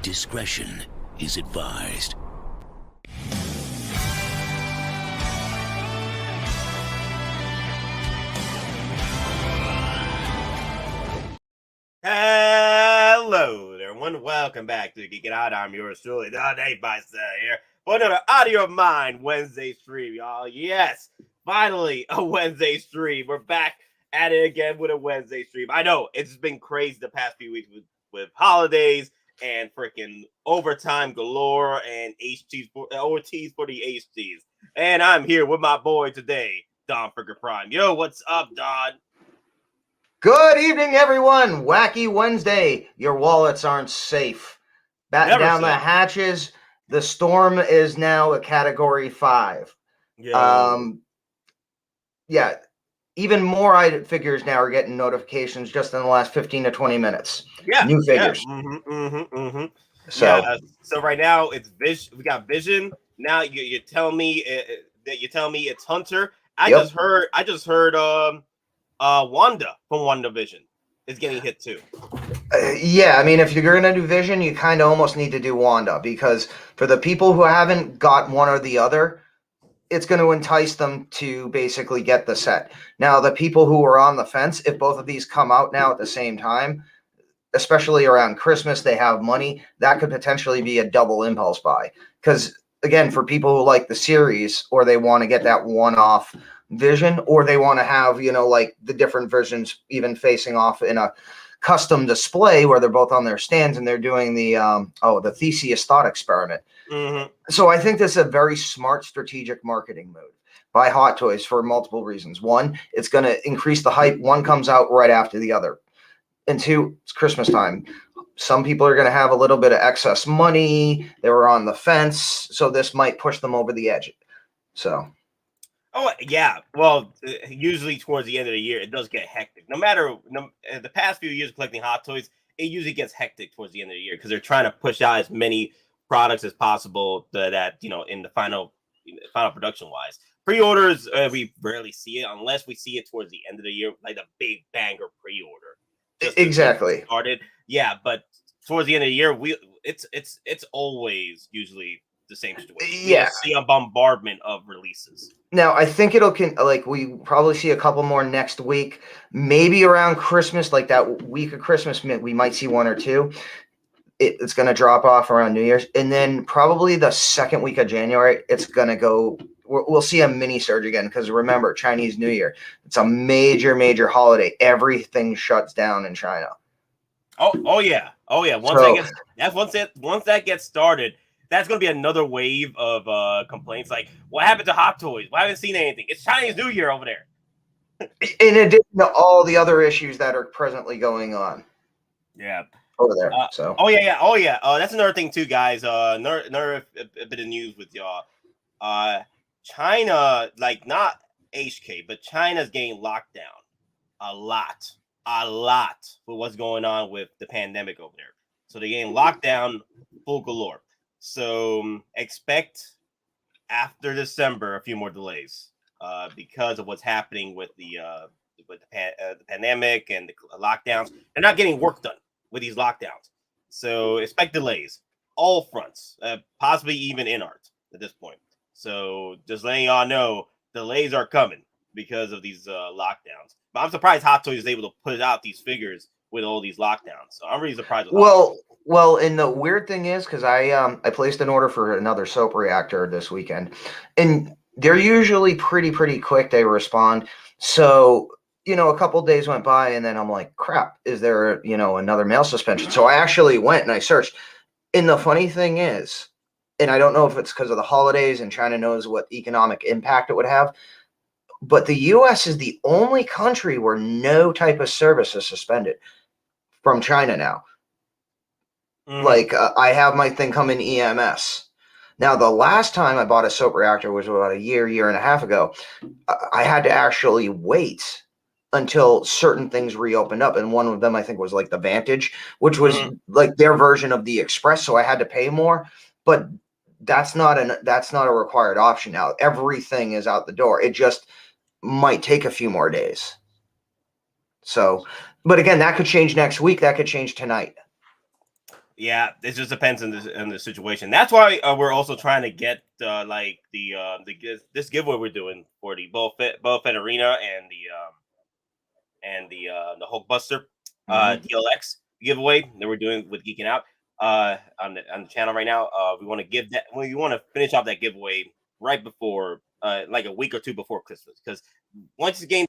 Discretion is advised. Hello there, everyone. Welcome back to Geekin Out. I'm yours truly, Don here for another Out of Your Mind Wednesday stream, y'all. Yes, finally a Wednesday stream. We're back at it again with a Wednesday stream. I know it's been crazy the past few weeks with holidays and freaking overtime galore and OTs for the HTs. And I'm here with my boy today, DonPrime. Yo, what's up, Don? Good evening, everyone. Wacky Wednesday. Your wallets aren't safe. Batten down the hatches. The storm is now a Category 5. Yeah. Even more figures now are getting notifications just in the last 15 to 20 minutes. Yeah, new figures. Yeah. So right now it's Vision. We got Vision. Now you're telling me it's Hunter. I just heard Wanda from WandaVision is getting hit too. Yeah, I mean, if you're gonna do Vision, you kind of almost need to do Wanda, because for the people who haven't got one or the other, it's going to entice them to basically get the set. Now, the people who are on the fence, if both of these come out now at the same time, especially around Christmas, they have money, that could potentially be a double impulse buy. Because, again, for people who like the series, or they want to get that one-off Vision, or they want to have, like the different versions even facing off in a custom display where they're both on their stands and they're doing the Theseus thought experiment. Mm-hmm. So I think this is a very smart strategic marketing move by Hot Toys for multiple reasons. One, it's going to increase the hype. One comes out right after the other. And two, it's Christmas time. Some people are going to have a little bit of excess money. They were on the fence. So this might push them over the edge. So. Oh, yeah. Well, usually towards the end of the year, it does get hectic. The past few years collecting Hot Toys, it usually gets hectic towards the end of the year because they're trying to push out as many products as possible that in the final production wise. Pre-orders, we rarely see it unless we see it towards the end of the year, like a big banger pre-order. Exactly. Started. Yeah, but towards the end of the year, it's always usually the same situation. Yeah. We see a bombardment of releases. Now, I think we probably see a couple more next week, maybe around Christmas, like that week of Christmas, we might see one or two. It's going to drop off around New Year's. And then probably the second week of January, it's going to go, we'll see a mini surge again. Because remember, Chinese New Year, it's a major, major holiday. Everything shuts down in China. Oh yeah. Once that gets started, that's going to be another wave of complaints. Like, what happened to Hot Toys? Well, I haven't seen anything. It's Chinese New Year over there. In addition to all the other issues that are presently going on. Yeah. Over there. That's another thing too, guys. Another bit of news with y'all. China, like not HK, but China's getting locked down a lot with what's going on with the pandemic over there. So they're getting locked down full galore. So expect after December a few more delays because of what's happening with the pandemic and the lockdowns. They're not getting work done with these lockdowns. So expect delays, all fronts, possibly even in art at this point. So just letting y'all know, delays are coming because of these lockdowns. But I'm surprised Hot Toys is able to put out these figures with all these lockdowns. So I'm really surprised. Well, and the weird thing is, because I placed an order for another soap reactor this weekend, and they're usually pretty quick. They respond. So, a couple of days went by, and then I'm like, crap, is there, another mail suspension? So I actually went and I searched. And the funny thing is, and I don't know if it's because of the holidays and China knows what economic impact it would have, but the U.S. is the only country where no type of service is suspended from China now. Mm-hmm. Like, I have my thing come in EMS. Now, the last time I bought a soap reactor was about a year and a half ago. I had to actually wait until certain things reopened up, and one of them I think was like the Vantage, which was like their version of the Express, so I had to pay more. But that's not a required option now. Everything is out the door. It just might take a few more days. So, but again, that could change next week. That could change tonight. Yeah, it just depends on the situation. That's why we're also trying to get this giveaway we're doing for the Boba Fett Arena and the Hulkbuster DLX giveaway that we're doing with Geekin Out on the channel right now. We want to give that. We want to finish off that giveaway right before like a week or two before Christmas, because once the game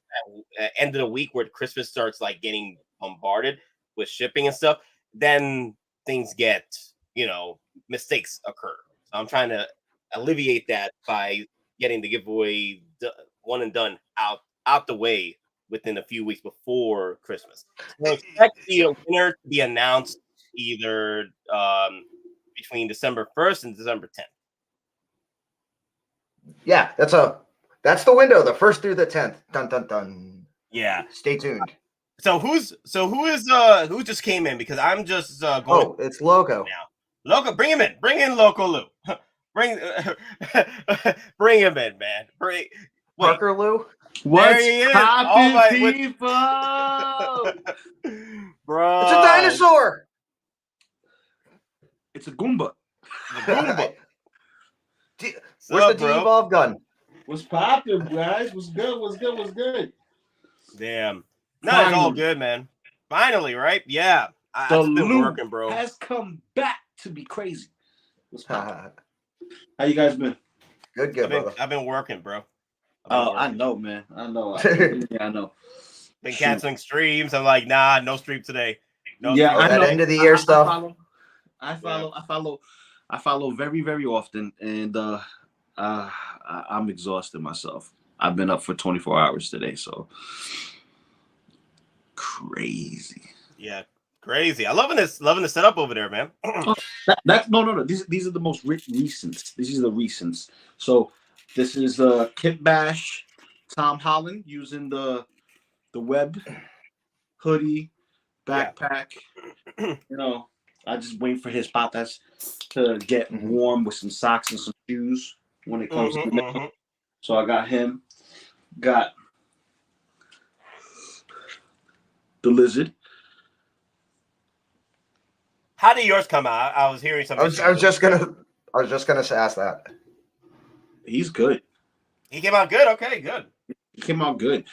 end of the week where Christmas starts like getting bombarded with shipping and stuff, then things get, mistakes occur. So I'm trying to alleviate that by getting the giveaway one and done out the way within a few weeks before Christmas. So expect the winner to be announced either between December 1st and December 10th. Yeah, that's the window, the 1st through the 10th. Dun dun dun. Yeah. Stay tuned. So who just came in, because I'm just going. Oh, it's Loco. Now. Loco, bring him in. Bring in Loco Lu. bring him in, man. Parker Lu. What's poppin', people? Bro, it's a dinosaur. It's a Goomba. Where's the de-evolved gun? What's poppin', guys? What's good? Damn. No, it's all good, man. Finally, right? Yeah. The been working, bro. Has come back to be crazy. What's poppin'? How you guys been? Good, brother. I've been working, bro. I know, man. I know. I know. Been canceling streams. I'm like, nah, no stream today. No yeah, stream. That end of the year stuff. I follow very, very often, and I'm exhausted myself. I've been up for 24 hours today, so crazy. Yeah, crazy. I loving the setup over there, man. No. These are the most recents. These are the recents. So this is Kit Bash, Tom Holland using the web hoodie backpack. Yeah. I just wait for his patas to get warm with some socks and some shoes when it comes to the So I got him. Got the lizard. How did yours come out? I was hearing something. I was just gonna ask that. He's good. He came out good. Okay, good. He came out good.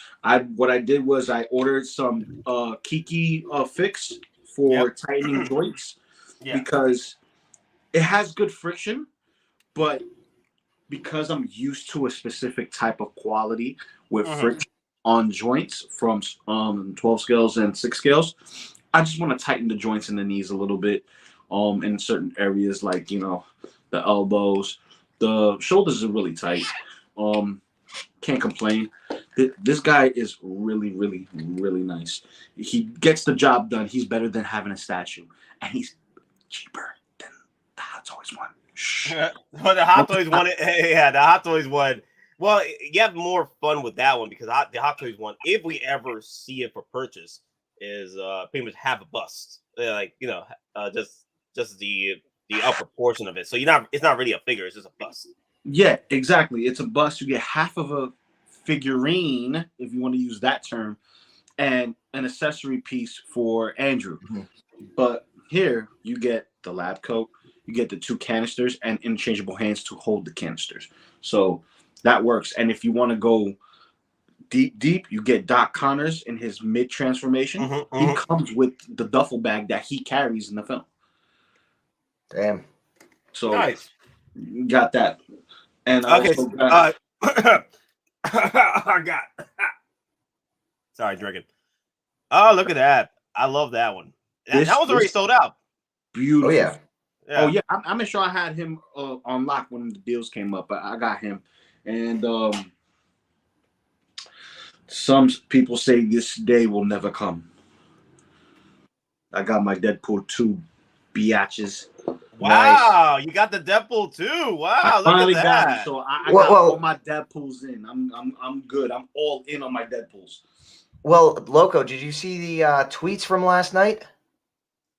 What I did was I ordered some Kiki fix for tightening joints because it has good friction, but because I'm used to a specific type of quality with friction on joints from 12 scales and 6 scales, I just want to tighten the joints in the knees a little bit in certain areas, like the elbows. The shoulders are really tight. Can't complain. This guy is really, really, really nice. He gets the job done. He's better than having a statue, and he's cheaper than the Hot Toys one. Well, the Hot Toys one, the Hot Toys one. Well, you have more fun with that one because the Hot Toys one, if we ever see it for purchase, is pretty much half a bust. Just the upper portion of it. So it's not really a figure. It's just a bust. Yeah, exactly. It's a bust. You get half of a figurine, if you want to use that term, and an accessory piece for Andrew. But here you get the lab coat, you get the 2 canisters and interchangeable hands to hold the canisters. So that works. And if you want to go deep, you get Doc Connors in his mid transformation. He comes with the duffel bag that he carries in the film. Damn. So nice. Got that. And also got I got sorry, drinking. Oh, look at that. I love that one. That was already sold out. Beautiful. Oh, yeah. Oh, yeah. I'm sure I had him on lock when the deals came up, but I got him. And some people say this day will never come. I got my Deadpool 2 biatches. Wow, you got the Deadpool too. Wow, I look finally at got that. it, so I got all my Deadpools in. I'm good. I'm all in on my Deadpools. Well, Loco, did you see the tweets from last night?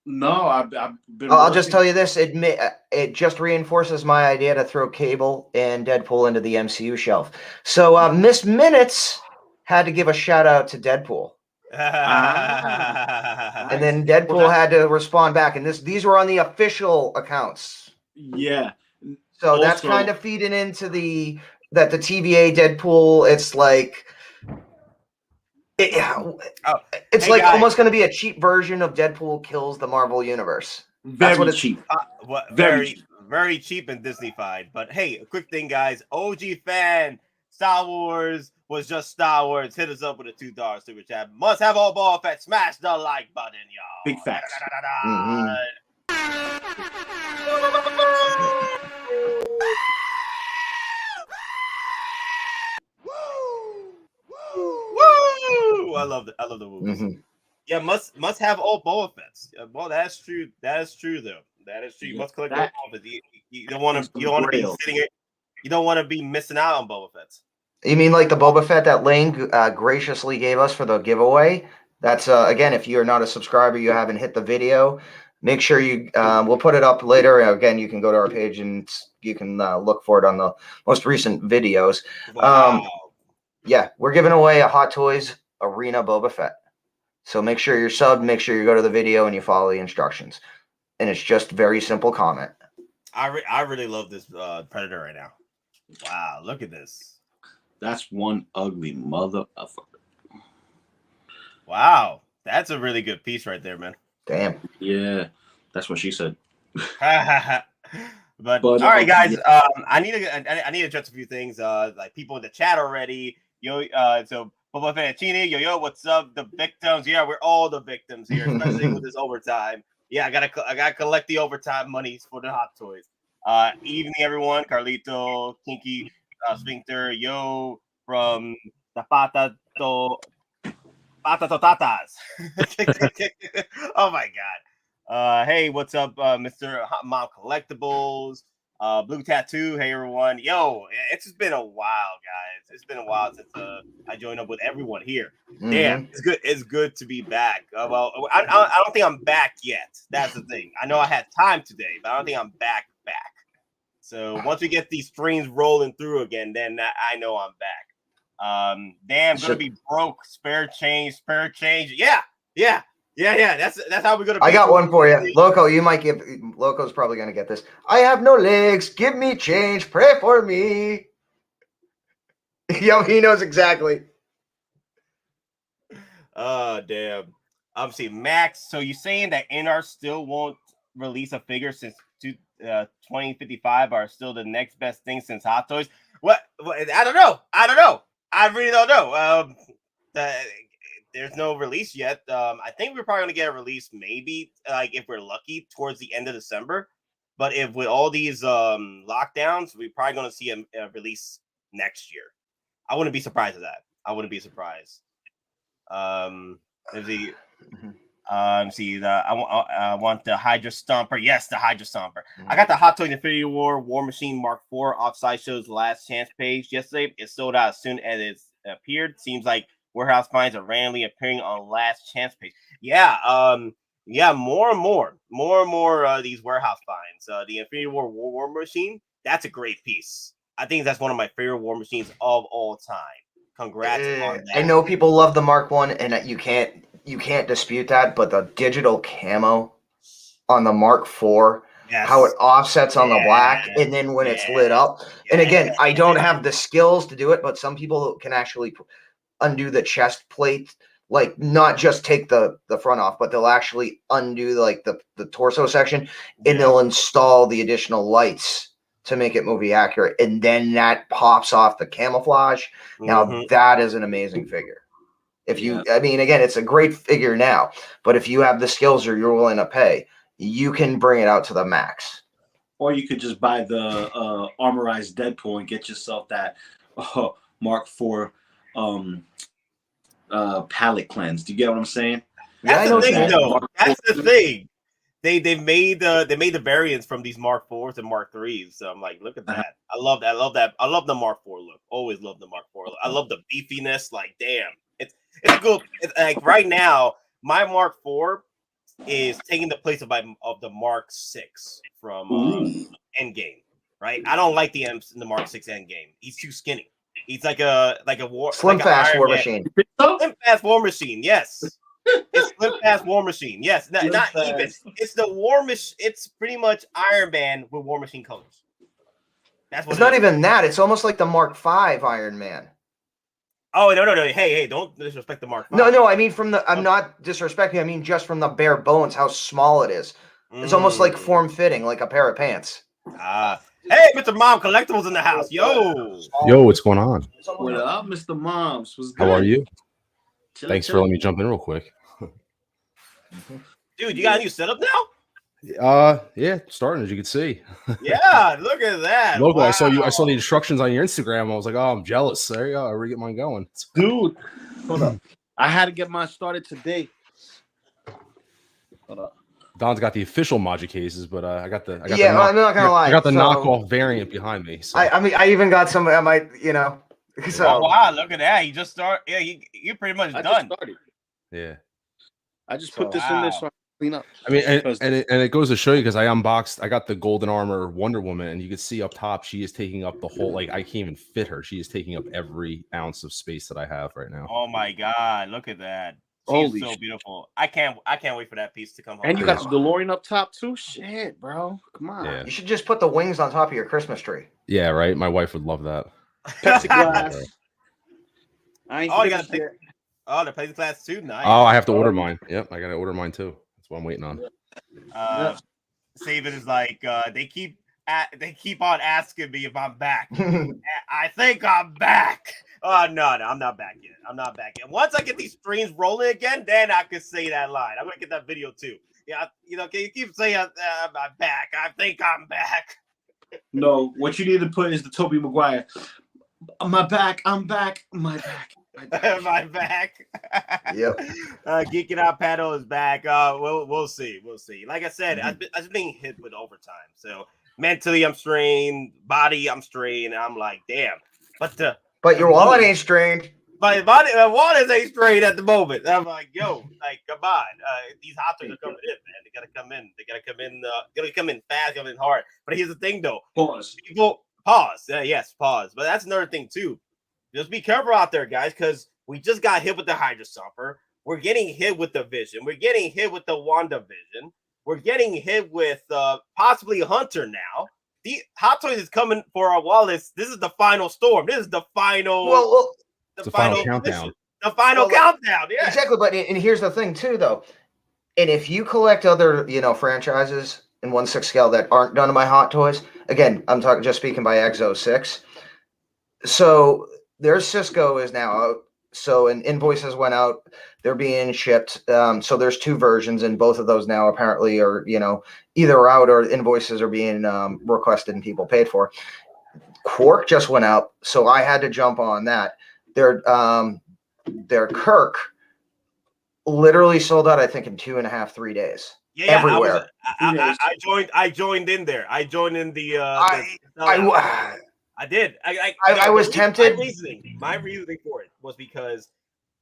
No, I've been. I'll just tell you this: it just reinforces my idea to throw Cable and Deadpool into the MCU shelf. So Miss Minutes had to give a shout out to Deadpool. And then Deadpool had to respond back, and these were on the official accounts. Yeah. So also, that's kind of feeding into the TVA Deadpool. It's like it's like guys, almost going to be a cheap version of Deadpool kills the Marvel Universe. That's what it's cheap. Very cheap and Disney-fied. But hey, a quick thing, guys. OG fan, Star Wars was just Star Wars. Hit us up with a $2 super chat. Must have all ball fat. Smash the like button, y'all. Big facts. Woo! I love the movies. Yeah, must have all Boba Fett's. Well, that's true. That is true, though. That is true. You must collect all Boba Fett's. You don't want to. You don't want to be sitting here. You don't want to be missing out on Boba Fett's. You mean like the Boba Fett that Lane graciously gave us for the giveaway? That's again, if you're not a subscriber, you haven't hit the video. Make sure you. We'll put it up later. Again, you can go to our page and you can look for it on the most recent videos. Wow. Yeah, we're giving away a Hot Toys Arena Boba Fett. So make sure you're subbed, make sure you go to the video and you follow the instructions. And it's just very simple comment. I really love this Predator right now. Wow, look at this. That's one ugly motherfucker. Wow, that's a really good piece right there, man. Damn. Yeah, that's what she said. But all right, guys. I need to address a few things. Like people in the chat already. So Boba Fettuccine, yo, what's up? The victims, yeah, we're all the victims here, especially with this overtime. Yeah, I gotta collect the overtime monies for the Hot Toys. Evening, everyone. Carlito, Kinky, Sphincter, yo, from the Pata Totatas. Oh my God. Hey, what's up, Mr. Mom Collectibles? Blue Tattoo, hey everyone. Yo, it's just been a while, guys. It's been a while since I joined up with everyone here. Damn, it's good to be back. Well, I don't think I'm back yet. That's the thing. I know I had time today, but I don't think I'm back. So once we get these streams rolling through again, then I know I'm back. Damn, gonna be broke. Spare change. Yeah. That's how we're gonna. I got one for you, Loco. You might give. Loco's probably gonna get this. I have no legs. Give me change. Pray for me. Yo, he knows exactly. Oh damn. Obviously, Max. So you're saying that NR still won't release a figure since 2055 are still the next best thing since Hot Toys? What? I don't know. I really don't know. There's no release yet. I think we're probably gonna get a release, maybe like if we're lucky, towards the end of December. But if with all these lockdowns, we're probably gonna see a release next year. I wouldn't be surprised at that. I wouldn't be surprised. I want the Hydra Stomper. Yes, the Hydra Stomper. I got the Hot Toys Infinity War Machine Mark IV off Sideshow's last chance page yesterday. It sold out as soon as it appeared. Seems like warehouse finds are randomly appearing on last chance page. Yeah, more and more these warehouse finds. The Infinity War Machine, that's a great piece. I think that's one of my favorite War Machines of all time. Congrats on that. I know people love the Mark I, and you can't dispute that, but the digital camo on the Mark IV, how it offsets on the black, and then when it's lit up. And again, I don't have the skills to do it, but some people can actually undo the chest plate, like not just take the front off, but they'll actually undo like the torso section, and they'll install the additional lights to make it movie accurate, and then that pops off the camouflage. Now that is an amazing figure. If you, I mean, again, it's a great figure now, but if you have the skills or you're willing to pay, you can bring it out to the max. Or you could just buy the armorized Deadpool and get yourself that Mark IV palette cleanse. Do you get what I'm saying? That's the thing, though. That's the thing. they made the variants from these Mark IVs and Mark IIIs. So I'm like, look at that. I love that. I love the Mark IV look. Always love the Mark IV look. I love the beefiness. Like, damn, it's good. It's like right now, my Mark IV is taking the place of the Mark VI from EndGame. Right? I don't like the Mark VI EndGame. He's too skinny. He's like a Slim Fast War Machine. Slim Fast War Machine. Yes. It's Slim Fast War Machine. Yes, not even. It's the War Machine. It's pretty much Iron Man with War Machine colors. That's what it's not even that. It's almost like the Mark V Iron Man. Oh no! Hey! Don't disrespect the Mark V. No. I mean, I'm not disrespecting. I mean, just from the bare bones, how small it is. It's almost like form fitting, like a pair of pants. Hey, Mr. Mom Collectibles in the house. Yo, what's going on? What up, Mr. Moms? What's good? How are you? Thanks for letting me jump in real quick. Dude, you got a new setup now? Yeah, starting as you can see. Yeah, look at that. Logo, wow. I saw the instructions on your Instagram. I was like, oh, I'm jealous. There you go. I already get mine going. Dude, hold up. I had to get mine started today. Hold up. Don's got the official Majin cases, but I got the I'm not gonna lie. I got the knockoff variant behind me. So. I mean, I even got some. I might, So. Oh, wow, look at that. You just start. Yeah, you're pretty much done. Yeah. I just put this in there so I can clean up. I mean, and it goes to show you because I unboxed. I got the Golden Armor Wonder Woman, and you can see up top she is taking up the whole. Like I can't even fit her. She is taking up every ounce of space that I have right now. Oh my god! Look at that. She's so beautiful. I can't wait for that piece to come home. And you got the DeLorean up top too. Shit, bro. Come on. Yeah. You should just put the wings on top of your Christmas tree. Yeah, right. My wife would love that. Pepsi glass. You got to pick. Oh, the Pepsi glass too. Nice. Oh, I have to order mine. Yep, I got to order mine too. That's what I'm waiting on. Saban is like they keep on asking me if I'm back. I think I'm back. Oh no, I'm not back yet. I'm not back yet. Once I get these streams rolling again, then I can say that line. I'm gonna get that video too. Yeah, can you keep saying I'm back? I think I'm back. No, what you need to put is the Tobey Maguire. My back. I'm back. My back. My back. Yep. Geeking Out panel is back. We'll see. We'll see. Like I said, I've been being hit with overtime. So mentally, I'm strained. Body, I'm strained. I'm like, damn. But your wallet ain't strained. My wallet ain't strained at the moment. I'm like, yo, like, come on. These hot toys are coming in, man. They gotta come in. They gotta come in fast, come in hard. But here's the thing, though. Pause. People pause. Yes, pause. But that's another thing too. Just be careful out there, guys, because we just got hit with the Hydra Stomper. We're getting hit with the Vision. We're getting hit with the Wanda Vision. We're getting hit with possibly Hunter now. The Hot Toys is coming for our wallets. This is the final storm. This is the final. The final countdown. The final countdown. Yeah, exactly. But and here's the thing too, though. And if you collect other, franchises in 1/6 scale that aren't done in my Hot Toys, again, I'm speaking by X06. So their Cisco is now out. So invoices went out. They're being shipped. So there's two versions, and both of those now apparently are, either out or invoices are being requested and people paid for. Quark just went out, so I had to jump on that. Their Kirk literally sold out, I think, in 2.5, 3 days. Yeah, everywhere. I joined in there. I joined in the. I did. I was tempted. My reasoning for it was because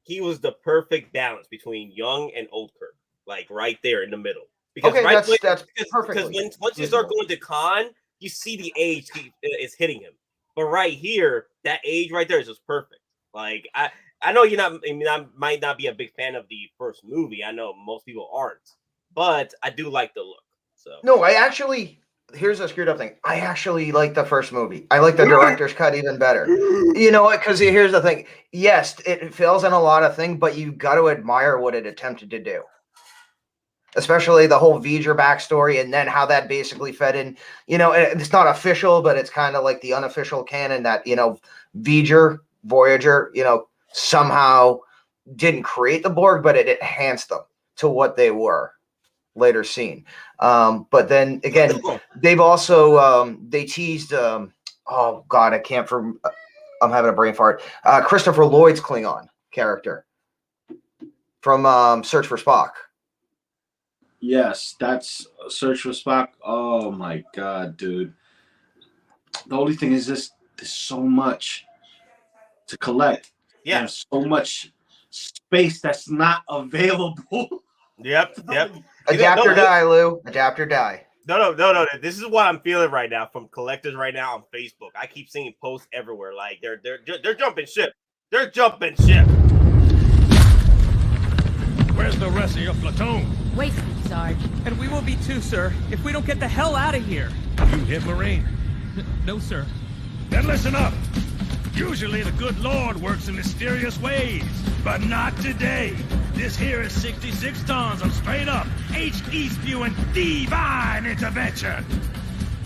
he was the perfect balance between young and old Kirk, like right there in the middle. Because that's perfect. Because once you start going to con, you see the age is hitting him. But right here, that age right there is just perfect. Like I know you're not. I mean, I might not be a big fan of the first movie. I know most people aren't, but I do like the look. So no, here's a screwed up thing. I actually like the first movie. I like the director's cut even better. You know what? Because here's the thing. Yes, it fails in a lot of things, but you got to admire what it attempted to do. Especially the whole V'ger backstory and then how that basically fed in. It's not official, but it's kind of like the unofficial canon that, V'ger, Voyager, somehow didn't create the Borg, but it enhanced them to what they were. Later seen. But then again, they've also they teased oh god, I'm having a brain fart. Christopher Lloyd's Klingon character from Search for Spock. Yes, that's search for Spock. Oh my god, dude. The only thing is this: there's so much to collect. Yeah. There's so much space that's not available. Yep. Adapt or die, Lou. Adapt or die. No. This is what I'm feeling right now from collectors right now on Facebook. I keep seeing posts everywhere. Like they're jumping ship. They're jumping ship. Where's the rest of your platoon? Wasted, Sarge. And we will be too, sir, if we don't get the hell out of here. You hit Marine? No, sir. Then listen up. Usually the good Lord works in mysterious ways, but not today. This here is 66 tons of straight up HE spewing divine intervention.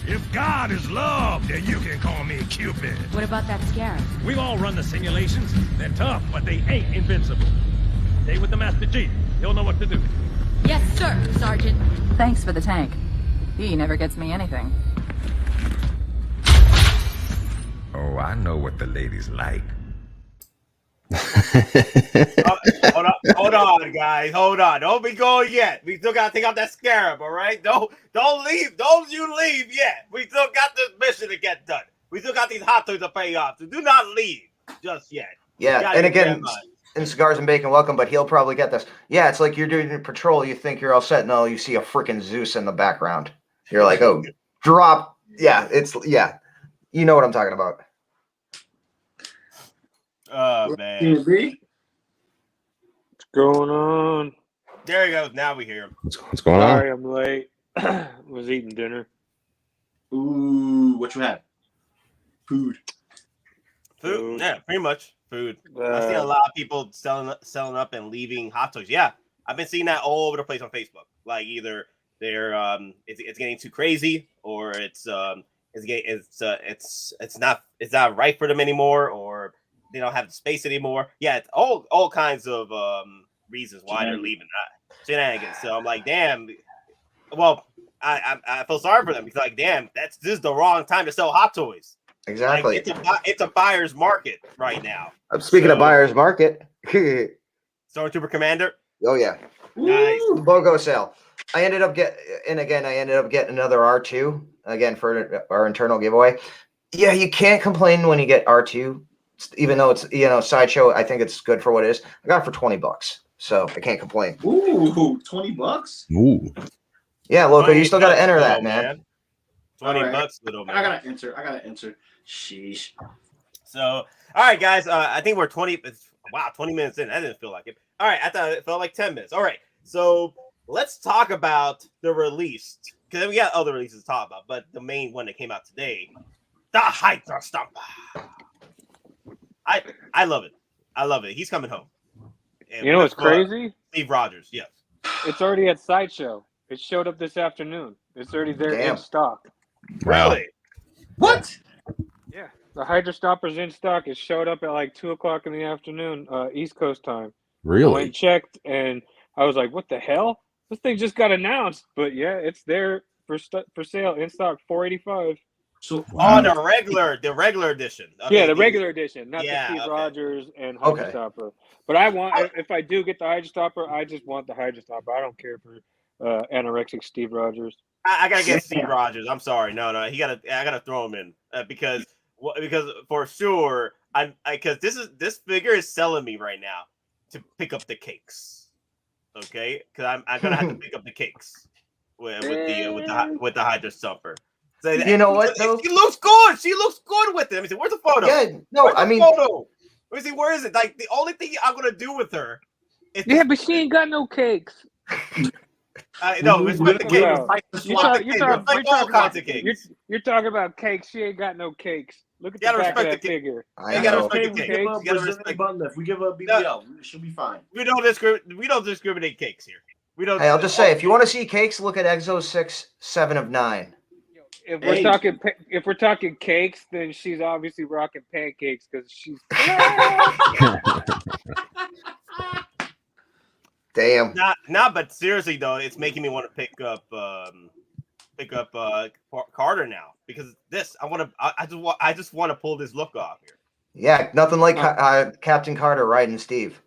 If God is love, then you can call me Cupid. What about that scarab? We've all run the simulations. They're tough, but they ain't invincible. Stay with the Master Chief. He'll know what to do. Yes, sir, Sergeant. Thanks for the tank. He never gets me anything. Oh, I know what the ladies like. Hold on, guys. Hold on. Don't be going yet. We still gotta take out that scarab, all right? Don't leave. Don't you leave yet. We still got this mission to get done. We still got these hot toys to pay off. So do not leave just yet. Yeah, and again, in Cigars and Bacon, welcome, but he'll probably get this. Yeah, it's like you're doing your patrol. You think you're all set. No, you see a freaking Zeus in the background. You're like, oh, drop. Yeah, you know what I'm talking about. Oh, man. What's going on? There he goes. Now we hear him. What's going on? Sorry, I'm late. Was eating dinner. Ooh, what you have? Food. Yeah, pretty much food. I see a lot of people selling up and leaving hot toys. Yeah, I've been seeing that all over the place on Facebook. Like either they're it's getting too crazy, or it's not right for them anymore, or they don't have the space anymore. Yeah, it's all kinds of reasons why they're leaving that shenanigans. So I'm like, damn. Well, I feel sorry for them because like, damn, this is the wrong time to sell hot toys. Exactly. Like, it's a buyer's market right now. Speaking of buyer's market, Stormtrooper Commander. Oh yeah, nice BOGO sale. I ended up getting another R2 again for our internal giveaway. Yeah, you can't complain when you get R2, even though it's Sideshow. I think it's good for what it is. I got it for $20, so I can't complain. Ooh, $20. Ooh. Yeah, Loco, you still got to enter that, man. $20, little man. I gotta enter. Sheesh. So, all right, guys. I think we're 20 minutes in. That didn't feel like it. All right, I thought it felt like 10 minutes. All right, so let's talk about the release because we got other releases to talk about, but the main one that came out today, the Hydra Stomper. I love it. I love it. He's coming home. And you know what's crazy? Steve Rogers. Yes. It's already at Sideshow. It showed up this afternoon. It's already there in stock. Really? What? Yeah, the Hydra Stomper's in stock. It showed up at like 2:00 in the afternoon, East Coast time. Really? I went and checked, and I was like, "What the hell? This thing just got announced." But yeah, it's there for sale in stock, $485. So the regular edition. Okay, the regular edition, not the Steve Rogers and Hydra Stomper. But I want, if I do get the Hydra Stomper, I just want the Hydra Stomper. I don't care for anorexic Steve Rogers. I gotta get Steve Rogers. I'm sorry, no, I gotta throw him in because for sure, because this figure is selling me right now to pick up the cakes. Okay, because I'm gonna have to pick up the cakes with the Hydra Stomper. So you know what? Though? She looks good. She looks good with it. Let me see. Where's the photo? Yeah, no, where's I the mean, photo? Let me see. Where is it? Like the only thing I'm gonna do with her. But she ain't got no cakes. No, it's with the cakes. You're talking about cakes. She ain't got no cakes. Look at the back of that figure. You gotta respect the cakes. You gotta respect button. If we give her a BBL, she'll be fine. We don't discriminate cakes here. We don't. Hey, I'll just say, if you want to see cakes, look at Exo 6, 7 of 9. If we're talking cakes, then she's obviously rocking pancakes because she's. Damn. But seriously though, it's making me want to pick up Carter now because I just want to pull this look off here. Yeah, nothing like Captain Carter riding Steve.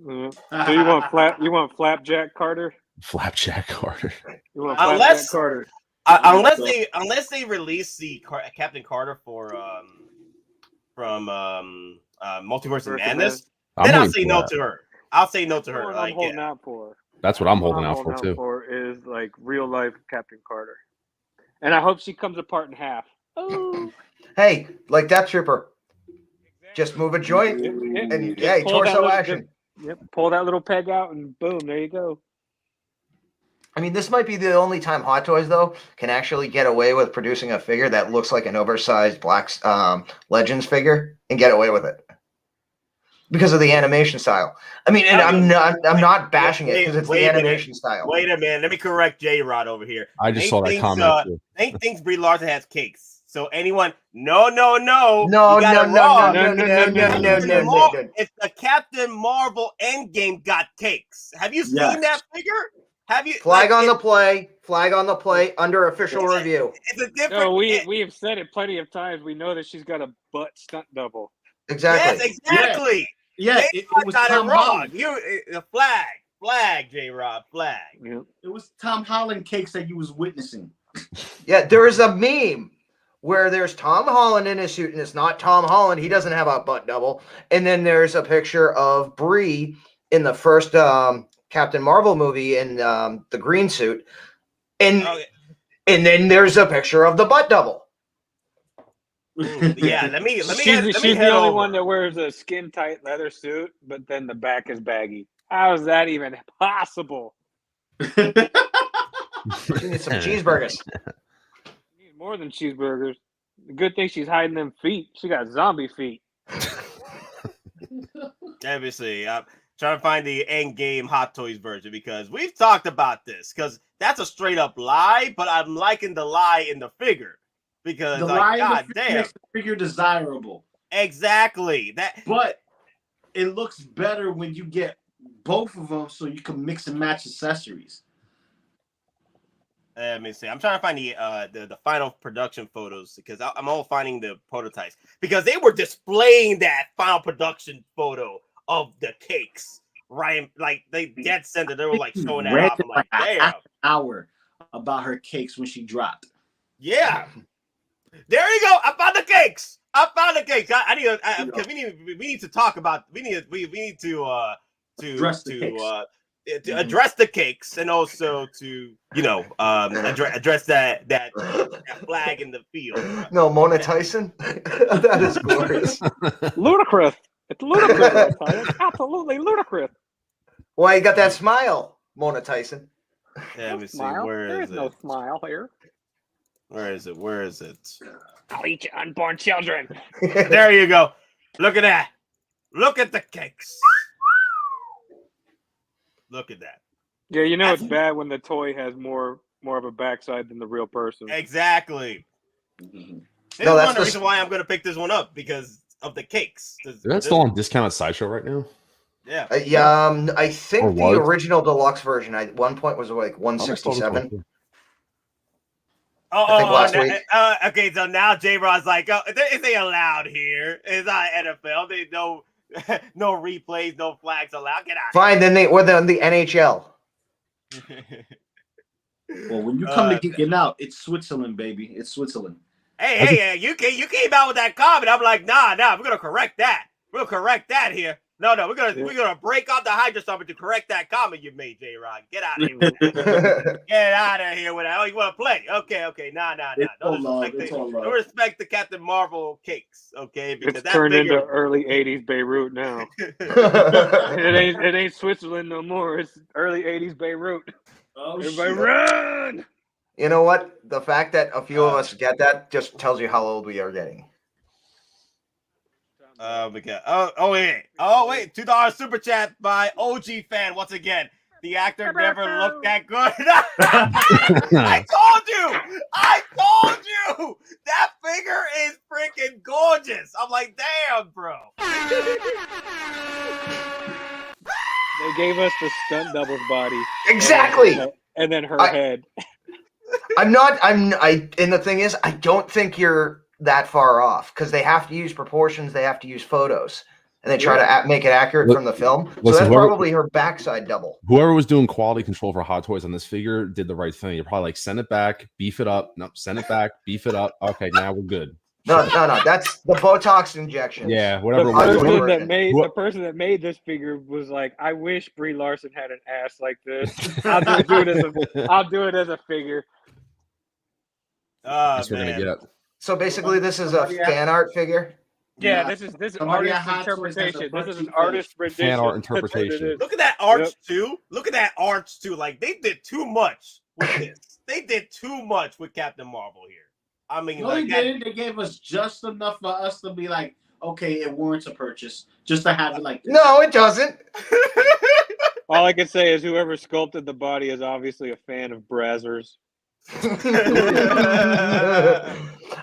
So you want Flapjack Carter? Flapjack Carter. You want Unless- Carter? Unless they release the Captain Carter for from Multiverse of Madness, then I'll say no to her. I'll say no to her. What I'm holding out for. That's what I'm holding out for too. For is like real life Captain Carter, and I hope she comes apart in half. Oh. Hey, like Death Trooper, just move a joint and torso action. Yep, pull that little peg out and boom, there you go. I mean, this might be the only time Hot Toys, though, can actually get away with producing a figure that looks like an oversized Black Legends figure and get away with it because of the animation style. I mean, and I'm not bashing it because it's the animation style. Wait a minute, let me correct J-Rod over here. I just saw that comment. Nate thinks Brie Larson has cakes. So anyone, no. It's the Captain Marvel Endgame got cakes. Have you seen that figure? Have you flag on the play under official review? It's a different. No, we have said it plenty of times. We know that she's got a butt stunt double. Exactly. Yes, exactly. Yeah, it was got Tom it wrong. Holland. The flag, J-Rod, flag. Yeah. It was Tom Holland cakes that you was witnessing. Yeah, there is a meme where there's Tom Holland in his suit, and it's not Tom Holland. He doesn't have a butt double. And then there's a picture of Brie in the first Captain Marvel movie in the green suit, and then there's a picture of the butt double. Yeah, let me. She's the only one that wears a skin tight leather suit, but then the back is baggy. How is that even possible? She needs some cheeseburgers. She needs more than cheeseburgers. The good thing she's hiding them feet. She got zombie feet. Obviously, trying to find the Endgame Hot Toys version because we've talked about this because that's a straight up lie, but I'm liking the lie in the figure because the like, lie damn, makes the figure desirable. Exactly. But it looks better when you get both of them so you can mix and match accessories. Let me see. I'm trying to find the final production photos because I'm all finding the prototypes because they were displaying that final production photo of the cakes, right? Like they dead center, they were like showing that off. I'm like, damn. Hour about her cakes when she dropped. Yeah, there you go. I found the cakes. I need because we need to talk about. We need to address the cakes and also to address that flag in the field. No, Mona Tyson. That is glorious. Ludicrous. It's ludicrous. It's absolutely ludicrous. Why you got that smile, Mona Tyson? Yeah, let me see. Smile. Where there is is it? no smile here. Where is it? I'll eat your unborn children. There you go. Look at that. Look at the cakes. Look at that. Yeah, you know it's bad when the toy has more of a backside than the real person. Exactly. Mm-hmm. This is one of the reasons why I'm going to pick this one up because of the cakes. Is that still on discount at Sideshow right now? Yeah. I think the original deluxe version at one point was like 167. Okay. So now J-Rod's like, is they allowed here? It's not NFL. They no replays, no flags allowed. Get out. Fine. Then we're on the NHL. Well, when you come to Geekin Out, it's Switzerland, baby. It's Switzerland. Hey, you came out with that comment. I'm like, nah, we're gonna correct that. We'll correct that here. No, we're gonna break out the Hydra Stomper to correct that comment you made, J-Rod. Get out of here. Get out of here with that. Oh, you want to play? Okay. Nah. Don't respect the Captain Marvel cakes, okay? Because it's turned into early '80s Beirut now. it ain't Switzerland no more. It's early '80s Beirut. Oh, everybody run! You know what? The fact that a few of us get that just tells you how old we are getting. Oh my god! Oh wait! $2 super chat by OG fan once again. The actor never looked that good. I told you! That figure is freaking gorgeous. I'm like, damn, bro. They gave us the stunt doubles body. Exactly. And then her head. And the thing is, I don't think you're that far off because they have to use proportions. They have to use photos. and they try to make it accurate from the film. So Listen, that's probably her backside double. Whoever was doing quality control for Hot Toys on this figure did the right thing. You're probably like, send it back, beef it up. No, send it back, beef it up. Okay, now we're good. No, that's the Botox injection. Yeah, whatever. The person that made this figure was like, I wish Brie Larson had an ass like this. I'll do it as a figure. That's what we're gonna get. So basically, this is a fan art figure. Yeah, this is artist interpretation. This is an artist rendition. Fan art interpretation. Look at that arch too. Look at that arch too. Like they did too much with this. They did too much with Captain Marvel here. I mean, no, they gave us just enough for us to be like, okay, it warrants a purchase. Just to have it like this. No, it doesn't. All I can say is whoever sculpted the body is obviously a fan of Brazzers.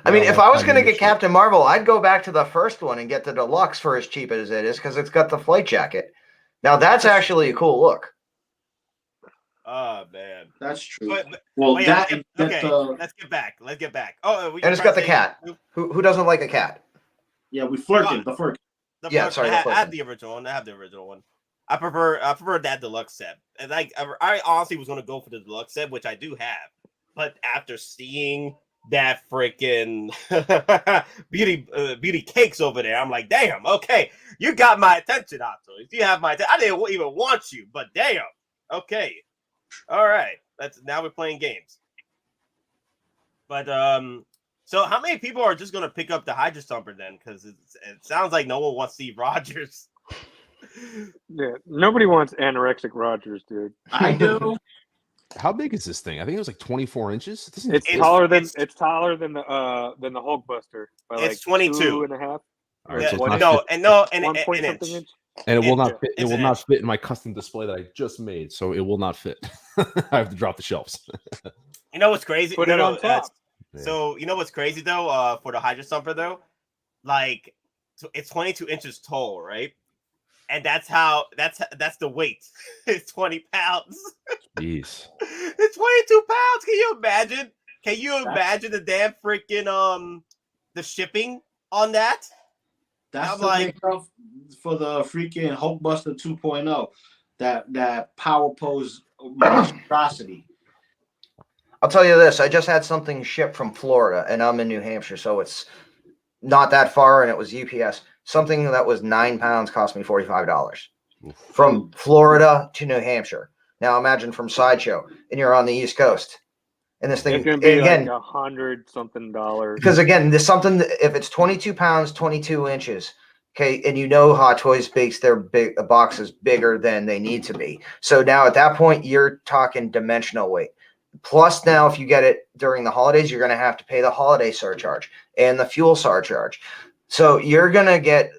I mean, if I was going to get Captain Marvel, I'd go back to the first one and get the deluxe for as cheap as it is because it's got the flight jacket. Now, that's actually a cool look. Oh, man. That's true. Let's get back. Oh, and it's got the cat. Who doesn't like a cat? Yeah, we flirted. The flirt. I have the original one. I prefer that deluxe set. And like, I honestly was going to go for the deluxe set, which I do have. But after seeing that freaking beauty cakes over there, I'm like, damn, okay, you got my attention, Otto. If you have my attention, I didn't even want you, but damn, okay, all right. Now we're playing games. But so how many people are just gonna pick up the Hydra Stomper then? Because it sounds like no one wants Steve Rogers. Yeah, nobody wants anorexic Rogers, dude. I do. How big is this thing? I think it was like 24 inches. It's taller than the Hulkbuster. It's 22 and a half. All right, and it will not fit. It will not fit in my custom display that I just made, so it will not fit. I have to drop the shelves. You know what's crazy? Put it on top. So you know what's crazy though? For the Hydra Stomper though, like it's 22 inches tall, right? And that's the weight. It's 20 pounds. Jeez. It's 22 pounds. Can you imagine? Can you imagine the damn freaking the shipping on that? That's like for the freaking Hulkbuster 2.0. That power pose monstrosity. I'll tell you this. I just had something shipped from Florida, and I'm in New Hampshire, so it's not that far, and it was UPS. Something that was 9 pounds cost me $45 from Florida to New Hampshire. Now imagine from Sideshow, and you're on the East Coast, and this thing it's going to be again like $100-something. Because again, there's something. If it's 22 pounds, 22 inches, okay, and you know Hot Toys makes their boxes bigger than they need to be. So now at that point, you're talking dimensional weight. Plus, now if you get it during the holidays, you're going to have to pay the holiday surcharge and the fuel surcharge. So you're gonna get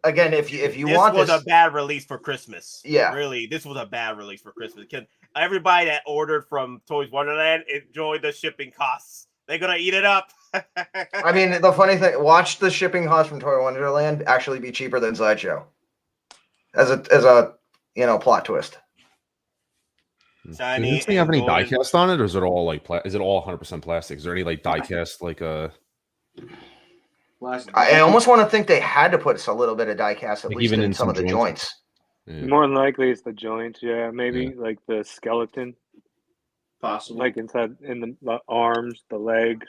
again if you want this was a bad release for Christmas. Yeah, really, this was a bad release for Christmas. Because everybody that ordered from Toys Wonderland enjoyed the shipping costs. They're gonna eat it up. I mean, the funny thing, watch the shipping costs from Toy Wonderland actually be cheaper than Sideshow. As a plot twist. Does this thing have any die cast on it, or is it all like is it all 100% plastic? Is there any like die cast like I almost want to think they had to put a little bit of die cast at least even in some of the joints. Yeah. More than likely, it's the joints. Yeah, maybe like the skeleton, possible, like inside in the arms, the legs.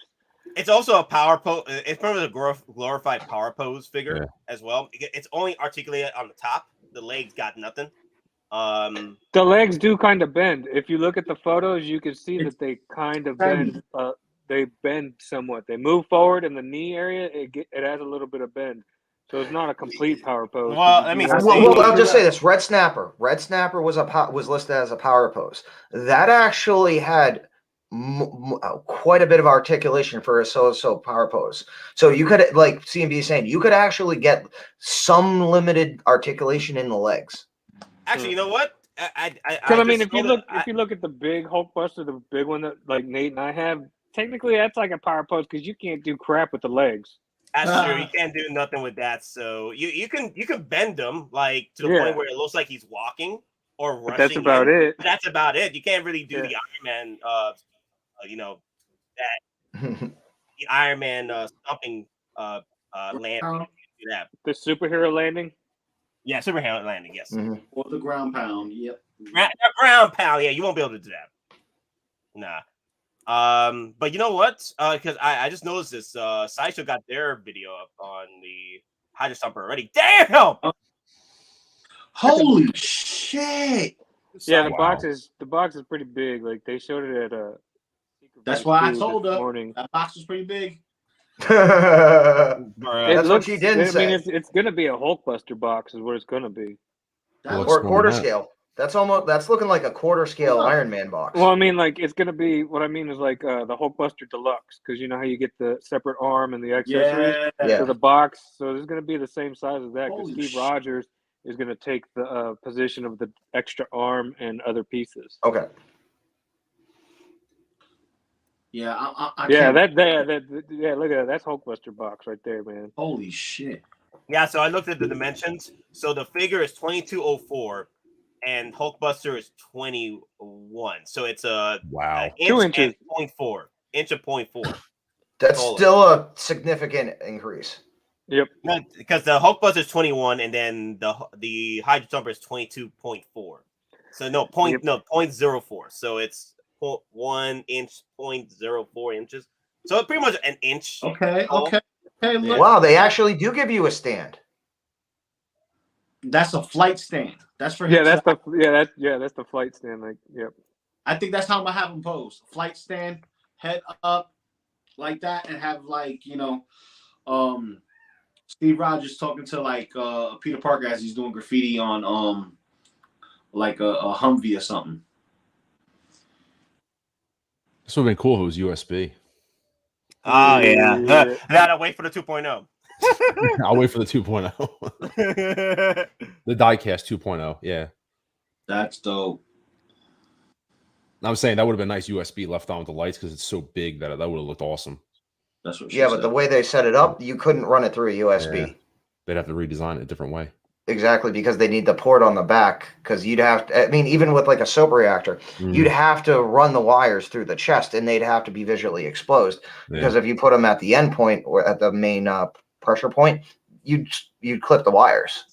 It's also a power pose. It's probably a glorified power pose figure as well. It's only articulated on the top. The legs got nothing. The legs do kind of bend. If you look at the photos, you can see that they kind of bend. They bend somewhat. They move forward in the knee area. It has a little bit of bend, so it's not a complete power pose. Well, I mean, I'll just say this: Red Snapper was listed as a power pose. That actually had quite a bit of articulation for a so power pose. So you could, like CMB is saying, you could actually get some limited articulation in the legs. Actually, you know what? I mean, if you look at the big Hulkbuster, the big one that like Nate and I have. Technically, that's like a power pose because you can't do crap with the legs. That's true. You can't do nothing with that. So you can bend them like to the point where it looks like he's walking or rushing. But that's about it. That's about it. You can't really do the Iron Man. The Iron Man stomping land. The superhero landing. Yeah, superhero landing. Yes. Mm-hmm. Or the ground pound. Yep. Ground pound. Yeah, you won't be able to do that. Nah. But you know what? Because I just noticed this. Sideshow got their video up on the Hydra Stomper already. Damn! Holy shit! Yeah, the box is pretty big. Like they showed it at a. That's why I told her that box was pretty big. That's what she didn't say. I mean, it's gonna be a Hulkbuster box, is what it's gonna be. Or quarter scale. That's looking like a quarter scale Iron Man box. Well, I mean, like it's gonna be. What I mean is like the Hulkbuster Deluxe, because you know how you get the separate arm and the accessories. Yeah. So the box. So this is gonna be the same size as that. Because Steve Rogers is gonna take the position of the extra arm and other pieces. Okay. Yeah, I yeah, can't... yeah. Look at that. That's Hulkbuster box right there, man. Holy shit. Yeah, so I looked at the dimensions. So the figure is 2204, and Hulkbuster is 21. So it's a inch 2 inches. And 0.4 inch of 0.4. That's still a significant increase. Yep. Because the Hulkbuster is 21, and then the Hydra Stomper is 22.4. So no 0.04. So it's 1 inch, 0.04 inches. So it's pretty much an inch. Okay. Look. Wow, they actually do give you a stand. That's a flight stand. That's for him. That's the flight stand. Like, yep. I think that's how I'm gonna have him pose. Flight stand, head up, like that, and have like Steve Rogers talking to like Peter Parker as he's doing graffiti on like a Humvee or something. This would have been cool if it was USB. Oh yeah. Gotta wait for the 2.0. I'll wait for the 2.0. The diecast 2.0. Yeah. That's dope. I'm saying that would have been nice USB left on with the lights because it's so big that would have looked awesome. That's what she said. But the way they set it up, you couldn't run it through a USB. Yeah. They'd have to redesign it a different way. Exactly, because they need the port on the back. Because you'd have to, I mean, even with like a soap reactor, you'd have to run the wires through the chest, and they'd have to be visually exposed. Because if you put them at the end point or at the main pressure point, you'd clip the wires.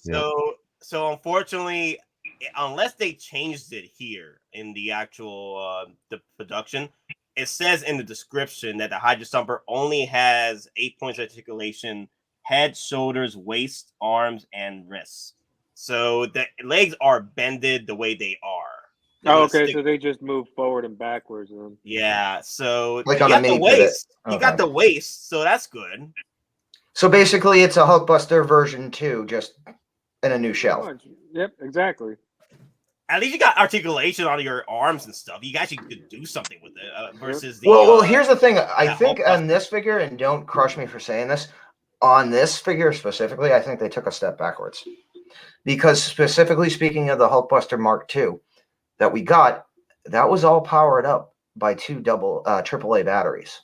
So unfortunately, unless they changed it here in the actual the production, it says in the description that the Hydra Stomper only has 8 points of articulation. Head, shoulders, waist, arms, and wrists. So the legs are bended the way they are. So they just move forward and backwards. Yeah, so like you got the waist. You got the waist, so that's good. So basically, it's a Hulkbuster version 2, just in a new shell. Yep, exactly. At least you got articulation on your arms and stuff. You actually could do something with it versus the. Well, here's the thing. I think on this figure, and don't crush me for saying this, on this figure specifically, I think they took a step backwards. Because specifically speaking of the Hulkbuster Mark II that we got, that was all powered up by 2 AAA batteries.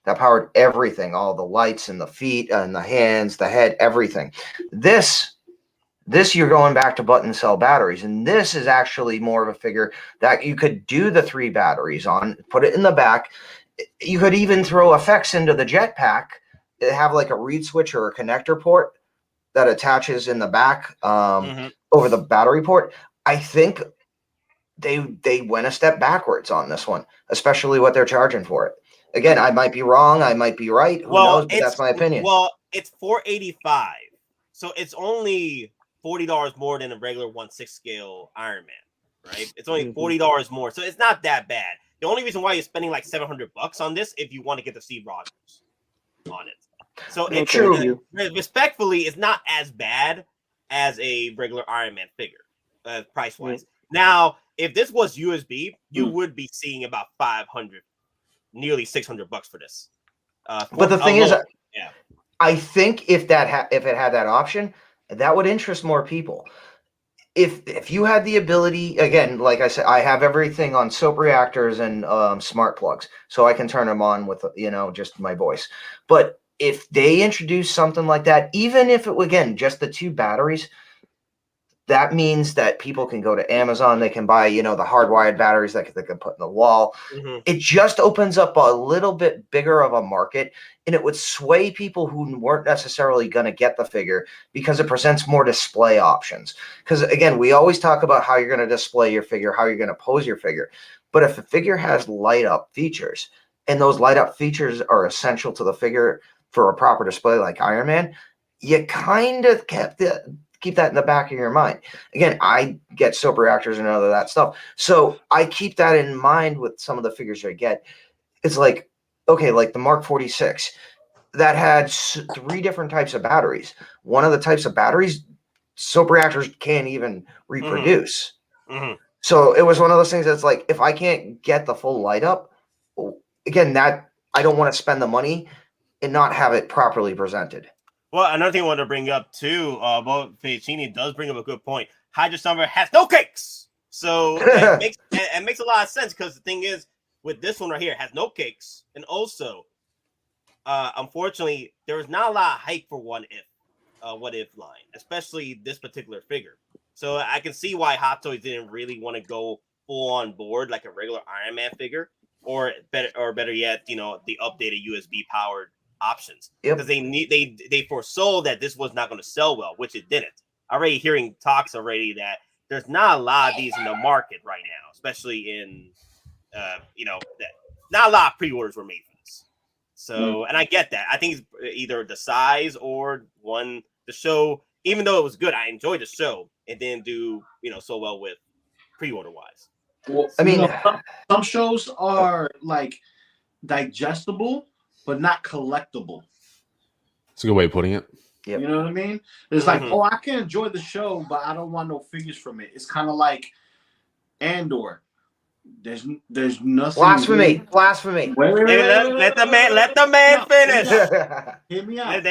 That powered everything, all the lights and the feet and the hands, the head, everything. This you're going back to button cell batteries, and this is actually more of a figure that you could do the 3 batteries on, put it in the back. You could even throw effects into the jetpack. Have like a reed switch or a connector port that attaches in the back over the battery port. I think they went a step backwards on this one, especially what they're charging for it. Again, I might be wrong, I might be right. Who knows? But that's my opinion. Well, it's $485, so it's only $40 more than a regular 1/6 scale Iron Man, right? It's only $40 more, so it's not that bad. The only reason why you're spending like $700 on this if you want to get the Steve Rogers on it. So it's true. Respectfully, it's not as bad as a regular Iron Man figure, price wise. Now, if this was USB, you would be seeing about $500, nearly $600 for this. But the thing is, I think if it had that option, that would interest more people. If you had the ability, again, like I said, I have everything on soap reactors and smart plugs, so I can turn them on with just my voice. But if they introduce something like that, even if it again just the 2 batteries, that means that people can go to Amazon. They can buy, the hardwired batteries that they can put in the wall. It just opens up a little bit bigger of a market, and it would sway people who weren't necessarily going to get the figure because it presents more display options. Because again, we always talk about how you're going to display your figure, how you're going to pose your figure. But if a figure has light up features, and those light up features are essential to the figure for a proper display like Iron Man, you kind of keep that in the back of your mind. Again, I get soap reactors and all of that stuff. So I keep that in mind with some of the figures I get. It's like, okay, like the Mark 46 that had 3 different types of batteries. One of the types of batteries, soap reactors can't even reproduce. So it was one of those things that's like, if I can't get the full light up, again, that I don't want to spend the money and not have it properly presented. Well, another thing I wanted to bring up too, about Peytstrick does bring up a good point. Hydra Stomper has no cakes, so it makes a lot of sense because the thing is, with this one right here, it has no cakes, and also, unfortunately, there is not a lot of hype for What If line, especially this particular figure. So I can see why Hot Toys didn't really want to go full on board like a regular Iron Man figure, or better yet, the updated USB powered options, because they foresaw that this was not going to sell well, which it didn't. Already hearing talks already that there's not a lot of these in the market right now, especially in that not a lot of pre-orders were made for this. So and I get that. I think it's either the size or the show, even though it was good, I enjoyed the show, it didn't do so well with pre-order wise. Well, I mean, some shows are like digestible but not collectible. It's a good way of putting it. Yep. You know what I mean? It's like, oh, I can enjoy the show, but I don't want no figures from it. It's kind of like Andor. There's nothing. Blasphemy! Blasphemy! Wait, let the man finish. Hear me out.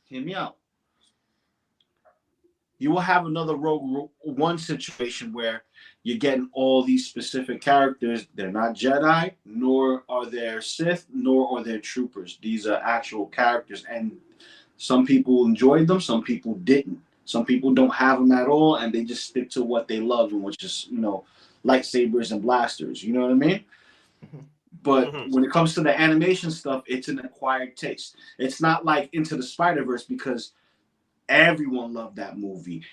Hear me out. You will have another Rogue One situation where you're getting all these specific characters. They're not Jedi, nor are they Sith, nor are they troopers. These are actual characters, and some people enjoyed them, some people didn't. Some people don't have them at all, and they just stick to what they love, which is, lightsabers and blasters. You know what I mean? But when it comes to the animation stuff, it's an acquired taste. It's not like Into the Spider-Verse, because everyone loved that movie.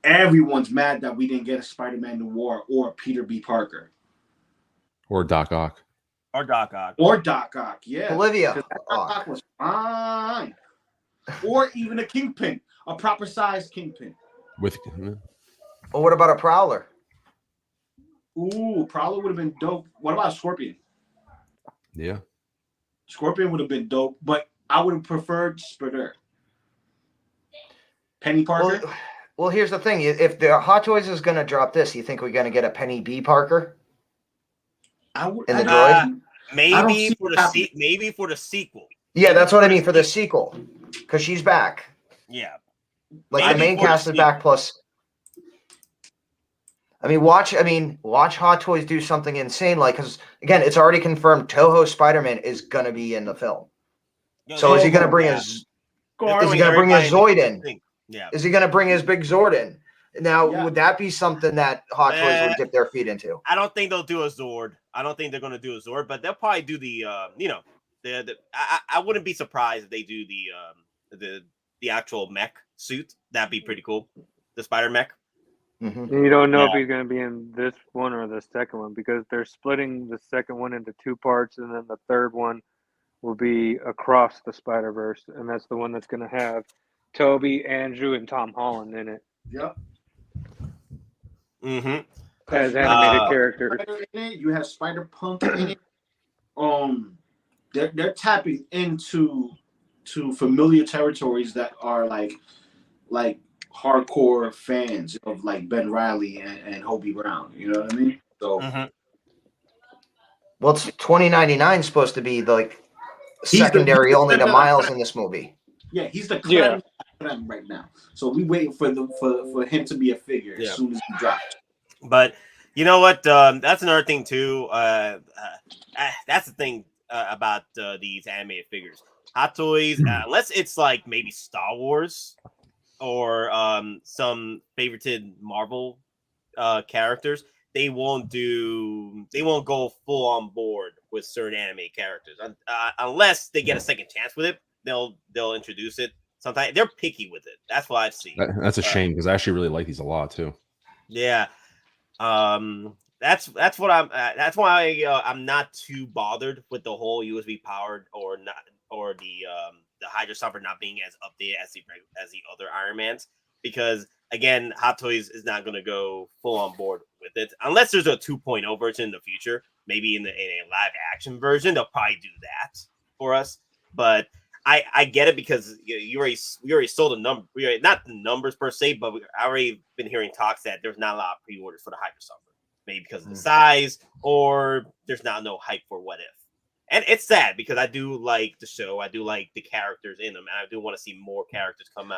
Everyone's mad that we didn't get a Spider-Man Noir or a Peter B. Parker. Or Doc Ock. Yeah. Olivia. Doc Ock was fine. Or even a Kingpin. A proper sized Kingpin. Well, what about a Prowler? Ooh, Prowler would have been dope. What about Scorpion? Yeah. Scorpion would have been dope, but I would have preferred Spider. Penny Parker? Well, here's the thing. If the Hot Toys is going to drop this, you think we're going to get a Penny B. Parker? In the droid? Maybe for the sequel. Yeah, that's what I mean, for the sequel. Because she's back. Yeah. Like, the main cast is back, plus... watch Hot Toys do something insane, because, again, it's already confirmed Toho Spider-Man is going to be in the film. So is he going to bring his Zoid in? Yeah. Is he going to bring his big Zord in? Now, would that be something that Hot Toys would dip their feet into? I don't think they'll do a Zord. I don't think they're going to do a Zord, but they'll probably do I wouldn't be surprised if they do the actual mech suit. That'd be pretty cool. The Spider mech. You don't know if he's going to be in this one or the second one, because they're splitting the second one into 2 parts, and then the third one will be across the Spider-Verse, and that's the one that's going to have Toby, Andrew, and Tom Holland in it. Yep. As animated characters. You have Spider-Punk in it. They're tapping into familiar territories that are like hardcore fans of like Ben Reilly and Hobie Brown. You know what I mean? So well, it's 2099 supposed to be like secondary only to Miles in this movie. Yeah, he's the creme right now. So we waiting for him to be a figure as soon as he drops. But you know what? That's another thing too. That's the thing about these animated figures. Hot Toys, unless it's like maybe Star Wars or some favorited Marvel characters, they won't go full on board with certain anime characters unless they get a second chance with it. They'll introduce it. Sometimes they're picky with it. That's what I've seen. That's a shame because I actually really like these a lot too. Yeah, that's what I'm. That's why I'm not too bothered with the whole USB powered or not, or the Hydra Stomper not being as updated as the other Iron Mans, because again, Hot Toys is not going to go full on board with it unless there's a 2.0 version in the future. Maybe in a live action version, they'll probably do that for us. But I get it because we already sold a number. Not the numbers per se, but I already been hearing talks that there's not a lot of pre-orders for the Hydra Stomper. Maybe because of the size, or there's not no hype for What If. And it's sad because I do like the show. I do like the characters in them, and I do want to see more characters come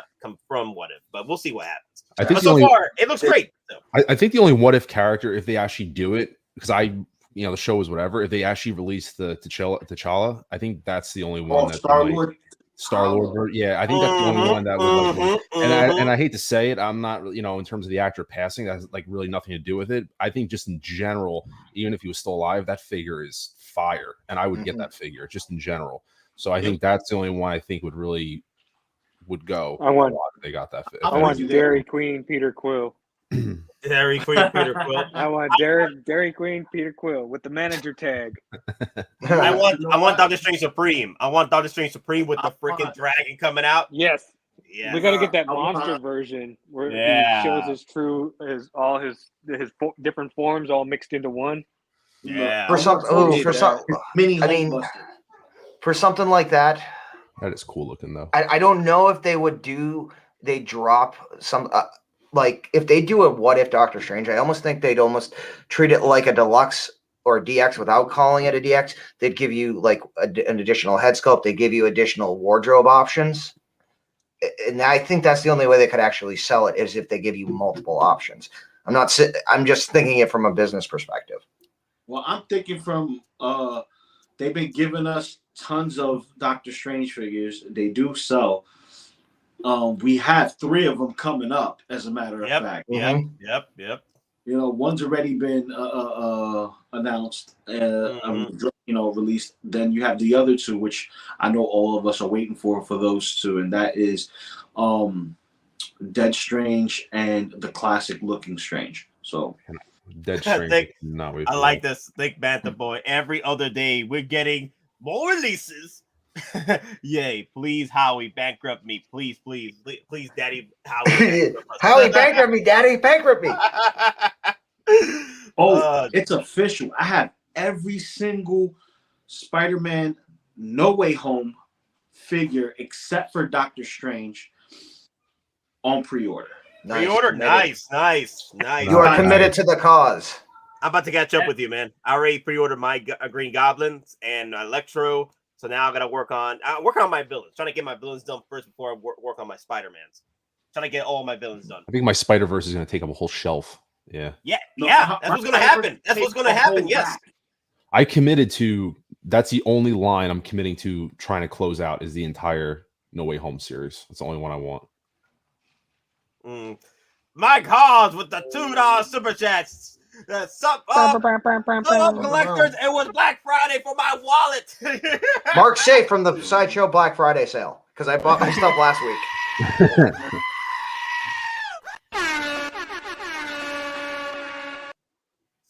from What If. But we'll see what happens. I think far, it looks great. So. I think the only What If character, if they actually do it, because the show is whatever. If they actually release the T'Challa, I think that's the only one. Star-Lord. Yeah, I think that's the only one that would. And I hate to say it, I'm not, in terms of the actor passing, that has like really nothing to do with it. I think just in general, even if he was still alive, that figure is fire, and I would get that figure just in general. So I think that's the only one I think would go. They got that figure. I want Dairy Queen Peter Quill. Dairy Queen Peter Quill. I want Dairy Queen Peter Quill with the manager tag. I want Doctor Strange Supreme. I want Doctor Strange Supreme with the freaking dragon coming out. Yes. Yeah. We got to get that monster version where he shows all his different forms all mixed into one. Yeah. For something like that. That is cool looking though. I don't know if they drop some. Like if they do a What If Doctor Strange, I almost think they'd almost treat it like a deluxe or a DX without calling it a DX. They'd give you like an additional head sculpt. They give you additional wardrobe options. And I think that's the only way they could actually sell it is if they give you multiple options. I'm just thinking it from a business perspective. Well, I'm thinking from they've been giving us tons of Doctor Strange figures. They do sell. We have 3 of them coming up, as a matter of fact. Yep. One's already been announced, released. Then you have the other 2, which I know all of us are waiting for those 2, and that is Dead Strange and the classic looking Strange. So Dead Strange. I like this. Think Bantha Boy. Every other day we're getting more releases. Yay, please, Howie, bankrupt me. Please, Daddy, Howie. Howie, bankrupt me, Daddy, bankrupt me. It's official. I have every single Spider-Man No Way Home figure except for Doctor Strange on pre-order. Pre-order? Nice. You are committed to the cause. I'm about to catch up with you, man. I already pre-ordered my Green Goblins and Electro. So now I gotta work on my villains. Trying to get my villains done first before I work on my Spider-Mans. Trying to get all my villains done. I think my Spider-Verse is gonna take up a whole shelf. Yeah. That's what's gonna happen. Yes. I committed to. That's the only line I'm committing to trying to close out is the entire No Way Home series. That's the only one I want. Mike Halls with the $2 super chats. Sup up, collectors. It was Black Friday for my wallet. Mark Safe from the Sideshow Black Friday sale because I bought my stuff last week.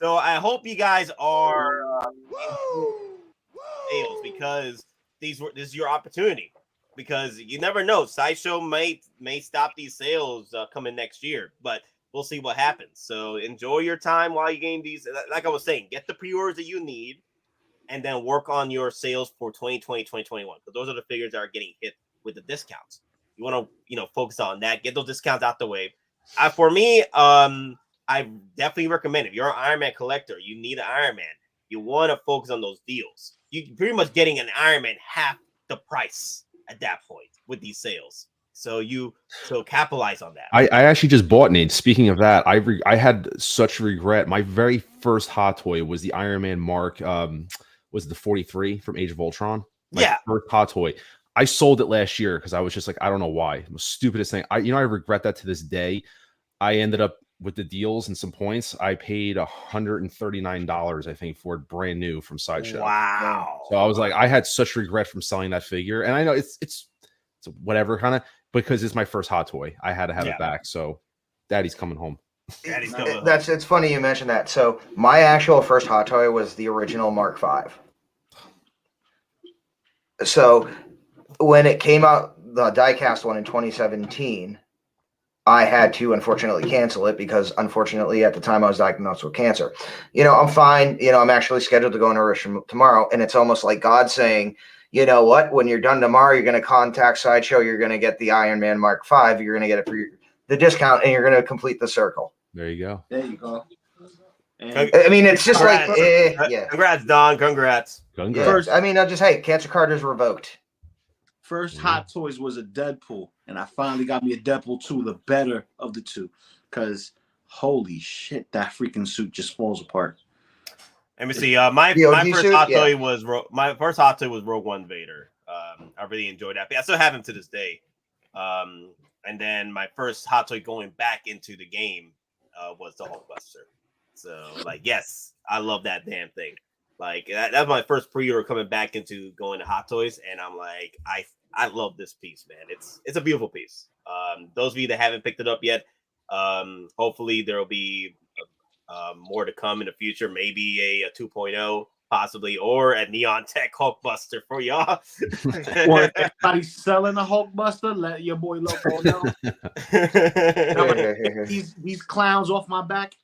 So I hope you guys are sales because this is your opportunity. Because you never know, Sideshow may stop these sales coming next year, but we'll see what happens. So enjoy your time while you gain these. Like I was saying, get the pre-orders that you need and then work on your sales for 2020, 2021. Because those are the figures that are getting hit with the discounts. You want to, focus on that. Get those discounts out the way. For me, I definitely recommend if you're an Iron Man collector, you need an Iron Man. You want to focus on those deals. You're pretty much getting an Iron Man half the price at that point with these sales. So capitalize on that. I actually just bought Nate. Speaking of that, I had such regret. My very first hot toy was the Iron Man Mark. Was the 43 from Age of Ultron? My first hot toy. I sold it last year because I was just like, I don't know why. The stupidest thing. I regret that to this day. I ended up with the deals and some points. I paid $139, I think, for it brand new from Sideshow. Wow. So I was like, I had such regret from selling that figure. And I know it's whatever kind of, because it's my first hot toy. I had to have it back. So Daddy's coming home. It's funny you mentioned that. So my actual first hot toy was the original Mark V. So when it came out, the diecast one in 2017, I had to unfortunately cancel it because unfortunately at the time I was diagnosed with cancer. I'm fine. I'm actually scheduled to go into remission tomorrow, and it's almost like God saying, you know what, when you're done tomorrow, you're going to contact Sideshow, you're going to get the Iron Man Mark V, you're going to get it for the discount, and you're going to complete the circle. There you go. There you go. And, I mean, it's just congrats. like, yeah. Congrats, Don. Congrats. First, I mean, I'll just, hey, cancer card is revoked. First hot toys was a Deadpool, and I finally got me a Deadpool 2, the better of the two, because holy shit, that freaking suit just falls apart. Let me see. My first hot toy was Rogue One Vader. I really enjoyed that. I still have him to this day. And then my first hot toy going back into the game was the Hulkbuster. So, like, yes, I love that damn thing. Like, that was my first pre-order coming back into going to Hot Toys, and I'm like, I love this piece, man. It's a beautiful piece. Those of you that haven't picked it up yet, hopefully there will be more to come in the future. Maybe a 2.0, possibly, or a Neon Tech Hulkbuster for y'all. Or if anybody's selling a Hulkbuster, let your boy Loco know. these clowns off my back.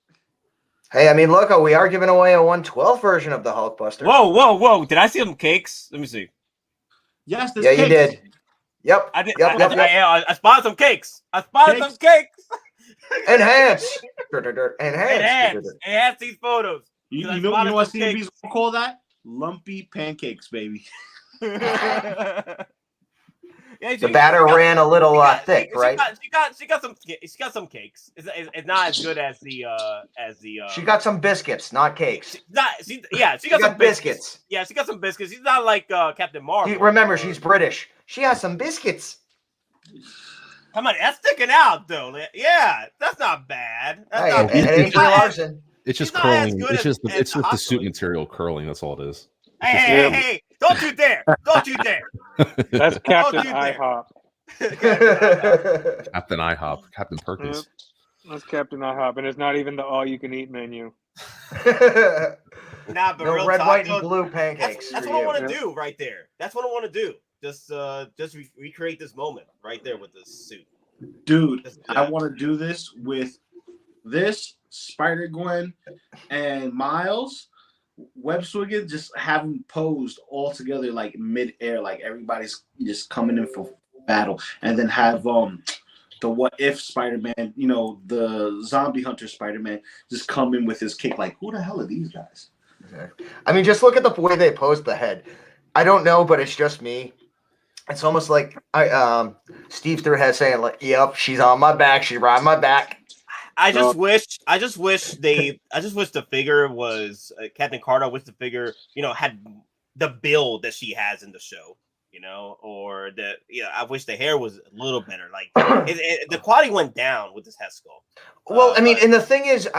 Hey, I mean, Loco, we are giving away a 112 version of the Hulkbuster. Whoa. Did I see some cakes? Let me see. Yes, yeah, cakes. You did. Yep. I did. Yep. I spotted some cakes. Some cakes. Enhance these photos. You know what CMB's gonna call that? Lumpy pancakes, baby. The batter ran a little thick, right? She got some cakes. It's not as good as the She got some biscuits, not cakes. She got some biscuits. Yeah, she got some biscuits. She's not like Captain Marvel. Remember, she's British. She has some biscuits. Come on, that's sticking out though. Yeah, that's not bad. It's just curling. It's just the suit material curling. That's all it is. Hey! Don't you dare! That's Captain IHOP. Captain IHOP. Captain Perkins. Yep. That's Captain IHOP, and it's not even the all-you-can-eat menu. Nah, but no red, white, and blue pancakes. That's what I want to do right there. That's what I want to do. Just recreate this moment right there with this suit. Dude, I want to do this with this, Spider-Gwen, and Miles. Web swinging, just have them posed all together like mid-air, like everybody's just coming in for battle, and then have the What If Spider-Man, the Zombie Hunter Spider-Man, just come in with his kick. Like, who the hell are these guys? Exactly. I mean, just look at the way they posed the head. I don't know, but it's just me. It's almost like Steve threw head saying, like, "Yep, she's on my back. She ride my back." I just wish the figure was Captain Carter. I wish the figure, had the build that she has in the show, or I wish the hair was a little better. Like the quality went down with this head sculpt. Well, I mean, and the thing is,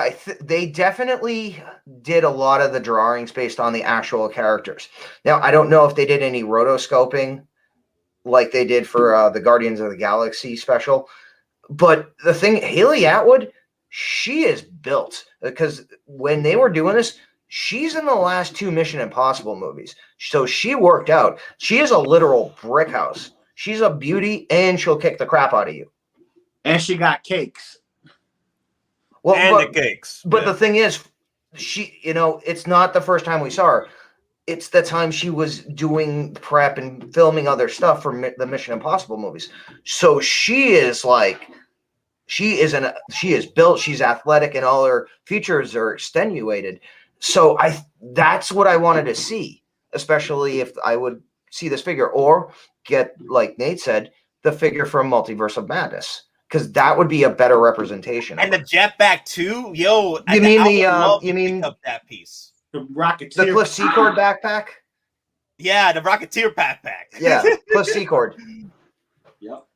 they definitely did a lot of the drawings based on the actual characters. Now, I don't know if they did any rotoscoping like they did for the Guardians of the Galaxy special, but the thing, Haley Atwood, she is built, because when they were doing this, she's in the last 2 Mission Impossible movies. So she worked out. She is a literal brick house. She's a beauty, and she'll kick the crap out of you. And she got cakes. Well, the cakes. But the thing is, she, it's not the first time we saw her. It's the time she was doing prep and filming other stuff for the Mission Impossible movies. So she is like... She is built, she's athletic, and all her features are extenuated. So that's what I wanted to see, especially if I would see this figure, or get, like Nate said, the figure from Multiverse of Madness, because that would be a better representation. And the jetpack too, yo. You mean that piece, the Rocketeer, the Cliff Secord backpack? Yeah, the Rocketeer backpack. Yeah, plus C-Cord. Yep.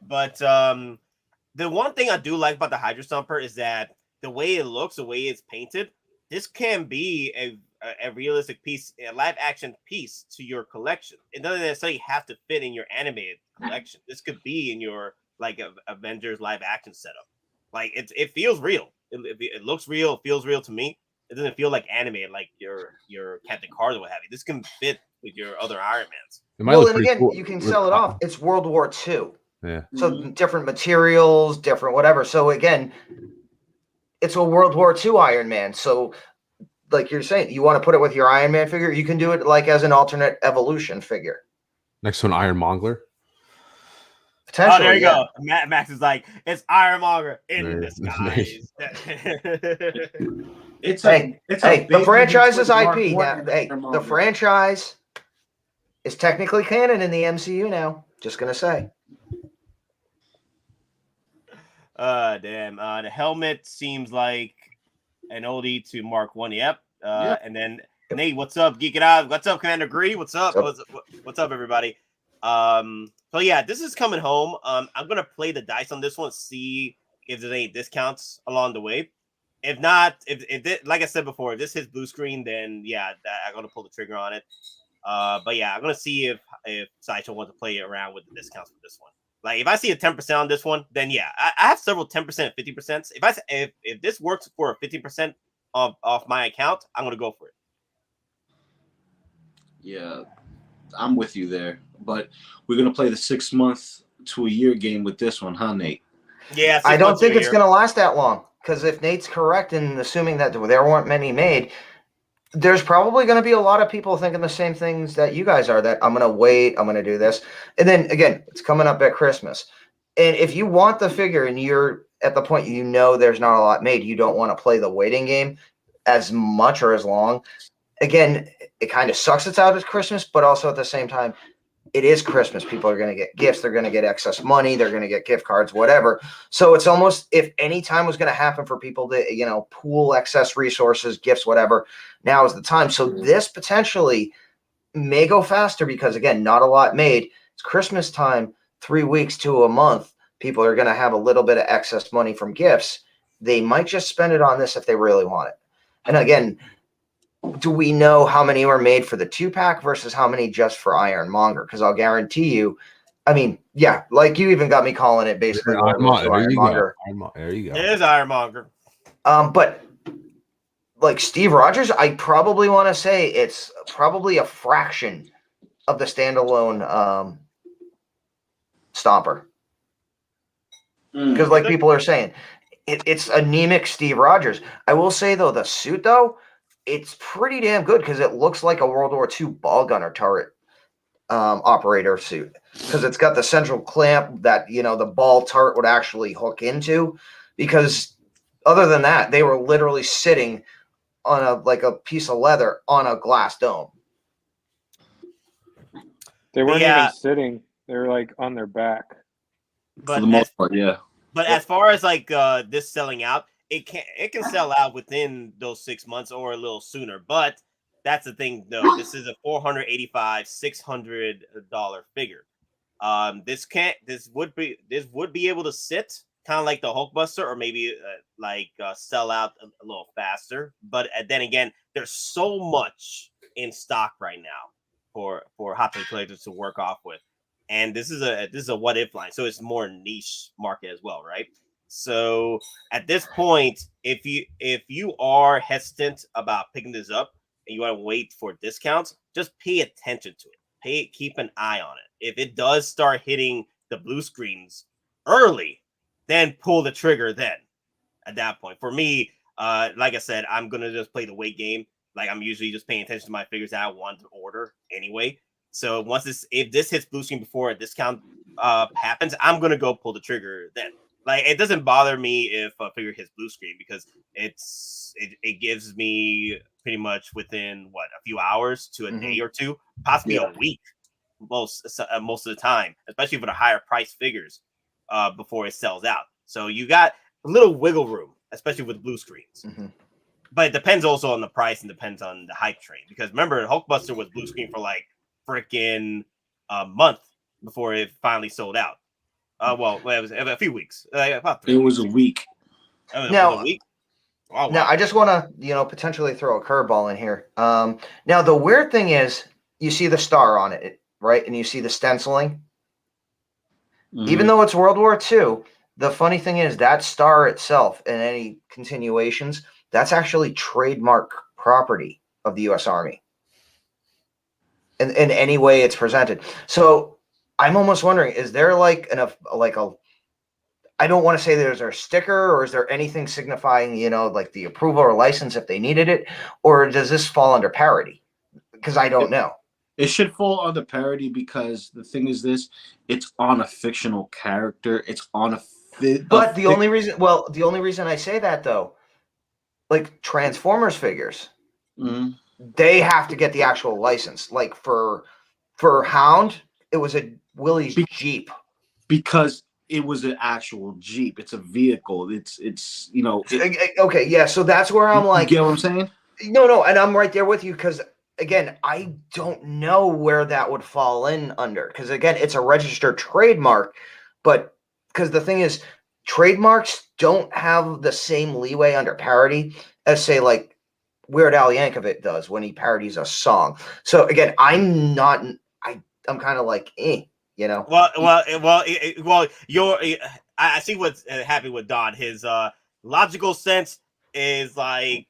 But the one thing I do like about the Hydra Stomper is that the way it looks, the way it's painted, this can be a realistic piece, a live action piece to your collection. It doesn't necessarily have to fit in your animated collection. This could be in your like Avengers live action setup. Like it feels real. It looks real. It feels real to me. It doesn't feel like animated, like your Captain Carter or what have you. This can fit with your other Iron Mans. Well, and again, you can sell it off. It's World War II. Yeah. So different materials, different whatever. So again, it's a World War II Iron Man. So like you're saying, you want to put it with your Iron Man figure, you can do it like as an alternate evolution figure. Next to an Ironmonger. Potentially, there you go. Max is like, it's Ironmonger in disguise. It's the franchise's IP now. Hey, the franchise is technically canon in the MCU now. Just gonna say. Damn. The helmet seems like an oldie to Mark 1. Yep. And then Nate, what's up? Geekin Out. What's up, Commander Gree? What's up? What's up, everybody? So yeah, this is coming home. I'm gonna play the dice on this one, see if there's any discounts along the way. If not, if this, like I said before, if this hits blue screen, then yeah, I'm gonna pull the trigger on it. But yeah, I'm gonna see if Sideshow wants to play around with the discounts for this one. Like if I see a 10% on this one, then yeah, I have several 10%, 50%. If this works for a 50% off my account, I'm gonna go for it. Yeah, I'm with you there. But we're gonna play the 6 month to a year game with this one, huh, Nate? Yeah, I don't think it's gonna last that long. Because if Nate's correct in assuming that there weren't many made, there's probably going to be a lot of people thinking the same things that you guys are, that I'm going to wait, I'm going to do this. And then, again, it's coming up at Christmas. And if you want the figure and you're at the point you know there's not a lot made, you don't want to play the waiting game as much or as long. Again, it kind of sucks it's out at Christmas, but also at the same time, it is Christmas. People are going to get gifts. They're going to get excess money. They're going to get gift cards, whatever. So it's almost, if any time was going to happen for people to, pool excess resources, gifts, whatever, now is the time. So this potentially may go faster because, again, not a lot made. It's Christmas time, 3 weeks to a month. People are going to have a little bit of excess money from gifts. They might just spend it on this if they really want it. And again, do we know how many were made for the 2-pack versus how many just for Ironmonger? Because I'll guarantee you, I mean, yeah, like you even got me calling it basically Ironmonger. There you go. It is Ironmonger. But like Steve Rogers, I probably want to say it's probably a fraction of the standalone Stomper. Because like people are saying, it's anemic Steve Rogers. I will say, though, the suit, though, it's pretty damn good because it looks like a World War II ball gunner turret operator suit, because it's got the central clamp that, the ball turret would actually hook into, because other than that, they were literally sitting on a piece of leather on a glass dome. They weren't even sitting. They were like on their back. But for the most part, yeah. But as far as like this selling out, it can sell out within those 6 months or a little sooner. But that's the thing, though. This is a $485, $600 figure. This would be able to sit kind of like the Hulkbuster, or maybe sell out a little faster. But then again, there's so much in stock right now for Hot Collectibles to work off with, and this is a what if line, so it's more niche market as well, right? So at this point, if you are hesitant about picking this up and you want to wait for discounts, just pay attention to it. Keep an eye on it. If it does start hitting the blue screens early, then pull the trigger then. At that point, for me, like I said, I'm gonna just play the wait game. Like I'm usually just paying attention to my figures that I want to order anyway. So if this hits blue screen before a discount happens, I'm gonna go pull the trigger then. Like it doesn't bother me if a figure hits blue screen, because it gives me pretty much within a few hours to a day or two, possibly a week, most of the time, especially for the higher price figures, before it sells out. So you got a little wiggle room, especially with blue screens. but it depends also on the price and depends on the hype train. Because remember, Hulkbuster was blue screen for like freaking a month before it finally sold out. Well, it was a few weeks. About 3 It weeks. was a week. It Now- was a week. Oh, Now, wow. I just want to, potentially throw a curveball in here. Now, the weird thing is, you see the star on it, right? And you see the stenciling. Even though it's World War II, the funny thing is that star itself and any continuations, that's actually trademark property of the U.S. Army. In any way it's presented. So I'm almost wondering, is there like a I don't want to say there's a sticker, or is there anything signifying, like the approval or license if they needed it, or does this fall under parody? Because I don't know. It should fall under parody because the thing is this: it's on a fictional character. It's on a. But the only reason I say that though, like Transformers figures, they have to get the actual license. Like for Hound, it was a Willie's Jeep because it was an actual Jeep. It's a vehicle. It's okay, yeah. So that's where I'm like, you get what I'm saying? No, and I'm right there with you because again, I don't know where that would fall in under because again, it's a registered trademark, but because the thing is, trademarks don't have the same leeway under parody as say like Weird Al Yankovic does when he parodies a song. So again, I'm kind of like, Well, I see what's happening with Don. His logical sense is like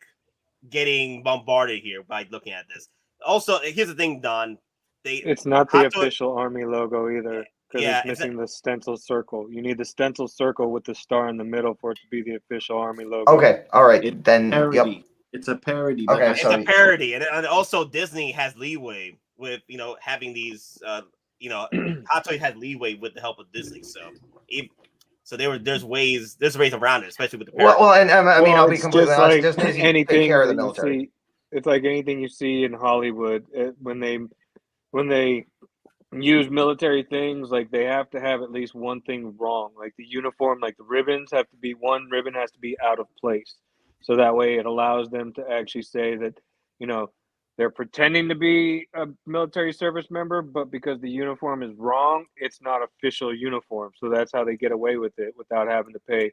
getting bombarded here by looking at this. Also, here's the thing, Don. It's not the official Army logo either because it's missing the stencil circle. You need the stencil circle with the star in the middle for it to be the official Army logo. Okay, all right, then. Parody. Yep. It's a parody. Okay, it's a parody, and also Disney has leeway with having these. Hot Toys had leeway with the help of Disney, so there's ways around it, especially with the parody. Well, and I mean, I'll be completely honest. Like Disney's anything take care of the that you military. see, it's like anything you see in Hollywood when they use military things, like they have to have at least one thing wrong. Like the uniform, like the ribbons have to be one ribbon has to be out of place, so that way it allows them to actually say that they're pretending to be a military service member, but because the uniform is wrong, it's not official uniform. So that's how they get away with it without having to pay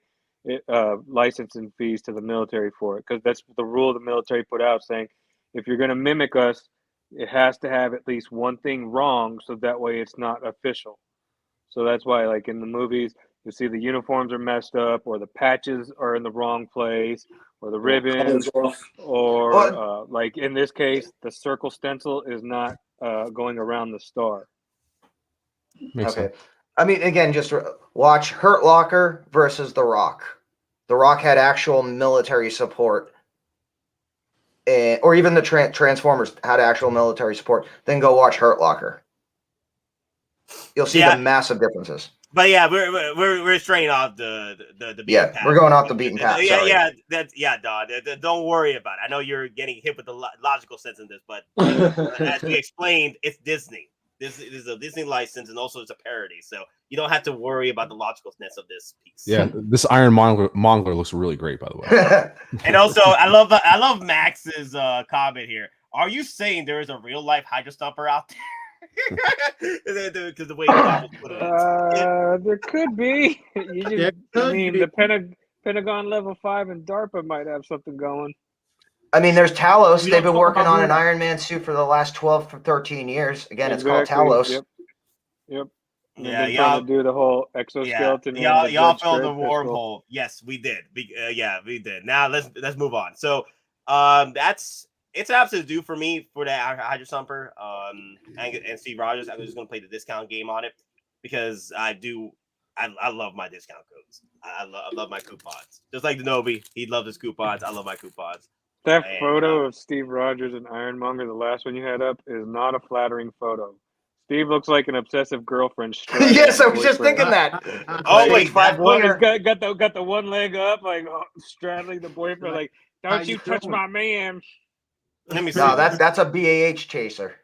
licensing fees to the military for it. Because that's the rule the military put out, saying if you're going to mimic us, it has to have at least one thing wrong, so that way it's not official. So that's why, like in the movies, you see the uniforms are messed up, or the patches are in the wrong place, or the ribbons, or like in this case, the circle stencil is not going around the star. Makes sense. I mean, again, just watch Hurt Locker versus The Rock. The Rock had actual military support, or even the Transformers had actual military support. Then go watch Hurt Locker. You'll see the massive differences. But yeah, we're straying off the beaten path. We're going off the beaten path. Don. Don't worry about it. I know you're getting hit with the logical sense in this, but as we explained, it's Disney. This is a Disney license, and also it's a parody, so you don't have to worry about the logicalness of this piece. Yeah, this Iron Mongler looks really great, by the way. And also, I love Max's comment here. Are you saying there is a real life Hydra Stomper out there? Because the way you put it, there could be. The Pentagon level 5 and DARPA might have something going. I mean, there's Talos. They've been working on an Iron Man suit for the last 12 to 13 years. Again, it's called Talos. Yep. Yeah, y'all do the whole exoskeleton. Y'all filled the wormhole. Yes, we did. We did. Now let's move on. So, it's an absolute do for me for that Hydra Stomper. And Steve Rogers. I'm just gonna play the discount game on it because I love my discount codes. I love my coupons. Just like Denobi, he loved his coupons. I love my coupons. That photo of Steve Rogers and Ironmonger, the last one you had up, is not a flattering photo. Steve looks like an obsessive girlfriend. Yes, I was just thinking that. Oh wait, that one has got the one leg up, like straddling the boyfriend, like, don't you touch my man. Let me see. No, that's a BAH chaser.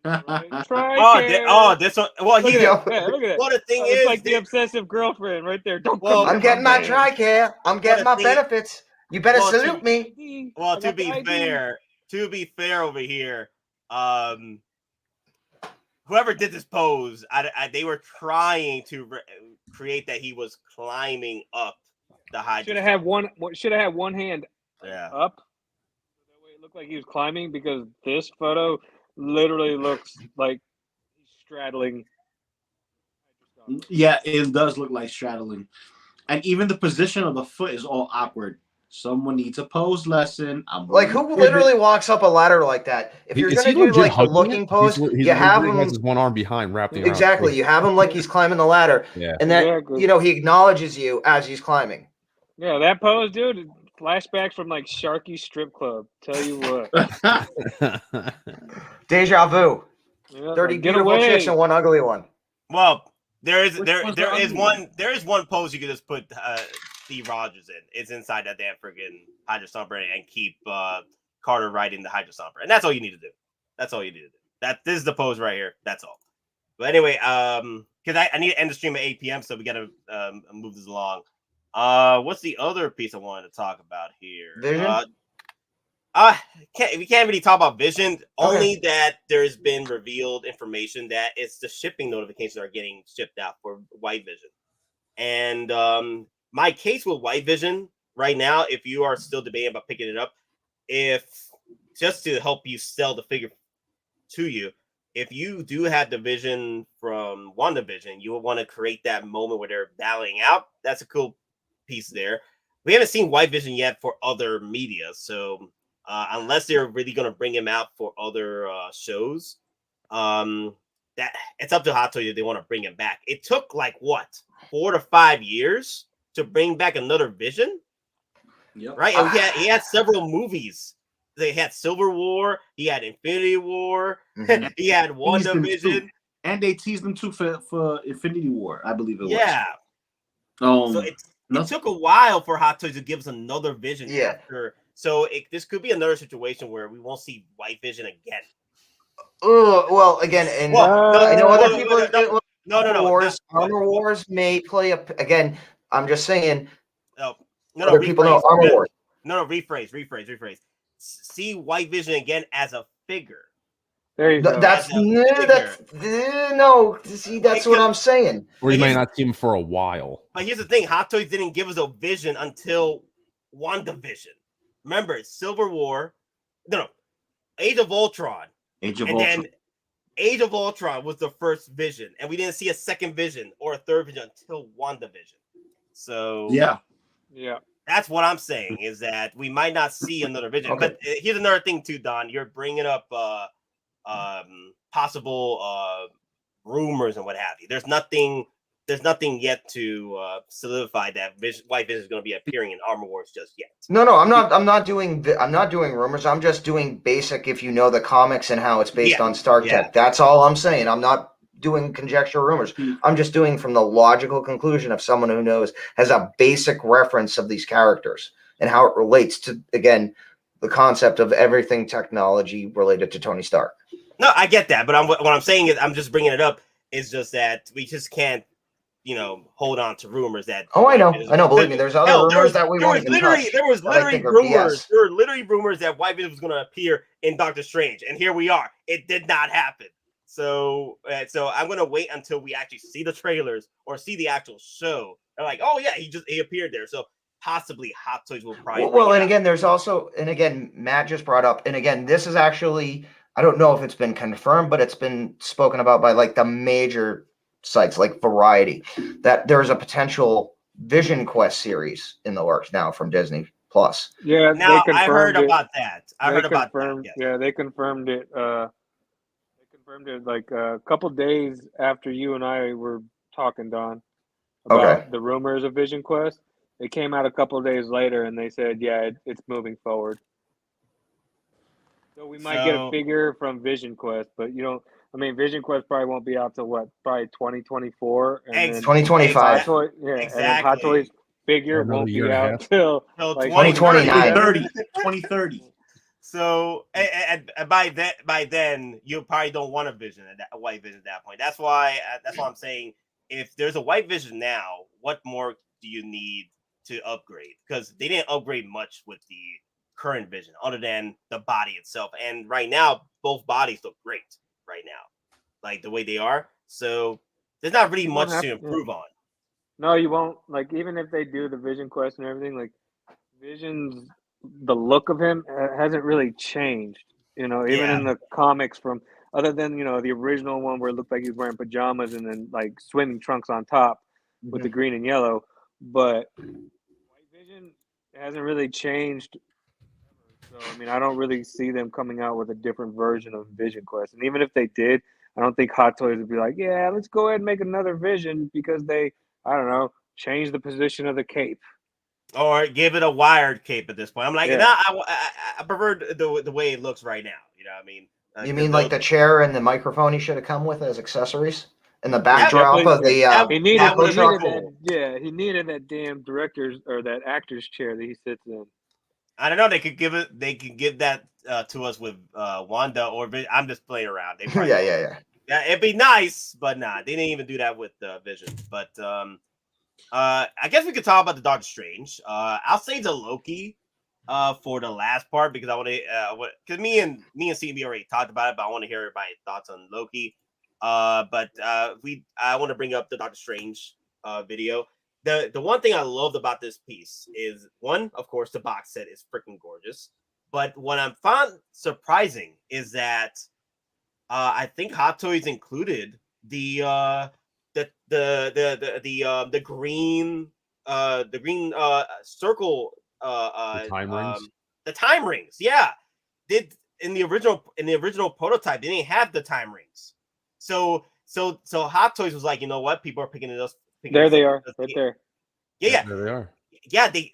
This one. Well, look at that. Well, the thing is, is, like the obsessive girlfriend right there. I'm getting my TRICARE. I'm getting my benefits. You better salute me. Well, to be fair over here, whoever did this pose, they were trying to create that he was climbing up the Hydra. Should have had one hand up. That way it looked like he was climbing, because this photo literally looks like he's straddling. Yeah, it does look like straddling. And even the position of the foot is all awkward. Someone needs a pose lesson. Like, who literally walks up a ladder like that? If you're going to do like the looking pose, you have him. Has his one arm behind, wrapped around. Exactly. You have him like he's climbing the ladder. Yeah. And then, he acknowledges you as he's climbing. Yeah, that pose, dude. Flashbacks from like Sharky Strip Club. Tell you what. Deja vu. Yeah, 30 beautiful chicks and one ugly one. Well, there is one pose you can just put Steve Rogers in. It's inside that damn freaking Hydra Stomper and keep Carter riding the Hydra Stomper. And that's all you need to do. That's all you need to do. This is the pose right here. That's all. But anyway, because I need to end the stream at 8 p.m., so we got to move this along. What's the other piece I wanted to talk about here? Vision? We can't really talk about Vision. Okay. Only that there's been revealed information that it's the shipping notifications are getting shipped out for White Vision. And my case with White Vision right now, if you are still debating about picking it up, if just to help you sell the figure to you, if you do have the Vision from WandaVision, you will want to create that moment where they're battling out. That's a cool piece there. We haven't seen White Vision yet for other media, so unless they're really going to bring him out for other shows, that it's up to Hot Toys if they want to bring him back. It took like what 4 to 5 years to bring back another Vision. Yep. Right, and he had several movies. They had Civil War, he had Infinity War, he had WandaVision, and they teased them too for Infinity War, I believe it was. Yeah. So it took a while for Hot Toys to give us another Vision. Yeah. So this could be another situation where we won't see White Vision again. Well, again, and I know other people. No. Armor Wars may play up again. I'm just saying. No. Other people know Armor Wars. No. Rephrase. See White Vision again as a figure. There you go. That's no. See, that's what I'm saying. Or you might not see him for a while. But here's the thing: Hot Toys didn't give us a Vision until WandaVision. Remember, Civil War, Age of Ultron. Then Age of Ultron was the first Vision, and we didn't see a second Vision or a third Vision until WandaVision. So yeah, that's what I'm saying, is that we might not see another Vision. Okay. But here's another thing too, Don. You're bringing up possible rumors and what have you. There's nothing yet to solidify that White Vision is going to be appearing in Armor Wars just yet. No, I'm not doing rumors. I'm just doing basic. If you know the comics and how it's based on Star Trek, that's all I'm saying. I'm not doing conjecture rumors. I'm just doing from the logical conclusion of someone who has a basic reference of these characters and how it relates to, again, the concept of everything technology related to Tony Stark. No, I get that, but what I'm saying is, I'm just bringing it up. Is just that we just can't, hold on to rumors that. Oh, I know. Believe me, there's other rumors that we won't even touch. There was literally rumors. There were literally rumors that White Vision was going to appear in Doctor Strange, and here we are. It did not happen. So I'm going to wait until we actually see the trailers or see the actual show. They're like, oh yeah, he appeared there. So possibly Hot Toys will probably. Well, and again, there's also, and again, Matt just brought up, and again, this is actually, I don't know if it's been confirmed, but it's been spoken about by like the major sites like Variety, that there's a potential Vision Quest series in the works now from Disney Plus. Yeah, now I heard about that. Yeah, they confirmed it. They confirmed it like a couple days after you and I were talking, Don, about the rumors of Vision Quest. They came out a couple of days later and they said, yeah, it's moving forward. So we might get a figure from Vision Quest, but Vision Quest probably won't be out till probably 2024. And 2025. And then Hot Toys figure won't be out till like 2029. 2030. So and by then you probably don't want a White Vision at that point. That's why I'm saying, if there's a White Vision now, what more do you need to upgrade because they didn't upgrade much with the current Vision other than the body itself. And right now, both bodies look great right now, like the way they are. So there's not really much to improve on. No, you won't. Like, even if they do the Vision quest and everything, like, Vision's, the look of him hasn't really changed. You know, even in the comics from, other than, you know, the original one where it looked like he was wearing pajamas and then, like, swimming trunks on top with the green and yellow. But White Vision hasn't really changed. So, I mean, I don't really see them coming out with a different version of Vision Quest. And even if they did, I don't think Hot Toys would be like, yeah, let's go ahead and make another Vision because they, I don't know, change the position of the cape. Or give it a wired cape at this point. I'm like, nah, I prefer the way it looks right now. You know what I mean? You mean like the chair and the microphone he should have come with as accessories? And the backdrop of the he needed that damn director's or that actor's chair that he sits in. I don't know. They could give it. They could give that to us with Wanda or I'm just playing around. Yeah. It'd be nice, but nah, they didn't even do that with Vision. But I guess we could talk about the Doctor Strange. I'll say the Loki for the last part because I want to because me and CB already talked about it, but I want to hear everybody's thoughts on Loki. But I want to bring up the Doctor Strange video. The one thing I loved about this piece is one, of course, the box set is freaking gorgeous. But what I found surprising is that I think Hot Toys included the green circle the time rings. The time rings, yeah. Did in the original prototype they didn't have the time rings. So Hot Toys was like, you know what? People are picking it up. There they are, right there. Yeah, there they are. Yeah, they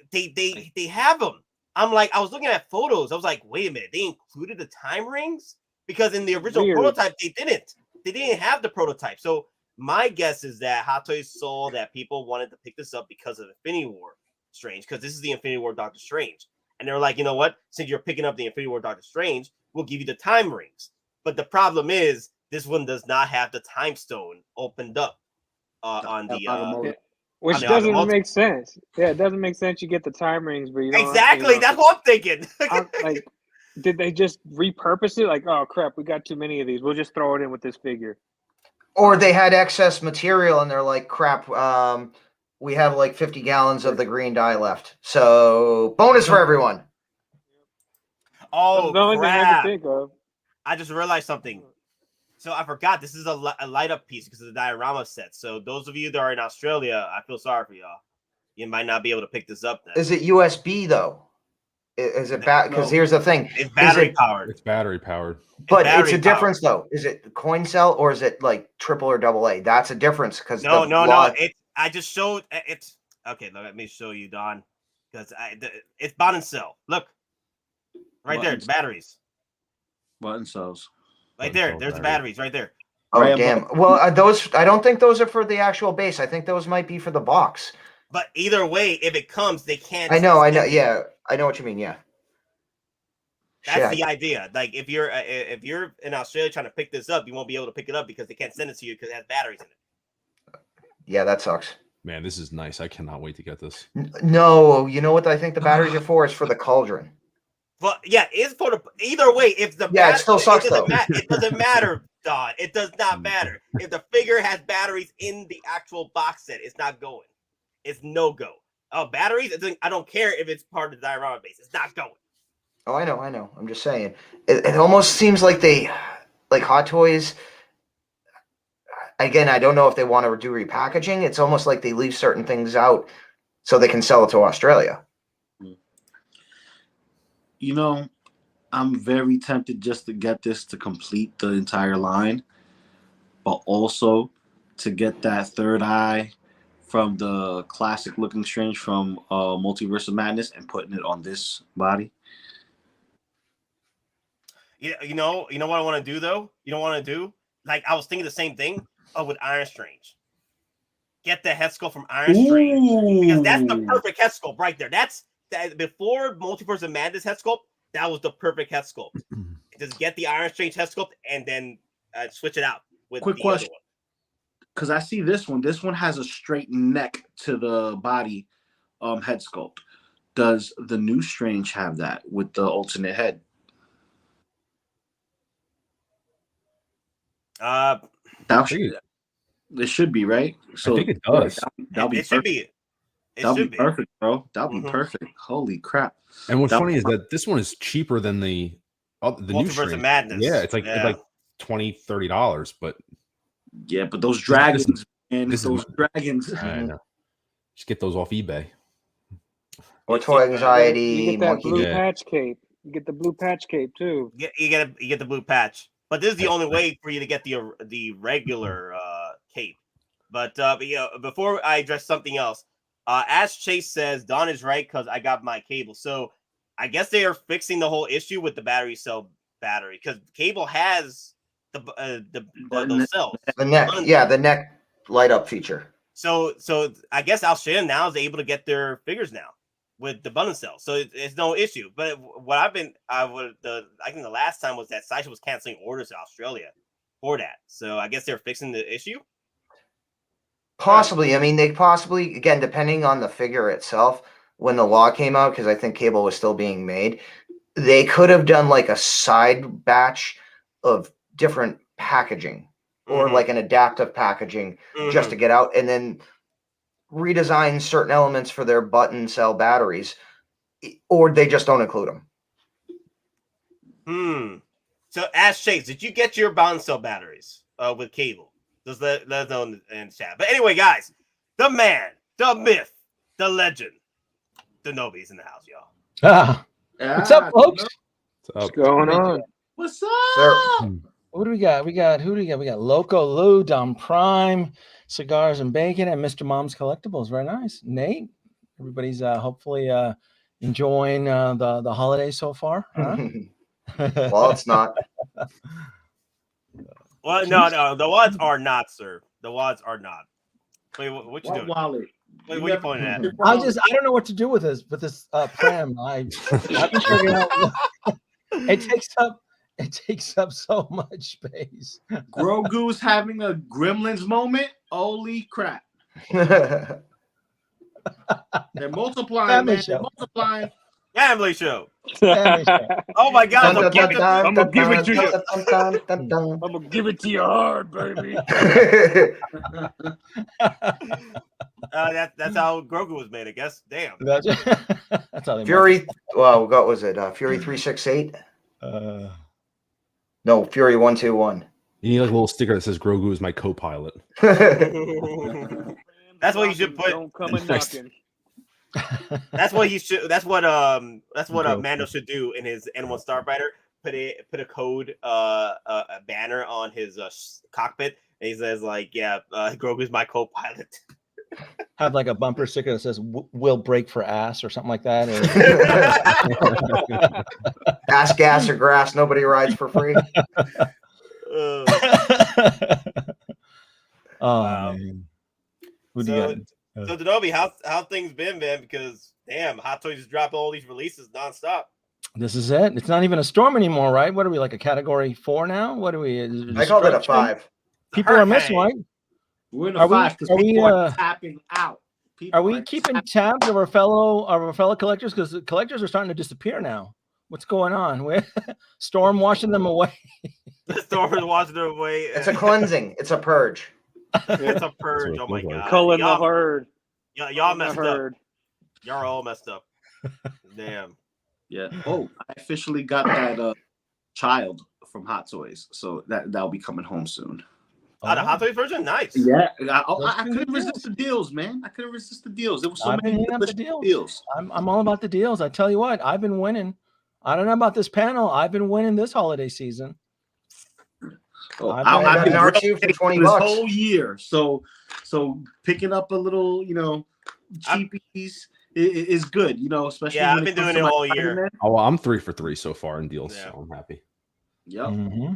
have them. I'm like, I was looking at photos. I was like, wait a minute, they included the time rings because in the original prototype they didn't. They didn't have the prototype. So my guess is that Hot Toys saw that people wanted to pick this up because of Infinity War Strange, because this is the Infinity War Doctor Strange, and they're like, you know what? Since you're picking up the Infinity War Doctor Strange, we'll give you the time rings. But the problem is, this one does not have the time stone opened up on the which doesn't make sense. Yeah, it doesn't make sense. You get the time rings, but you don't exactly. That's what I'm thinking. Like, did they just repurpose it? Like, oh crap, we got too many of these. We'll just throw it in with this figure. Or they had excess material and they're like, crap. We have like 50 gallons of the green dye left, so bonus for everyone. Oh, the only thing I can think of. I just realized something. So I forgot this is a light up piece because of the diorama set. So those of you that are in Australia, I feel sorry for y'all. You might not be able to pick this up. Then. Is it USB though? Is it bad? Because here's the thing: it's battery powered. It's battery powered. But it's a difference though. Is it coin cell or is it like triple or double A? That's a difference because no. I just showed it's okay. Let me show you, Don, because it's bought and sell. Look, right there, the batteries. Button cells. Right there. There's the batteries right there. Oh, right, damn. Well, those I don't think those are for the actual base. I think those might be for the box. But either way, if it comes, they can't. I know. Yeah, I know what you mean. Yeah. That's the idea. Like if you're in Australia trying to pick this up, you won't be able to pick it up because they can't send it to you because it has batteries in it. Yeah, that sucks. Man, this is nice. I cannot wait to get this. No, you know what I think the batteries are for? Is for the cauldron. Well, yeah, it's for the either way. If the it still sucks though. It doesn't matter, Don. It does not matter. If the figure has batteries in the actual box set, it's not going. It's no go. Oh, batteries? I don't care if it's part of the diorama base. It's not going. Oh, I know. I'm just saying. It almost seems like they, like Hot Toys. Again, I don't know if they want to do repackaging. It's almost like they leave certain things out so they can sell it to Australia. You know, I'm very tempted just to get this to complete the entire line, but also to get that third eye from the classic looking Strange from Multiverse of Madness and putting it on this body. You know what I want to do though? You don't want to do? Like I was thinking the same thing with Iron Strange. Get the head sculpt from Iron Strange because that's the perfect head sculpt right there. That's before Multiverse of Madness head sculpt. That was the perfect head sculpt. Just get the Iron Strange head sculpt and then switch it out with quick question. Because I see this one. This one has a straight neck to the body head sculpt. Does the new Strange have that with the alternate head? It should be, right? So I think it does. That'll be perfect. That'll be perfect, bro. That'll be perfect. Holy crap! And what's funny is that this one is cheaper than the new Multiverse of Strange. Madness. Yeah, it's like $20-$30, but but those dragons, man, those dragons. I know. Just get those off eBay. Or Toy Anxiety. You get that blue patch cape. You get the blue patch cape too. You get the blue patch. But this is the only way for you to get the regular cape. But before I address something else, as Chase says, Don is right because I got my cable. So I guess they are fixing the whole issue with the battery because cable has those cells. The neck, the neck light up feature. So I guess Al-Shin now is able to get their figures now with the bundle cells, so it's no issue. But what I think the last time was that Sideshow was canceling orders in Australia for that. So I guess they're fixing the issue. Possibly. I mean, they possibly, again, depending on the figure itself, when the law came out, because I think cable was still being made, they could have done like a side batch of different packaging or like an adaptive packaging just to get out, and then redesign certain elements for their button cell batteries, or they just don't include them. So ask Chase, did you get your button cell batteries with cable? Just let us know in the chat. But anyway, guys, the man, the myth, the legend, the Nobi's in the house, y'all. What's up, folks? What's going on? What's up? What do we got? Who do we got? We got Loco Lu, DonPrime, Cigars and Bacon, and Mr. Mom's Collectibles. Very nice. Nate, everybody's hopefully enjoying the holidays so far. Huh? Well, it's not. Well, no, the wads are not, sir. The wads are not. Wait, what you doing? Wallet. Wait, what are you pointing at? I don't know what to do with this pram. I've been figuring out. It takes up so much space. Grogu's having a Gremlins moment. Holy crap! They're multiplying, man. They're multiplying. Family show. Oh my God! I'm gonna give it to you. I'm gonna give it to you hard, baby. That's how Grogu was made, I guess. Damn. That's how they Fury. Well, what was it? Fury 368. No, Fury 121. You need like a little sticker that says Grogu is my co-pilot. That's what you should put. Don't come and knocking. That's what he should. That's what Mando should do in his N1 Starfighter. Put a code a banner on his cockpit, and he says like, Grogu's my co-pilot. Have like a bumper sticker that says "Will break for ass" or something like that. Ass, gas, or grass. Nobody rides for free. Man. What do you got? So Denobi, how things been, man? Because damn, Hot Toys is dropping all these releases nonstop. This is it. It's not even a storm anymore, right? What are we, like a category 4 now? What are we? I called it a 5. People are missing, right? We're in a 5 because people are tapping out. Are we keeping tabs of our fellow collectors? Because the collectors are starting to disappear now. What's going on? Storm washing them away. The storm is washing them away. It's a cleansing. It's a purge. It's a purge. Oh my God. Culling the herd. Y'all messed up. Y'all are all messed up. Damn. Yeah. Oh, I officially got that child from Hot Toys, so that'll be coming home soon. The Hot Toys version, nice. Yeah, I couldn't resist the deals, man. I couldn't resist the deals. There was so many deals. I'm all about the deals. I tell you what, I've been winning. I don't know about this panel. I've been winning this holiday season. I've been R2 for $20 this whole year. So picking up a little, cheapies is good, especially. Yeah, I've been doing it all year. Oh, well, I'm 3 for 3 so far in deals, so I'm happy. Yep. Mm-hmm.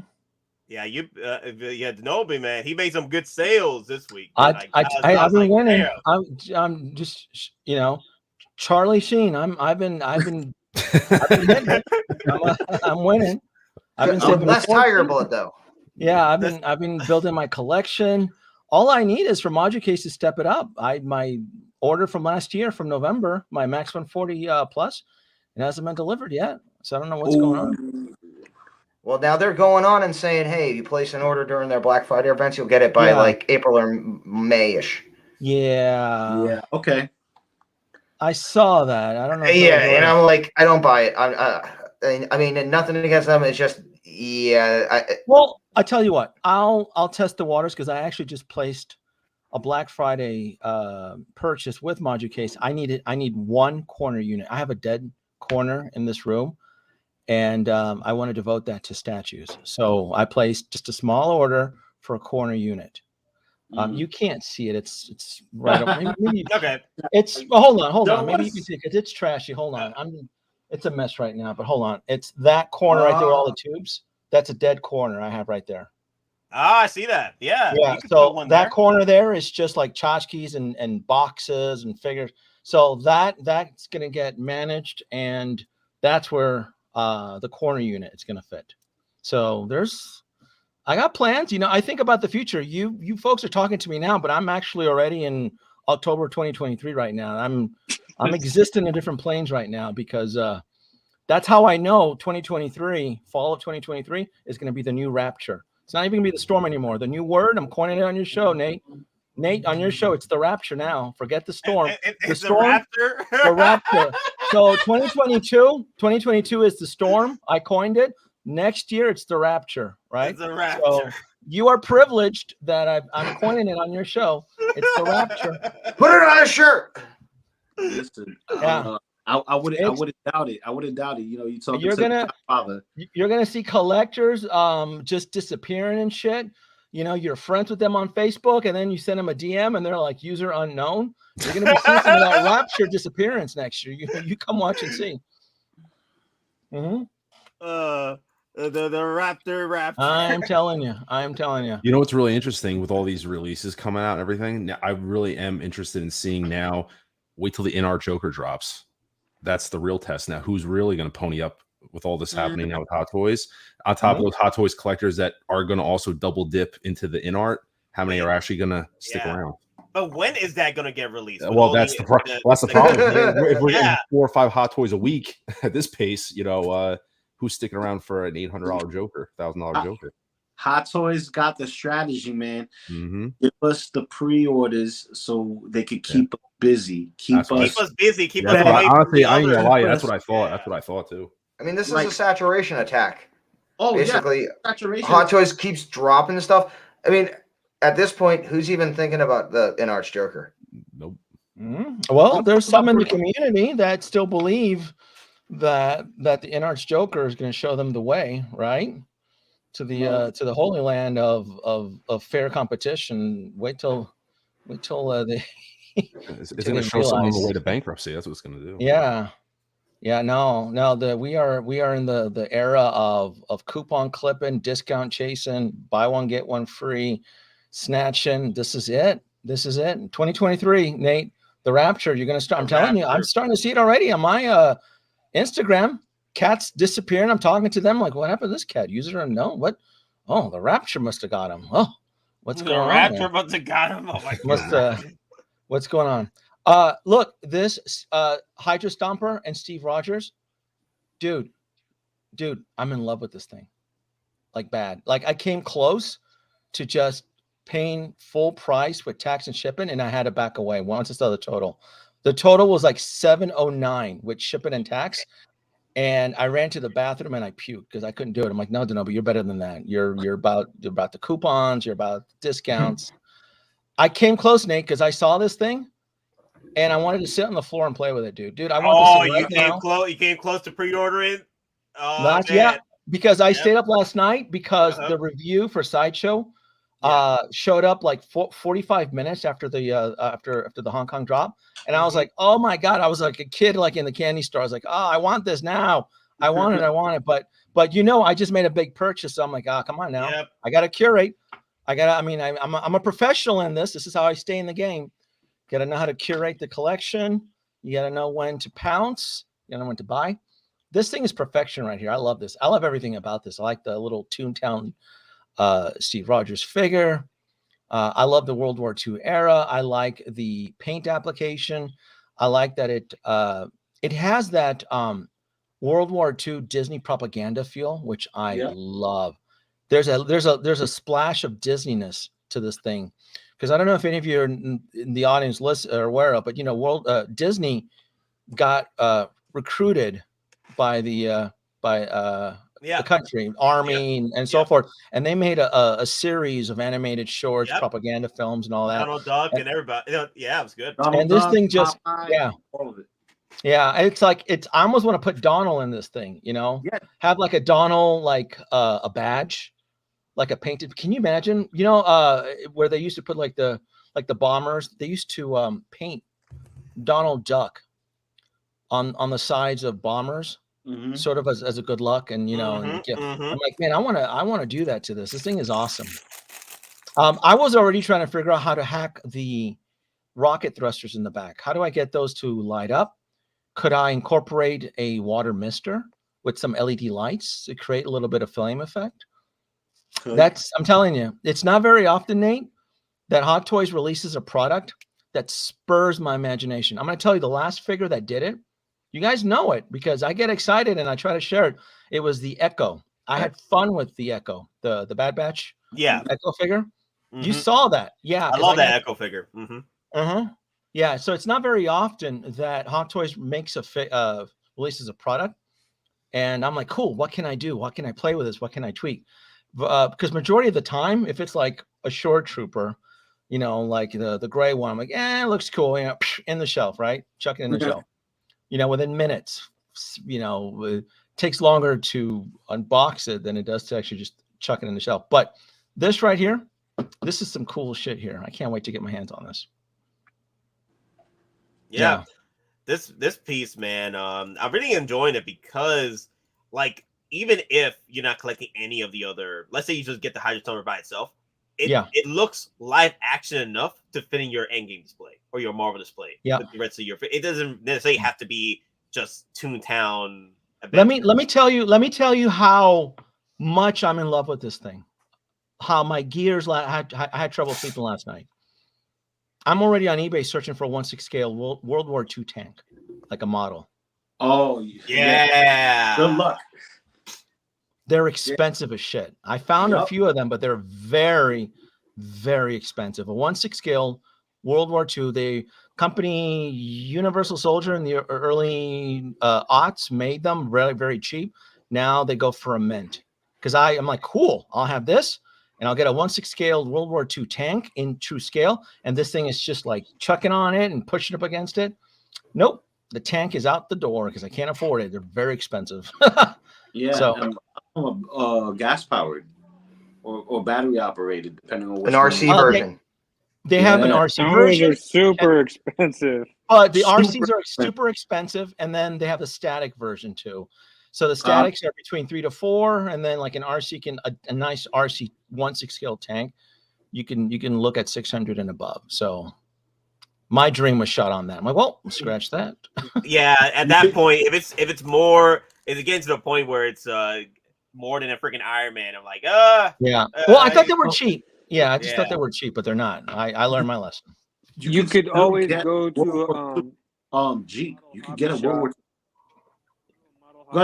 Yeah, Denobi, man, he made some good sales this week. I've been winning. I'm just, Charlie Sheen. I've been winning. I'm winning. I've been less tire bullet though. Yeah, I've been building my collection. All I need is for Module Case to step it up. My order from last year from November, my Max 140 Plus. It hasn't been delivered yet, so I don't know what's going on. Well, now they're going on and saying, hey, if you place an order during their Black Friday events, you'll get it by like April or May-ish. Yeah. Okay. I saw that. I don't know. Yeah, and I'm like, I don't buy it. I mean, nothing against them. It's just, well, I tell you what, I'll test the waters because I actually just placed a Black Friday purchase with module case. I need one corner unit. I have a dead corner in this room, and I want to devote that to statues. So I placed just a small order for a corner unit. You can't see it. It's right up. Maybe okay. It's hold on. Maybe you can see it because it's trashy. Hold on. It's a mess right now, but hold on. It's that corner right there with all the tubes. That's a dead corner I have right there. Ah, I see that. Yeah. Yeah. So that corner there is just like tchotchkes and boxes and figures. So that's gonna get managed, and that's where the corner unit is gonna fit. So I got plans. I think about the future. You folks are talking to me now, but I'm actually already in October 2023 right now. I'm existing in different planes right now because that's how I know 2023, fall of 2023 is going to be the new Rapture. It's not even going to be the Storm anymore. The new word, I'm coining it on your show, Nate. Nate, on your show, it's the Rapture now. Forget the Storm. The Storm? Rapture? The Rapture. So 2022 is the Storm. I coined it. Next year, it's the Rapture, right? It's the Rapture. So you are privileged that I'm coining it on your show. It's the Rapture. Put it on a shirt. Listen, yeah. I wouldn't doubt it. I wouldn't doubt it. You talking you're to gonna father. You're gonna see collectors just disappearing and shit. You're friends with them on Facebook, and then you send them a DM, and they're like user unknown. You're gonna be seeing some of that Rapture disappearance next year. You come watch and see. The Raptor. I'm telling you. You know what's really interesting with all these releases coming out and everything? Now, I really am interested in seeing now. Wait till the in-art Joker drops. That's the real test now. Who's really going to pony up with all this happening now with Hot Toys? On top of those Hot Toys collectors that are going to also double dip into the in-art, how many are actually going to stick around? But when is that going to get released? Well, that's the problem. If we're getting 4 or 5 Hot Toys a week at this pace, who's sticking around for an $800 Joker, $1,000 Joker? Hot Toys got the strategy, man. Give us the pre-orders so they could keep us busy. Keep us busy. Keep us honestly, I ain't gonna lie. That's what I thought. That's what I thought too. I mean, this is a saturation attack. Oh, basically, saturation. Hot Toys keeps dropping stuff. I mean, at this point, who's even thinking about the in-art Joker? Nope. Well, there's some in the community that still believe that the in-art Joker is going to show them the way, right? To the holy land of fair competition. Wait till they it's going to show someone the way to bankruptcy. That's what it's going to do. Yeah. No. We are in the era of coupon clipping, discount chasing, buy one get one free, snatching. This is it. 2023, Nate. The Rapture. You're going to start. I'm telling you, I'm starting to see it already on my Instagram. Cats disappearing. I'm talking to them like, what happened to this cat? User unknown. What? Oh, the Rapture must have got him. Oh, what's going on? The Rapture must have got him. Oh my God. What's going on? Look, this Hydra Stomper and Steve Rogers, dude, I'm in love with this thing. Like bad. Like I came close to just paying full price with tax and shipping, and I had to back away. Once I saw the total. The total was like $709 with shipping and tax. And I ran to the bathroom and I puked because I couldn't do it. I'm like, no, but you're better than that. You're about the coupons. You're about discounts. I came close, Nate, because I saw this thing and I wanted to sit on the floor and play with it, dude. I want this right now. You came close to pre-ordering? Because I stayed up last night because the review for Sideshow showed up like 45 minutes after the Hong Kong drop, and I was like, oh my God, I was like a kid like in the candy store. I was like, oh, I want this now. I want it. But I just made a big purchase, so I'm like, oh, come on now. I gotta curate. I'm a professional in this. This is how I stay in the game. Gotta know how to curate the collection. You gotta know when to pounce. You gotta know when to buy. This thing is perfection right here. I love this. I love everything about this. I like the little Toontown Steve Rogers figure. I love the World War II era. I like the paint application. I like that it has that World War II Disney propaganda feel, which I love. There's a splash of Disneyness to this thing, because I don't know if any of you are in the audience are aware of, but you know, Disney got recruited by the country army and so forth, and they made a series of animated shorts, propaganda films, and all that. Donald Duck and everybody. It was good. And this thing just all of it. Yeah, it's like I almost want to put Donald in this thing, you know? Yeah. Have like a Donald, like a badge, like a painted. Can you imagine? You know, where they used to put like the bombers, they used to paint Donald Duck on the sides of bombers, sort of as a good luck, and you know, I'm like, man, I want to do that to this. This thing is awesome. I was already trying to figure out how to hack the rocket thrusters in the back. How do I get those to light up? Could I incorporate a water mister with some LED lights to create a little bit of flame effect? I'm telling you, it's not very often, Nate, that Hot Toys releases a product that spurs my imagination. I'm going to tell you the last figure that did it. You guys know it because I get excited and I try to share it. It was the Echo. I had fun with the Echo, the Bad Batch Echo figure. You saw that. Yeah. I love that Echo figure. Yeah, so it's not very often that Hot Toys makes releases a product, and I'm like, cool. What can I do? What can I play with this? What can I tweak? Because majority of the time, if it's like a shore trooper, you know, like the gray one, I'm like, it looks cool. You know, in the shelf, right? Chuck it in the shelf. You know, within minutes. You know, it takes longer to unbox it than it does to actually just chuck it in the shelf. But this right here, this is some cool shit here. I can't wait to get my hands on this. Yeah. This piece, man, I'm really enjoying it because, like, even if you're not collecting any of the other, let's say you just get the Hydra Stomper by itself, it looks live action enough to fit in your EndGame display or your Marvel display. Yeah, with the rest of your. It doesn't necessarily have to be just Toontown. Let me tell you how much I'm in love with this thing. How my gears. I had trouble sleeping last night. I'm already on eBay searching for a 1/6 scale World War II tank, like a model. Oh, yeah. Good luck. They're expensive as shit. I found a few of them, but they're very, very expensive. A 1/6 scale World War II. The company Universal Soldier in the early aughts made them very, very cheap. Now they go for a mint. Because I'm like, cool, I'll have this. And I'll get a 1/6 scale World War II tank in true scale. And this thing is just like chucking on it and pushing up against it. Nope. The tank is out the door because I can't afford it. They're very expensive. Yeah. So gas powered or battery operated, depending on what an RC version. They have an RC version. They're super expensive. But the RCs are super expensive. And then they have the static version too. So the statics are between 3 to 4, and then like an RC a nice RC 1/6 scale tank, you can look at 600 and above. So my dream was shot on that. I'm like, well, scratch that. Yeah, at that point, if it's more, if it gets to the point where it's more than a freaking Iron Man, I'm like, yeah. Well, I thought they were cheap. Yeah, I just thought they were cheap, but they're not. I learned my lesson. You could always go to Geek. You could get a World War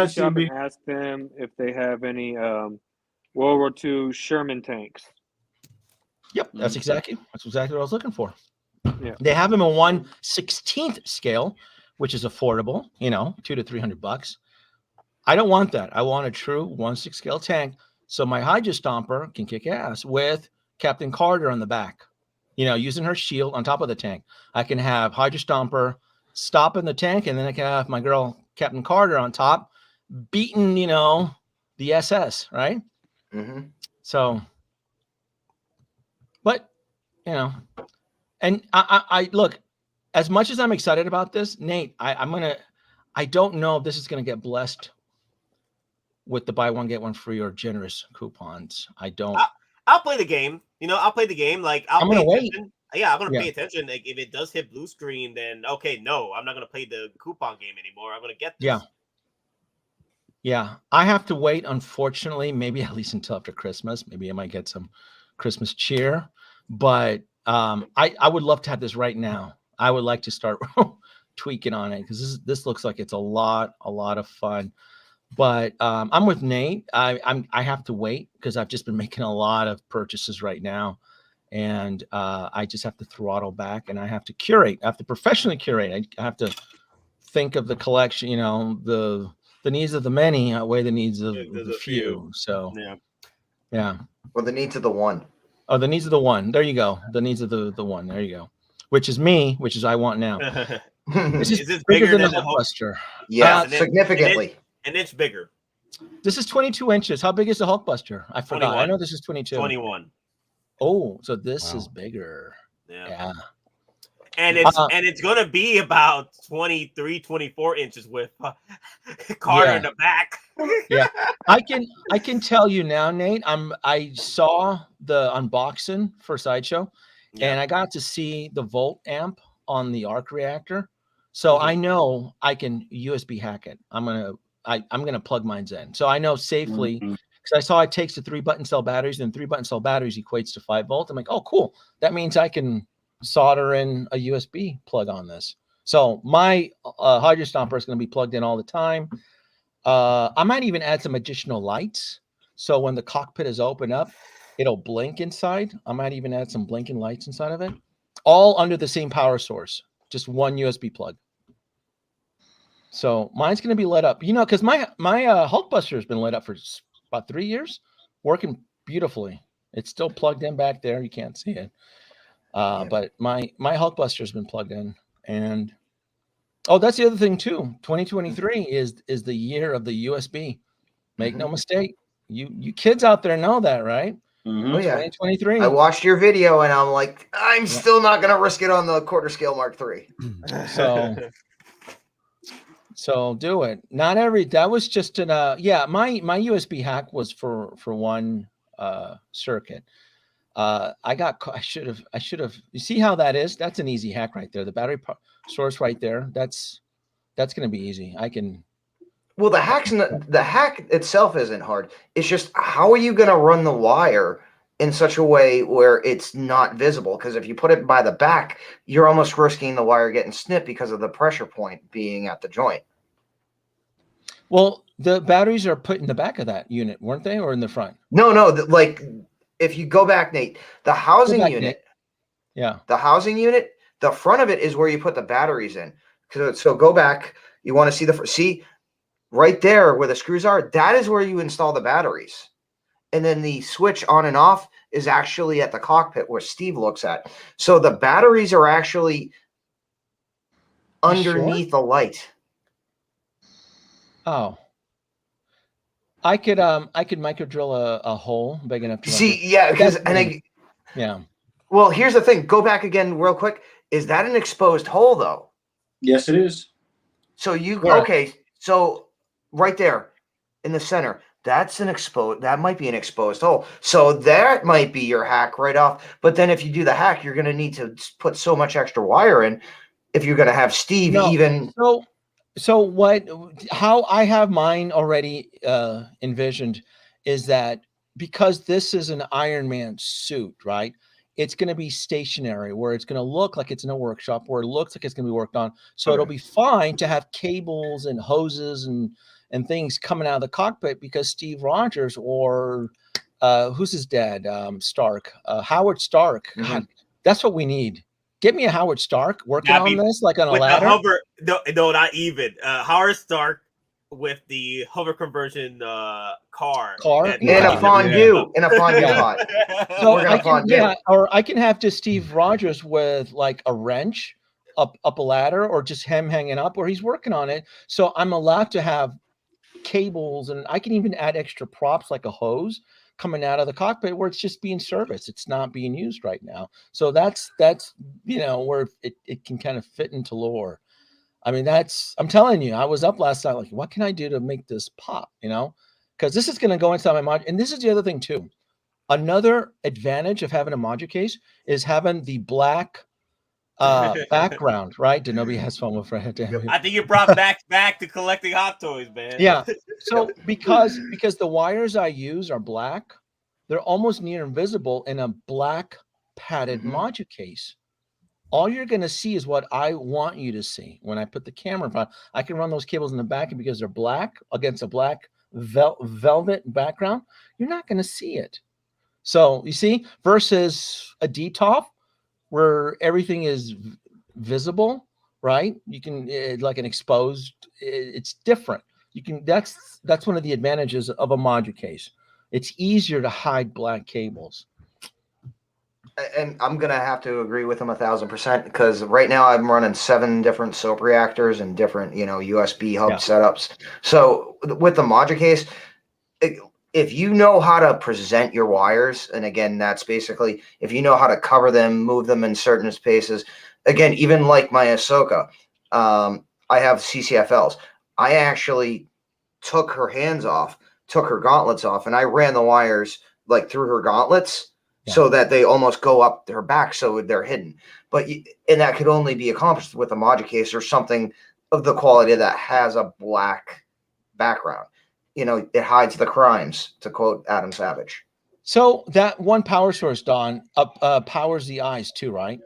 Shop and ask them if they have any World War II Sherman tanks. Yep, that's exactly what I was looking for. Yeah, they have them in 1/16 scale, which is affordable. You know, $200 to $300. I don't want that. I want a true 1/6 scale tank, so my Hydra Stomper can kick ass with Captain Carter on the back. You know, using her shield on top of the tank. I can have Hydra Stomper stop in the tank, and then I can have my girl Captain Carter on top, beating, you know, the SS, right? So, but, you know, and I look, as much as I'm excited about this, Nate, I don't know if this is going to get blessed with the buy one, get one free or generous coupons. I don't. I'll play the game. You know, I'll play the game. Like, I'm going to wait. Yeah, I'm going to pay attention. Like, if it does hit blue screen, then okay, no, I'm not going to play the coupon game anymore. I'm going to get this. Yeah. I have to wait, unfortunately, maybe at least until after Christmas. Maybe I might get some Christmas cheer. But I would love to have this right now. I would like to start tweaking on it because this looks like it's a lot of fun. But I'm with Nate. I have to wait because I've just been making a lot of purchases right now, and I just have to throttle back, and I have to curate. I have to professionally curate. I have to think of the collection. You know, the needs of the many outweigh the needs of the few. So yeah. Or the needs of the one. Oh, the needs of the one. There you go. The needs of the one. There you go. Which is me. Which is I want now. This is bigger than the Hulkbuster. Yeah, significantly. And it's bigger. This is 22 inches. How big is the Hulkbuster? I forgot. 21. I know this is 22. 21. Oh, so this is bigger. Yeah. And it's going to be about 23, 24 inches with Carter in the back. Yeah. I can tell you now, Nate, I saw the unboxing for Sideshow and I got to see the volt amp on the arc reactor. So I know I can USB hack it. I'm gonna plug mine in. So I know safely because I saw it takes the 3-button cell batteries, and 3-button cell batteries equates to 5 volt. I'm like, oh, cool. That means I can solder in a USB plug on this. So my Hydra Stomper is going to be plugged in all the time. I might even add some additional lights. So when the cockpit is open up, it'll blink inside. I might even add some blinking lights inside of it, all under the same power source, just one USB plug. So mine's going to be lit up, you know, because my Hulkbuster has been lit up for about 3 years, working beautifully. It's still plugged in back there. You can't see it. But my Hulkbuster has been plugged in. And oh, that's the other thing too. 2023 is the year of the USB. Make no mistake. You kids out there know that, right? Oh, yeah. 2023. I watched your video and I'm like, I'm still not going to risk it on the quarter scale Mark III. So do it. Not every, that was just an, my USB hack was for one circuit. I should have, you see how that is? That's an easy hack right there. The battery source right there. That's going to be easy. I can. Well, the hack itself isn't hard. It's just, how are you going to run the wire in such a way where it's not visible? Because if you put it by the back, you're almost risking the wire getting snipped because of the pressure point being at the joint. Well, the batteries are put in the back of that unit, weren't they, or in the front? No, like if you go back, Nate, the housing unit, Nate. Yeah, the housing unit, the front of it is where you put the batteries in. So go back. You want to see right there where the screws are. That is where you install the batteries, and then the switch on and off is actually at the cockpit where Steve looks at. So the batteries are actually underneath the light. Oh, I could micro drill a hole big enough to see. Yeah, because Well, here's the thing. Go back again real quick. Is that an exposed hole though? Yes, it is. So okay. So right there in the center, that's an exposed. That might be an exposed hole. So that might be your hack right off. But then if you do the hack, you're going to need to put so much extra wire in. If you're going to have Steve how I have mine already envisioned is that because this is an Iron Man suit, right? It's going to be stationary, where it's going to look like it's in a workshop, where it looks like it's going to be worked on. So it'll be fine to have cables and hoses and things coming out of the cockpit, because Steve Rogers or who's his dad? Stark, Howard Stark. God, that's what we need. Get me a Howard Stark working on this, like on a ladder. No, not even. Howard Stark with the hover conversion car in a fondue pot. So or I can have just Steve Rogers with like a wrench up a ladder, or just him hanging up, or he's working on it. So I'm allowed to have cables, and I can even add extra props like a hose coming out of the cockpit where it's just being serviced. It's not being used right now. So that's where it can kind of fit into lore. I mean, I'm telling you, I was up last night like, what can I do to make this pop? Because this is going to go inside my module. And this is the other thing too. Another advantage of having a module case is having the black background, right? Denobi has fun with Fred. I think you brought back to collecting hot toys, man. Yeah. So because the wires I use are black, they're almost near invisible in a black padded module case. All you're going to see is what I want you to see. When I put the camera in front, I can run those cables in the back, and because they're black against a black velvet background, you're not going to see it. So you see, versus a DTOF where everything is visible, right? You can like an exposed. It's different. You can. That's one of the advantages of a module case. It's easier to hide black cables. And I'm gonna have to agree with him 1000%, because right now I'm running 7 different soap reactors and different, USB hub setups. So with the module case, if you know how to present your wires, and again, that's basically if you know how to cover them, move them in certain spaces. Again, even like my Ahsoka, I have CCFLs. I actually took her hands off, took her gauntlets off, and I ran the wires like through her gauntlets. So that they almost go up her back, so they're hidden. And that could only be accomplished with a module case or something of the quality that has a black background. It hides the crimes, to quote Adam Savage. So that one power source, Don, powers the eyes too, right?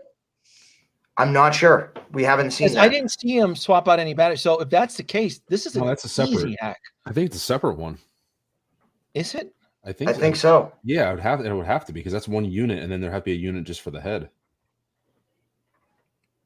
I'm not sure. We haven't seen that. I didn't see him swap out any batteries. So if that's the case, this is that's a separate easy hack. I think it's a separate one. Is it? I think so. Yeah, it would have to be, because that's one unit, and then there have to be a unit just for the head.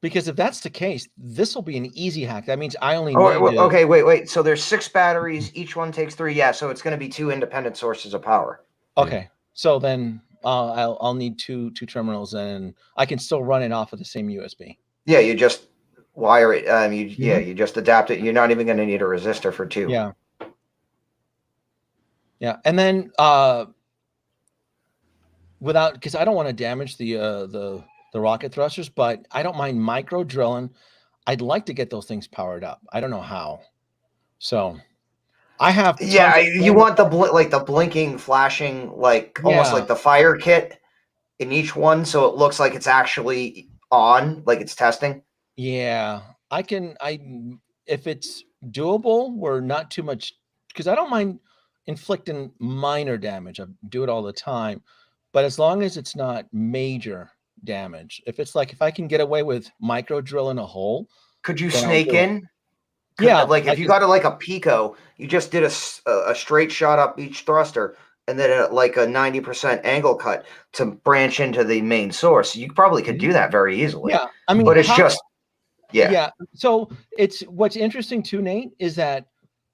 Because if that's the case, this will be an easy hack. That means I only need okay, wait. So there's 6 batteries. Each one takes 3. Yeah, so it's going to be 2 independent sources of power. Okay, so then I'll need two terminals, and I can still run it off of the same USB. Yeah, you just wire it. You just adapt it. You're not even going to need a resistor for 2. Yeah. Yeah, and then because I don't want to damage the rocket thrusters, but I don't mind micro drilling. I'd like to get those things powered up. I don't know how. So I have you want the blinking, flashing, almost like the fire kit in each one, so it looks like it's actually on, like it's testing. Yeah, if it's doable, we're not too much, because I don't mind inflicting minor damage. I do it all the time, but as long as it's not major damage, if I can get away with micro drilling a hole, could you snake in? If you got it like a Pico, you just did a straight shot up each thruster, and then a 90% angle cut to branch into the main source. You probably could do that very easily. Yeah, I mean, but it's yeah. So what's interesting too, Nate, is that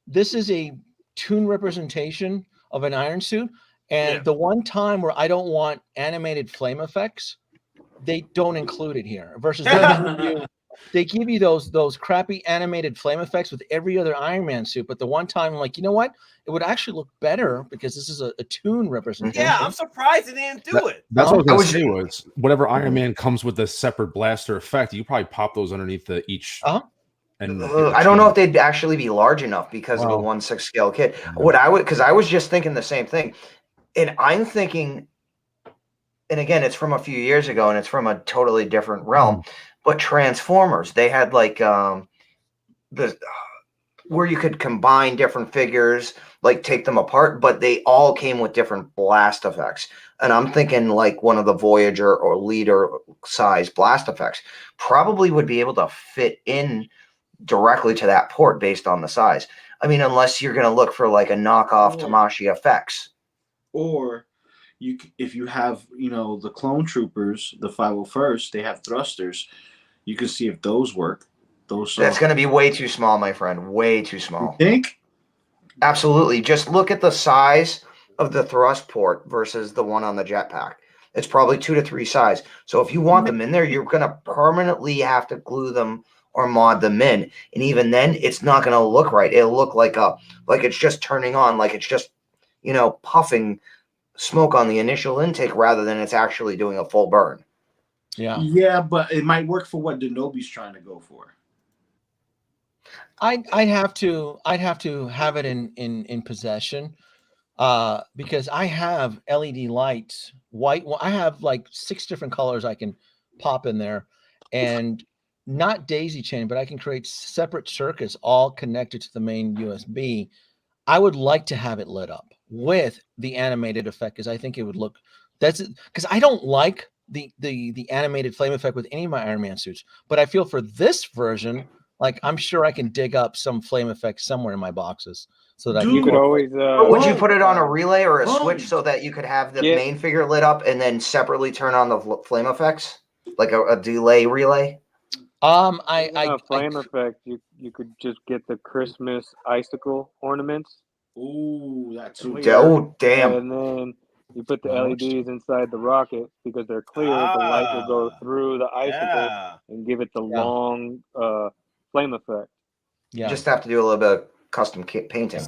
this is a toon representation of an iron suit, and the one time where I don't want animated flame effects, they don't include it here. Versus they give you those crappy animated flame effects with every other Iron Man suit, but the one time I'm like, you know what? It would actually look better because this is a toon representation. Yeah, I'm surprised they didn't do it. That's what I was going to say was whatever Iron Man comes with a separate blaster effect, you probably pop those underneath each. And I don't know if they'd actually be large enough because of the 1/6 scale kit. Because I was just thinking the same thing, and I'm thinking, and again, it's from a few years ago, and it's from a totally different realm. But Transformers, they had where you could combine different figures, take them apart, but they all came with different blast effects. And I'm thinking one of the Voyager or Leader size blast effects probably would be able to fit in directly to that port based on the size. I mean, unless you're going to look for a knockoff Tamashi effects. Or if you have, the clone troopers, the 501st, they have thrusters. You can see if those work. That's going to be way too small, my friend. Way too small. You think? Absolutely. Just look at the size of the thrust port versus the one on the jetpack. It's probably 2 to 3 size. So if you want them in there, you're going to permanently have to glue them or mod them in, and even then it's not going to look right. It'll look like it's just turning on, like it's just puffing smoke on the initial intake rather than it's actually doing a full burn. Yeah, but it might work for what Denobi's trying to go for. I'd have to have it in possession, because I have LED lights, white. I have 6 different colors I can pop in there, and not daisy chain, but I can create separate circuits all connected to the main USB. I would like to have it lit up with the animated effect, because I think it would look. That's because I don't like the animated flame effect with any of my Iron Man suits. But I feel for this version, like I'm sure I can dig up some flame effect somewhere in my boxes so that you could always. Would you put it on a relay or a switch so that you could have the Yeah. main figure lit up and then separately turn on the flame effects, like a delay relay? Flame effect. You could just get the Christmas icicle ornaments. Ooh, that's oh damn! And then you put the LEDs inside the rocket because they're clear. The light will go through the icicle and give it the long flame effect. You just have to do a little bit of custom painting.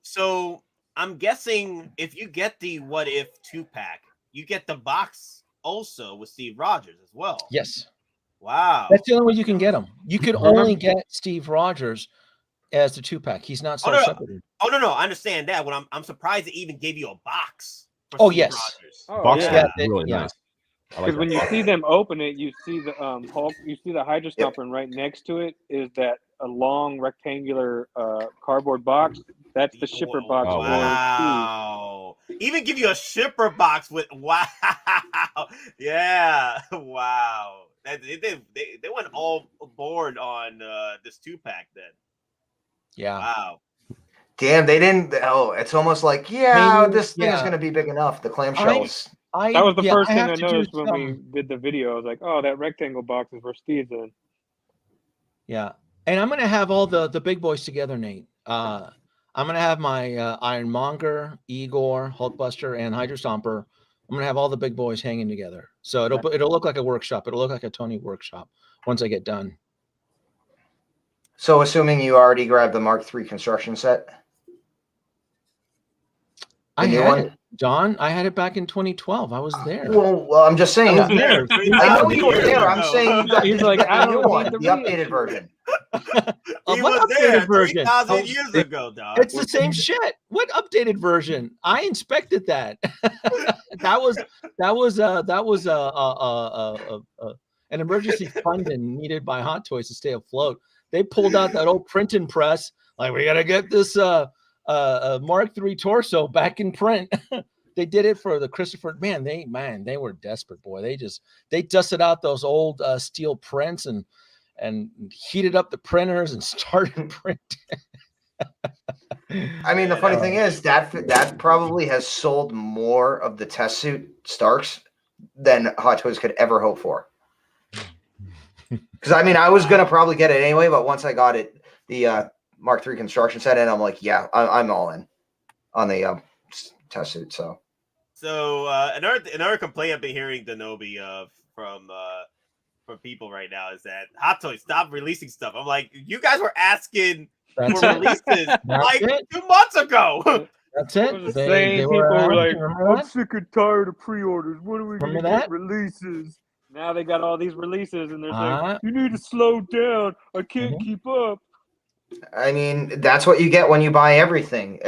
So I'm guessing if you get the What If 2-pack, you get the box also with Steve Rogers as well. Yes. Wow. That's the only way you can get them. You could only get Steve Rogers as the 2-pack. He's not separated. Oh no, I understand that. But I'm surprised they even gave you a box. Oh Steve yes. Rogers. Box is really nice. Because when you see them open it, you see the Hulk, you see the Hydra Stomper, and right next to it is that a long rectangular cardboard box. That's the shipper box. Oh, wow. Even give you a shipper box with yeah, wow. They went all aboard on this 2-pack then. Yeah. Wow. Damn, they didn't. Oh, it's almost like this thing is going to be big enough. The clamshells. That was the first thing I noticed when we did the video. I was like, oh, that rectangle box is for Steve then. Yeah. And I'm going to have all the big boys together, Nate. I'm going to have my Ironmonger, Igor, Hulkbuster, and Hydra Stomper. I'm going to have all the big boys hanging together. So it'll look like a workshop. It'll look like a Tony workshop once I get done. So assuming you already grabbed the Mark III construction set? I had it, John. I had it back in 2012. I was there. Well, I'm just saying. I know you were there. I'm saying he's like, I don't want the updated version. He was there 3,000 years ago, dog. It's the same shit. What updated version? I inspected that. that was an emergency funding needed by Hot Toys to stay afloat. They pulled out that old printing press. Like, we gotta get this Mark III torso back in print. They did it for the Christopher. Man, they were desperate, boy. They dusted out those old steel prints and heated up the printers and started printing. I mean, the funny thing is that probably has sold more of the test suit Starks than Hot Toys could ever hope for. Because I mean, I was gonna probably get it anyway, but once I got it, the Mark III construction set, and I'm like, yeah, I'm all in on the test suit. So another complaint I've been hearing, Denobi, from people right now is that Hot Toys stop releasing stuff. I'm like, you guys were asking for releases like 2 months ago. That's it. They were like, I'm sick and tired of pre-orders. What are we going to get releases? Now they got all these releases, and they're like, you need to slow down. I can't keep up. I mean, that's what you get when you buy everything.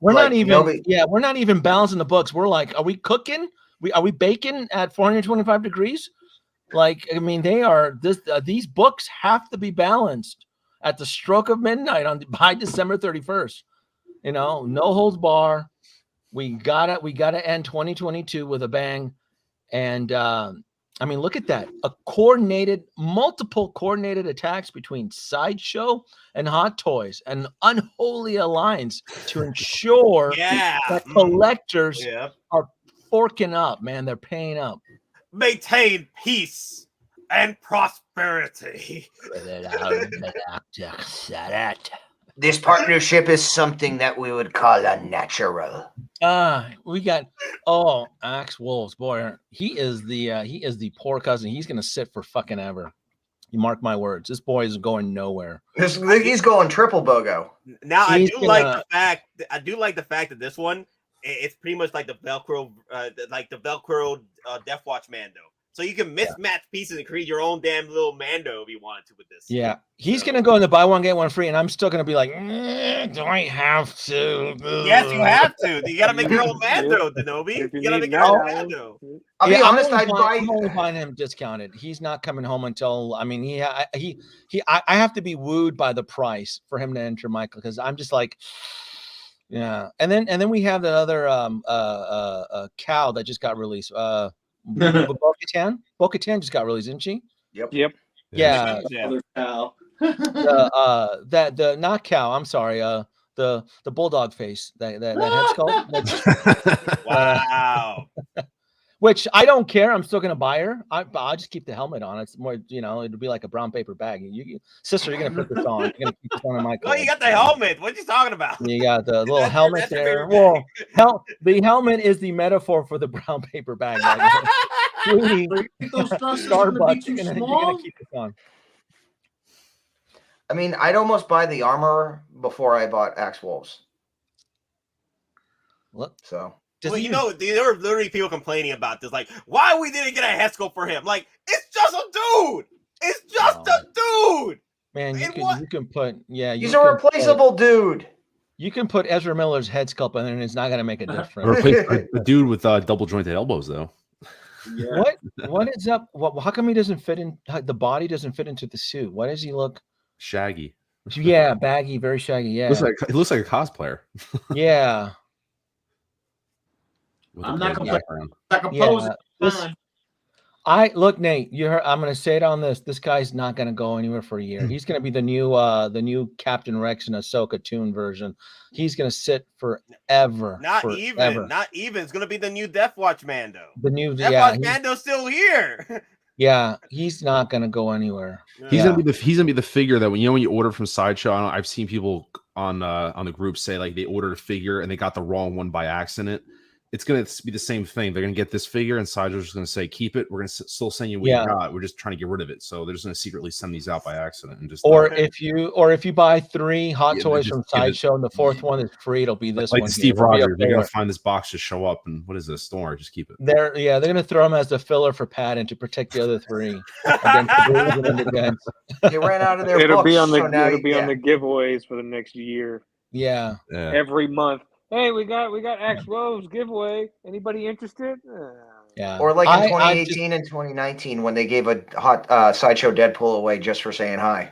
We're not even balancing the books. We're like, are we cooking? Are we baking at 425 degrees? Like, I mean, these books have to be balanced at the stroke of midnight by December 31st. You know, no holds bar. We gotta end 2022 with a bang. And I mean, look at that. Multiple coordinated attacks between Sideshow and Hot Toys, an unholy alliance to ensure that collectors are forking up, man. They're paying up. Maintain peace and prosperity. This partnership is something that we would call unnatural. We got Axe Wolves, boy. He is the poor cousin. He's gonna sit for fucking ever. You mark my words. This boy is going nowhere. He's going triple BOGO. Now I do like the fact that this one, it's pretty much like the Velcro, Death Watch Mando. So you can mismatch pieces and create your own damn little Mando if you wanted to with this. Yeah, he's gonna go in the buy one get one free, and I'm still gonna be like, do I have to? Yes, you have to. You gotta make your own Mando, Denobi. You gotta make your own Mando. I'll be honest, I'm only buying him discounted. He's not coming home until I have to be wooed by the price for him to enter, Michael, because I'm just like. Yeah, and then we have the other cow that just got released. Bo-Katan. Bo-Katan just got released, didn't she? Yep. Yeah. Cow. The not cow. I'm sorry. The bulldog face. That head sculpt. Wow. Which I don't care. I'm still gonna buy her. I'll just keep the helmet on. It's more, it'll be like a brown paper bag. Sister, you're gonna put this on. You're gonna keep this on in my Oh, you got the helmet. What you talking about? You got the little helmet there. Well, the helmet is the metaphor for the brown paper bag. Sweetie, Starbucks, you're gonna keep this on. I mean, I'd almost buy the armor before I bought Axe Wolves. What? So. Well, there were literally people complaining about this, like, why we didn't get a head sculpt for him? Like, it's just a dude. It's just a dude. Man, you can put he's a replaceable dude. You can put Ezra Miller's head sculpt in there, and it's not gonna make a difference. Replace a dude with double jointed elbows, though. Yeah. What is up? How come he doesn't fit in? The body doesn't fit into the suit. Why does he look shaggy? Yeah, baggy, very shaggy. Yeah, it looks like a cosplayer. Yeah. I'm not complaining. Look, Nate. You heard. I'm going to say it on this. This guy's not going to go anywhere for a year. He's going to be the new Captain Rex and Ahsoka Toon version. He's going to sit forever. Not even. It's going to be the new Death Watch Mando. The new Death Watch Mando's still here. Yeah, he's not going to go anywhere. He's gonna be the figure that when you order from Sideshow. I've seen people on the group say like they ordered a figure and they got the wrong one by accident. It's going to be the same thing. They're going to get this figure, and Sideshow's just going to say, "Keep it. We're going to still send you what you got. We're just trying to get rid of it." So they're just going to secretly send these out by accident, and just if you buy 3 Hot Toys from Sideshow and the 4th one is free, it'll be this one. Like Steve Rogers, they're going to find this box, just show up, and what is this? Don't worry, just keep it. They're going to throw them as the filler for Patton to protect the other 3 against They ran out of their it'll books, be on the so on the giveaways for the next year. Yeah. Every month. Hey, we got Axe Wolves giveaway. Anybody interested? Yeah. Or like in 2018 and 2019 when they gave a hot Sideshow Deadpool away just for saying hi.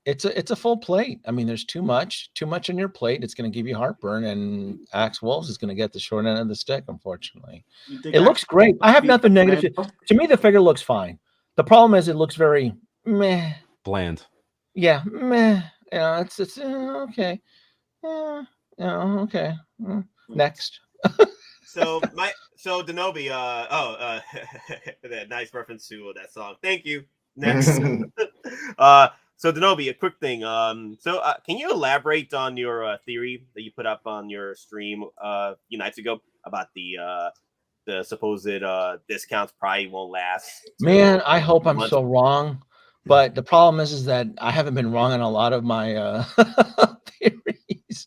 It's a full plate. I mean, there's too much in your plate. It's going to give you heartburn, and Axe Wolves is going to get the short end of the stick. Unfortunately, it looks great. I have nothing negative to me. The figure looks fine. The problem is it looks very meh, bland. Yeah, meh. It's okay. Okay. Next. So Denobi, that nice reference to that song. Thank you. Next. So Denobi, a quick thing. Can you elaborate on your theory that you put up on your stream a few nights ago about the supposed discounts probably won't last? Man, I hope I'm so wrong. But the problem is that I haven't been wrong on a lot of my theories.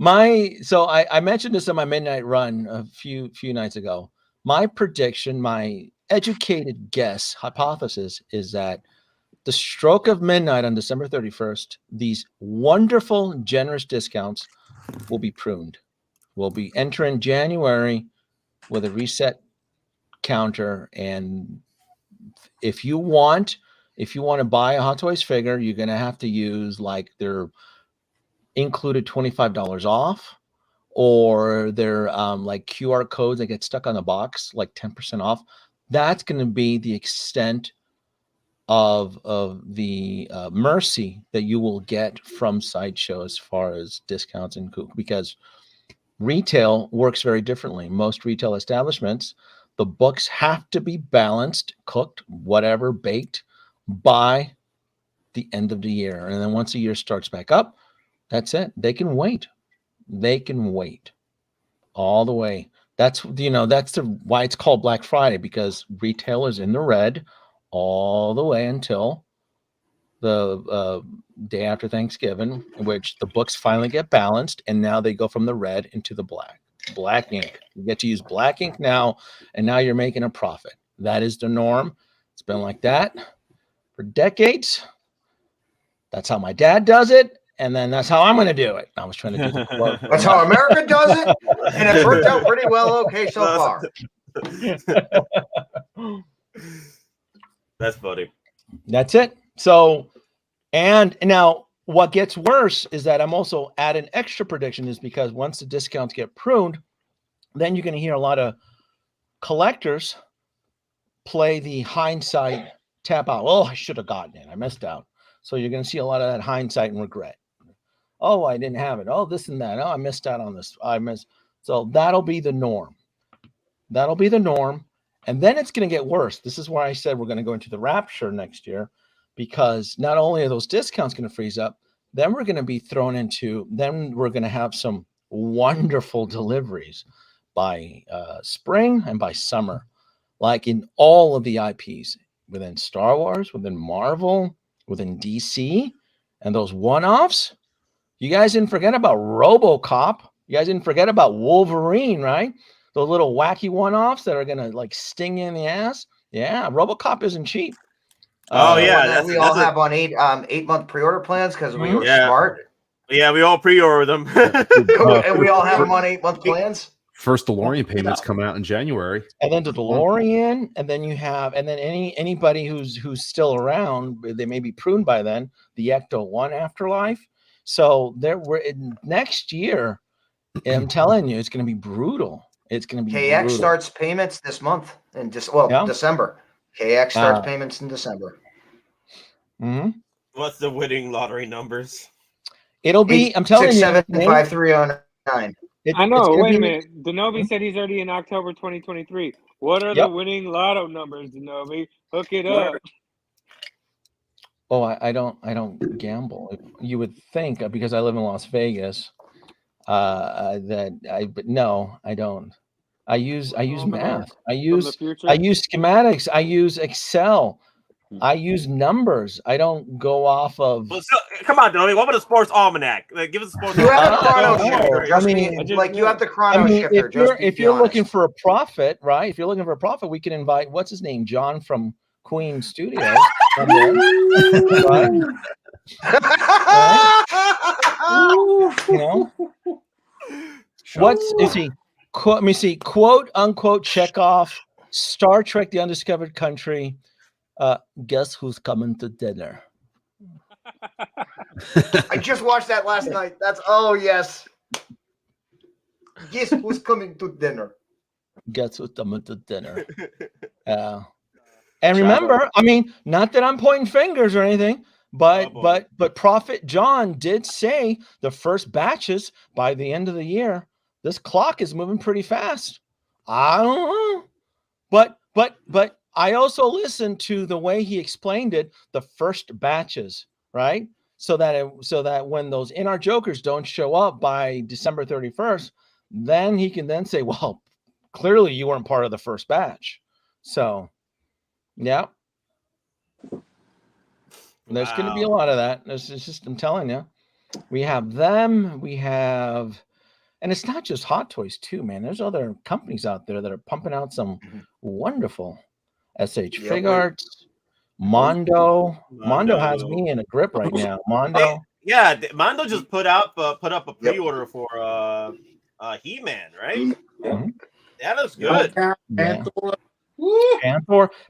I mentioned this in my midnight run a few nights ago. My prediction, my educated guess, hypothesis is that the stroke of midnight on December 31st, these wonderful, generous discounts will be pruned. We'll be entering January with a reset counter, and if you want to buy a Hot Toys figure, you're going to have to use like their included $25 off, or their like QR codes that get stuck on the box, like 10% off. That's going to be the extent of the mercy that you will get from Sideshow as far as discounts and because retail works very differently. Most retail establishments, the books have to be balanced, cooked, whatever, baked by the end of the year. And then once the year starts back up, that's it. They can wait. They can wait all the way. That's why it's called Black Friday, because retail is in the red all the way until the day after Thanksgiving, in which the books finally get balanced, and now they go from the red into the black ink. You get to use black ink now, and now you're making a profit. That is the norm. It's been like that for decades. That's how my dad does it, and then that's how I'm going to do it. I was trying to do the That's how America does it, and it's worked out pretty well. Okay, so far. That's funny. That's it. So, and now what gets worse is that I'm also adding extra prediction, is because once the discounts get pruned, then you're going to hear a lot of collectors play the hindsight tap out. Oh, I should have gotten it. I missed out. So you're going to see a lot of that hindsight and regret. Oh, I didn't have it. Oh, this and that. Oh, I missed out on this. I missed. So that'll be the norm. That'll be the norm. And then it's going to get worse. This is why I said we're going to go into the rapture next year, because not only are those discounts going to freeze up, then we're going to be thrown into, then we're going to have some wonderful deliveries by spring and by summer, like in all of the IPs within Star Wars, within Marvel, within DC, and those one-offs. You guys didn't forget about RoboCop. You guys didn't forget about Wolverine, right? Those little wacky one-offs that are going to like sting you in the ass. Yeah, RoboCop isn't cheap. Oh yeah, that we all have on 8-month pre-order plans because we were smart. Yeah, we all pre-order them. And we all have them on 8-month plans. First DeLorean payments come out in January, and then the DeLorean, and then you have, and then anybody who's still around, they may be pruned by then. The Ecto-1 Afterlife. So next year. I'm telling you, it's going to be brutal. It's going to be KX brutal. starts payments this month in December. KX starts payments in December. Mm-hmm. What's the winning lottery numbers? It'll be, I'm telling 6, you, 7, 5, 3, 9. I know. Wait a minute. Denobi said he's already in October 2023. What are the winning lotto numbers, Denobi? Hook it up. Oh, I don't gamble. You would think because I live in Las Vegas. But no, I don't. I use math. I use schematics. I use Excel. I use numbers. I don't go off of. Well, so, come on, Domi. What about a sports almanac? Give us a sports. You have the chrono shifter. You have the chrono shifter. If you're looking for a profit, right? If you're looking for a profit, we can invite what's his name, John from Queen Studios. Right? You know, is he? Let me see. "Quote unquote check off Star Trek: The Undiscovered Country." Guess who's coming to dinner? I just watched that last night. Yes. Guess who's coming to dinner? Guess who's coming to dinner? And remember, I mean, not that I'm pointing fingers or anything. But Prophet John did say the first batches by the end of the year. This clock is moving pretty fast. I don't know, but I also listened to the way he explained it. The first batches, right? So that when those in our jokers don't show up by December 31st, then he can then say, well, clearly you weren't part of the first batch. So, yeah. There's going to be a lot of that. It's just, I'm telling you, we have them. We have, and it's not just Hot Toys too, man. There's other companies out there that are pumping out some wonderful SH Fig Arts. Mondo has me in a grip right now. Mondo. Mondo just put up a pre-order for He-Man, right? Mm-hmm. That looks good.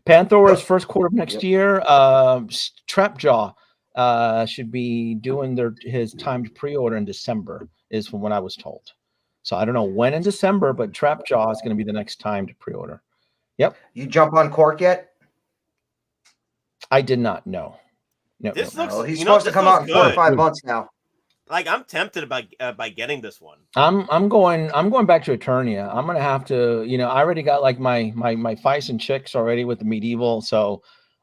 Panther is first quarter of next year. Trapjaw should be doing his timed pre-order in December, is from what I was told. So I don't know when in December, but Trapjaw is going to be the next timed pre-order. Yep. You jump on Cork yet? I did not know. No, he's supposed to come out in 4 or 5 months now. Like, I'm tempted by getting this one. I'm going back to Eternia. I'm gonna have to, I already got like my Feist and Chicks already with the medieval, so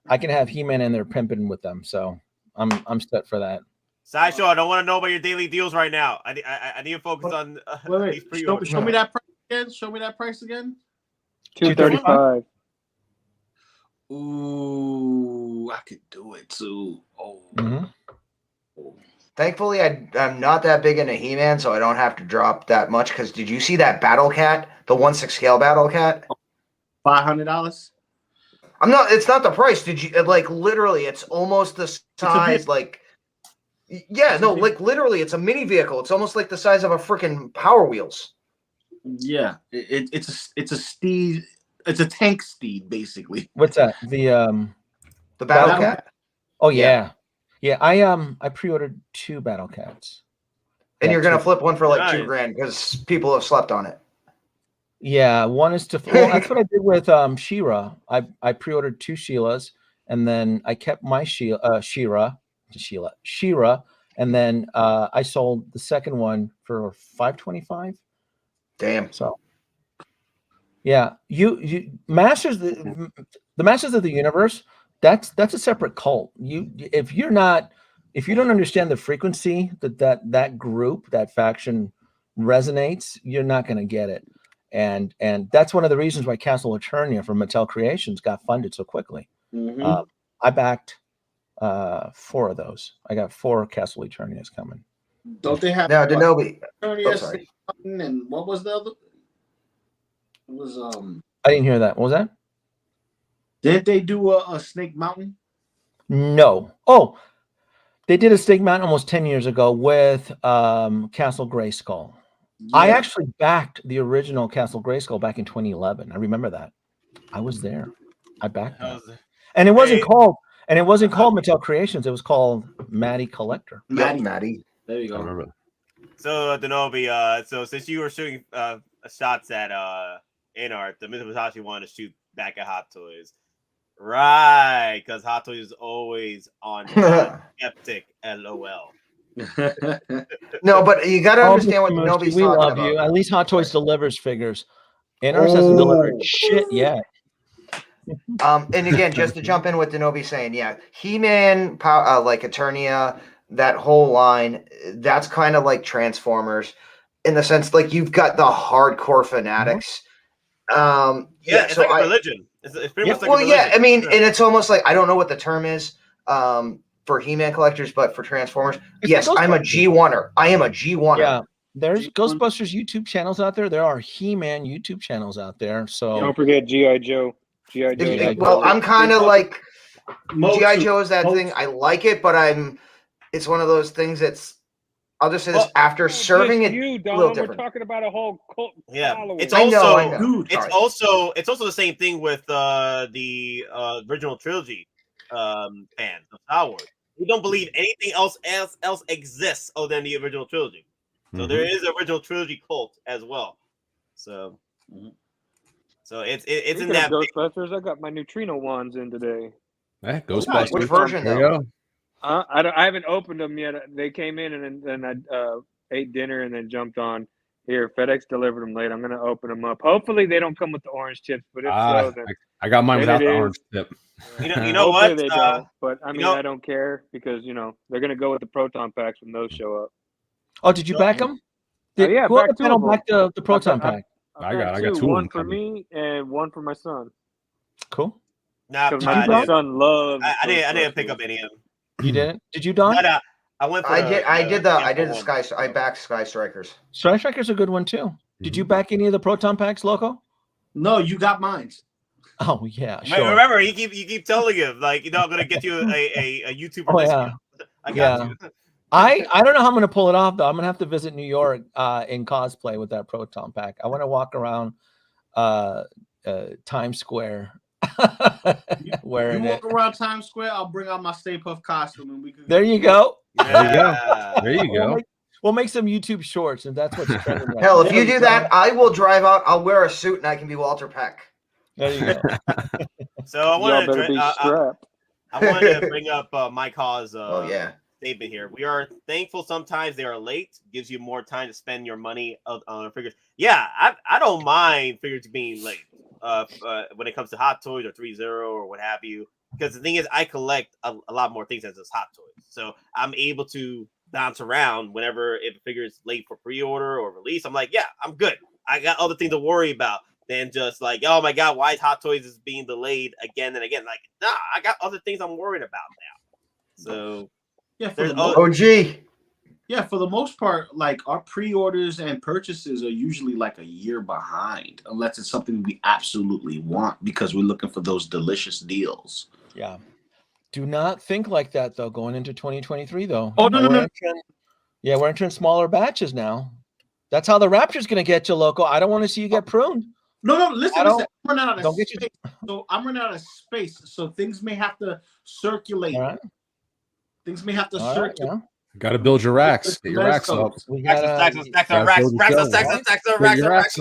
I can have He-Man in there pimping with them. So I'm set for that. Sideshow, I don't want to know about your daily deals right now. I need to focus on these pre-orders. Show me that price again. Show me that price again. $235. Ooh, I could do it too. Oh. Mm-hmm. Thankfully, I'm not that big into He-Man, so I don't have to drop that much. Because did you see that Battle Cat, the 1/6 scale Battle Cat? $500. It's not the price. Did you literally? It's almost the size. Literally, it's a mini vehicle. It's almost like the size of a freaking Power Wheels. Yeah, it's a steed. It's a tank steed, basically. What's that? The Battle Cat. Oh yeah. Yeah, I pre-ordered 2 Battle Cats. And you're gonna flip one for like $2,000 because people have slept on it. Yeah, one is to. Well, that's what I did with She-Ra. I pre-ordered 2 Sheilas, and then I kept my She-Ra, and then I sold the second one for $525. Damn. So, yeah, you Masters the Masters of the Universe. That's a separate cult. If you don't understand the frequency that group, that faction resonates, you're not going to get it. And that's one of the reasons why Castle Eternia from Mattel Creations got funded so quickly. I backed 4 of those. I got 4 Castle Eternias coming. Don't they have now Denobi? Eternia, and what was the other? It was I didn't hear that. What was that? Didn't they do a Snake Mountain? No. Oh, they did a Snake Mountain almost 10 years ago with Castle Grayskull. Yeah. I actually backed the original Castle Grayskull back in 2011. I remember that. I was there. I backed that. And it wasn't called Mattel Creations. It was called Maddie Collector. Maddie. There you go. I remember. So Denobi, so since you were shooting shots at Inart, the Mitsubishi wanted to shoot back at Hot Toys. Right, because Hot Toys is always on skeptic, LOL. No, but you got to understand what Denobi's we talking love about. you. At least Hot Toys delivers figures. Inars hasn't delivered shit yet. And again, just to jump in with Denobi saying, yeah, He-Man, like Eternia, that whole line, that's kind of like Transformers in the sense like you've got the hardcore fanatics. It's so like a religion. It's pretty much like a religion. Yeah, I mean, and it's almost like I don't know what the term is for He-Man collectors, but for Transformers, yes, I'm a G1er. I am a G1er. Yeah, there's Ghostbusters YouTube channels out there. There are He-Man YouTube channels out there. So don't forget G.I. Joe. G.I. Joe. Well, I'm kind of like G.I. Joe is that thing. I like it, but it's one of those things that's. I'll just say this: after serving it, a little different. We're talking about a whole cult. Yeah, following. it's also Dude, it's also the same thing with the original trilogy fans of Star Wars. We don't believe anything else exists other than the original trilogy. So there is an original trilogy cult as well. So it's in that Ghostbusters. I got my neutrino wands in today. Hey, Ghostbusters. Which version though? I haven't opened them yet. They came in and then I ate dinner and then jumped on. Here, FedEx delivered them late. I'm gonna open them up. Hopefully they don't come with the orange chips, but if so, then I got mine without the orange chip. You know what? They don't, but I mean I don't care because they're gonna go with the proton packs when those show up. Oh, did you back them? Yeah, who back the proton pack? I got 2. One for me and one for my son. Cool. Nah, my son loves. I didn't pick up any of them. You didn't? Did you, Don? No, I went. For I did the Sky. I backed Sky Strikers. Sky Strikers a good one too. Did you back any of the proton packs, Loco? No, you got mine. Oh yeah, sure. Remember, you keep telling him like I'm gonna get you a YouTuber discount. I got you. I don't know how I'm gonna pull it off though. I'm gonna have to visit New York in cosplay with that proton pack. I want to walk around Times Square. Wearing you walk around Times Square, I'll bring out my Stay Puft costume and we can. There you go. Yeah. There you go. We'll make some YouTube shorts, and that's what's trending. Right Hell, if you do that, I will drive out. I'll wear a suit, and I can be Walter Peck. There you go. So I wanted to bring up Mike Hawes' statement here. We are thankful sometimes they are late. Gives you more time to spend your money on figures. Yeah, I don't mind figures being late. When it comes to Hot Toys or 3.0 or what have you, because the thing is, I collect a lot more things than just Hot Toys, so I'm able to bounce around whenever if a figure is late for pre-order or release. I'm like, yeah, I'm good. I got other things to worry about than just like, oh my god, why is Hot Toys is being delayed again and again? Like, nah, I got other things I'm worried about now. So yeah, OG. Yeah, for the most part, like our pre-orders and purchases are usually like a year behind, unless it's something we absolutely want because we're looking for those delicious deals. Yeah. Do not think like that though. Going into 2023 though. Oh no. We're entering smaller batches now. That's how the Rapture's going to get you, Loco. I don't want to see you get pruned. No. Listen. I'm running out of space. So I'm running out of space. So things may have to circulate. All right. Things may have to circulate. Yeah. Got to build your racks. Get your racks up. Stacks on racks.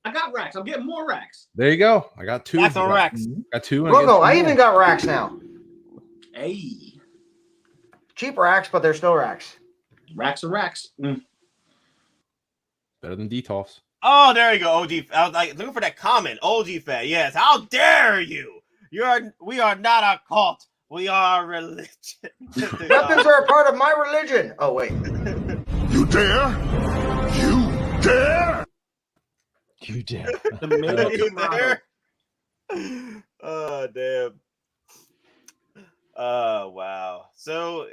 I got racks. I'm getting more racks. There you go. I got 2. Racks on racks. Got 2. Loco, I even got racks now. Hey. Cheap racks, but they're still racks. Racks are racks. Better than DTOFs. Oh, there you go, OG. I was like looking for that comment. OG Fat. Yes. How dare you? We are not a cult. We are a religion. Weapons are a part of my religion. Oh wait. You dare? You dare? You dare? You dare? Oh damn. Oh wow. So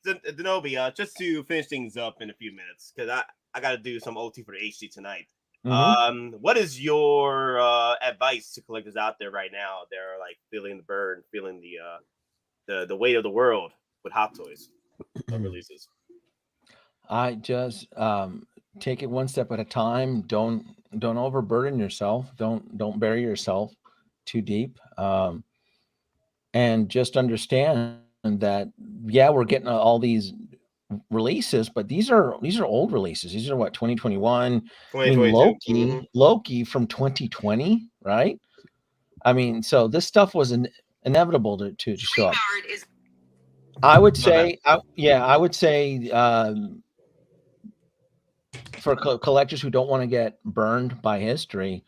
Denobi, just to finish things up in a few minutes, because I got to do some OT for the HC tonight. What is your advice to collectors out there right now? They're like feeling the burn, feeling the weight of the world with Hot Toys releases. I just take it one step at a time. Don't overburden yourself. Don't bury yourself too deep. And just understand that we're getting all these releases, but these are old releases. These are what, 2021. I mean, Loki from 2020, right? I mean, so this stuff was inevitable to show up. I would say, for collectors who don't want to get burned by history,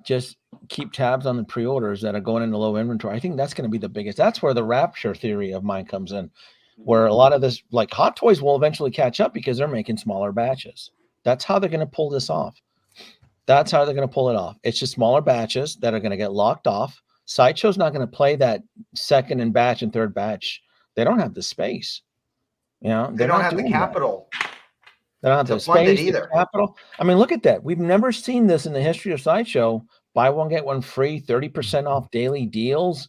just keep tabs on the pre-orders that are going into low inventory. I think that's going to be the biggest. That's where the rapture theory of mine comes in, where a lot of this, like Hot Toys, will eventually catch up because they're making smaller batches. That's how they're going to pull this off. That's how they're going to pull it off. It's just smaller batches that are going to get locked off. Sideshow's not going to play that second and batch and third batch. They don't have the space. You know, they don't have the capital. They don't have the space either. Capital. I mean, look at that. We've never seen this in the history of Sideshow. Buy one, get one free, 30% off daily deals.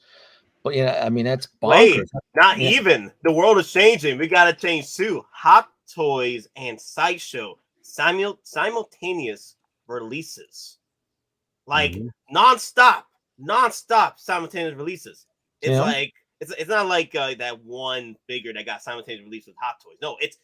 But I mean, that's bonkers. Wait, even. The world is changing. We got to change too. Hot Toys and Sideshow simultaneous releases, like non-stop simultaneous releases. It's like it's not like that one figure that got simultaneous release with Hot Toys. No, it's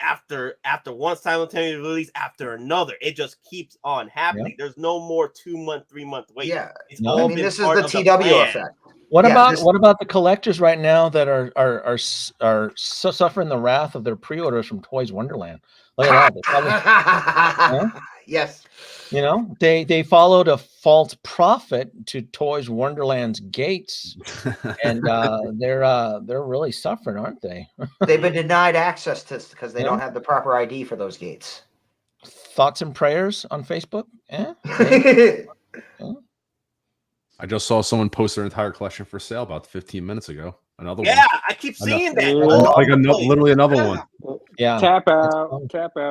after one simultaneous release after another. It just keeps on happening. There's no more 2-month, 3-month wait. Yeah, I mean, this is the TW effect. What about the collectors right now that are suffering the wrath of their pre-orders from Toys Wonderland? Look at that. Yes. You know, they followed a false prophet to Toys Wonderland's gates, and they're really suffering, aren't they? They've been denied access to this because they don't have the proper ID for those gates. Thoughts and prayers on Facebook? I just saw someone post their entire collection for sale about 15 minutes ago. Another one. Yeah, I keep seeing that. Literally another one. Yeah. Tap out.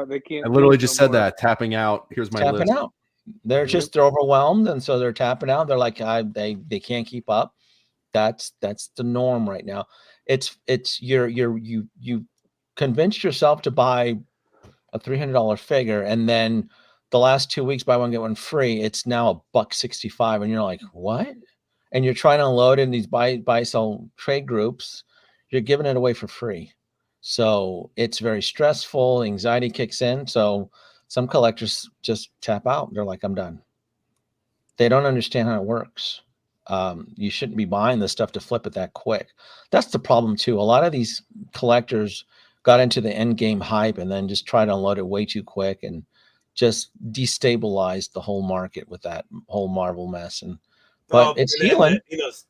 They can't. I literally just said that. Tapping out. Here's my list. Out. They're overwhelmed, and so they're tapping out. They're like, they can't keep up. That's the norm right now. It's you convinced yourself to buy a $300 figure, and then the last 2 weeks buy one get one free. It's now $165, and you're like, what? And you're trying to unload in these buy sell trade groups. You're giving it away for free. So it's very stressful. Anxiety kicks in. So some collectors just tap out. They're like, I'm done. They don't understand how it works. You shouldn't be buying this stuff to flip it that quick. That's the problem too. A lot of these collectors got into the end game hype and then just tried to unload it way too quick and just destabilized the whole market with that whole Marvel mess. But it's healing.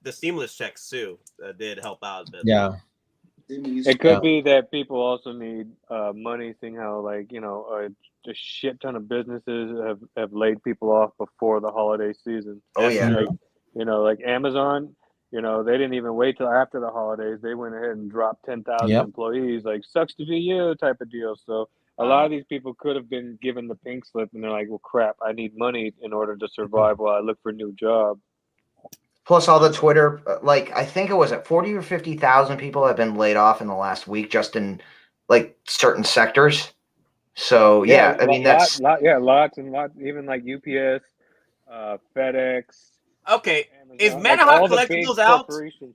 The stimulus checks too did help out a bit. Yeah. It could be that people also need money, seeing how a shit ton of businesses have laid people off before the holiday season. Oh yeah. Like Amazon, they didn't even wait till after the holidays. They went ahead and dropped 10,000 employees, like sucks to be you type of deal. So a lot of these people could have been given the pink slip and they're like, well, crap, I need money in order to survive while I look for a new job. Plus all the Twitter, I think it was at 40 or 50,000 people have been laid off in the last week just in certain sectors. So I mean that's lots and lots, even like UPS, FedEx. Okay, Amazon, is Hot Collectibles out?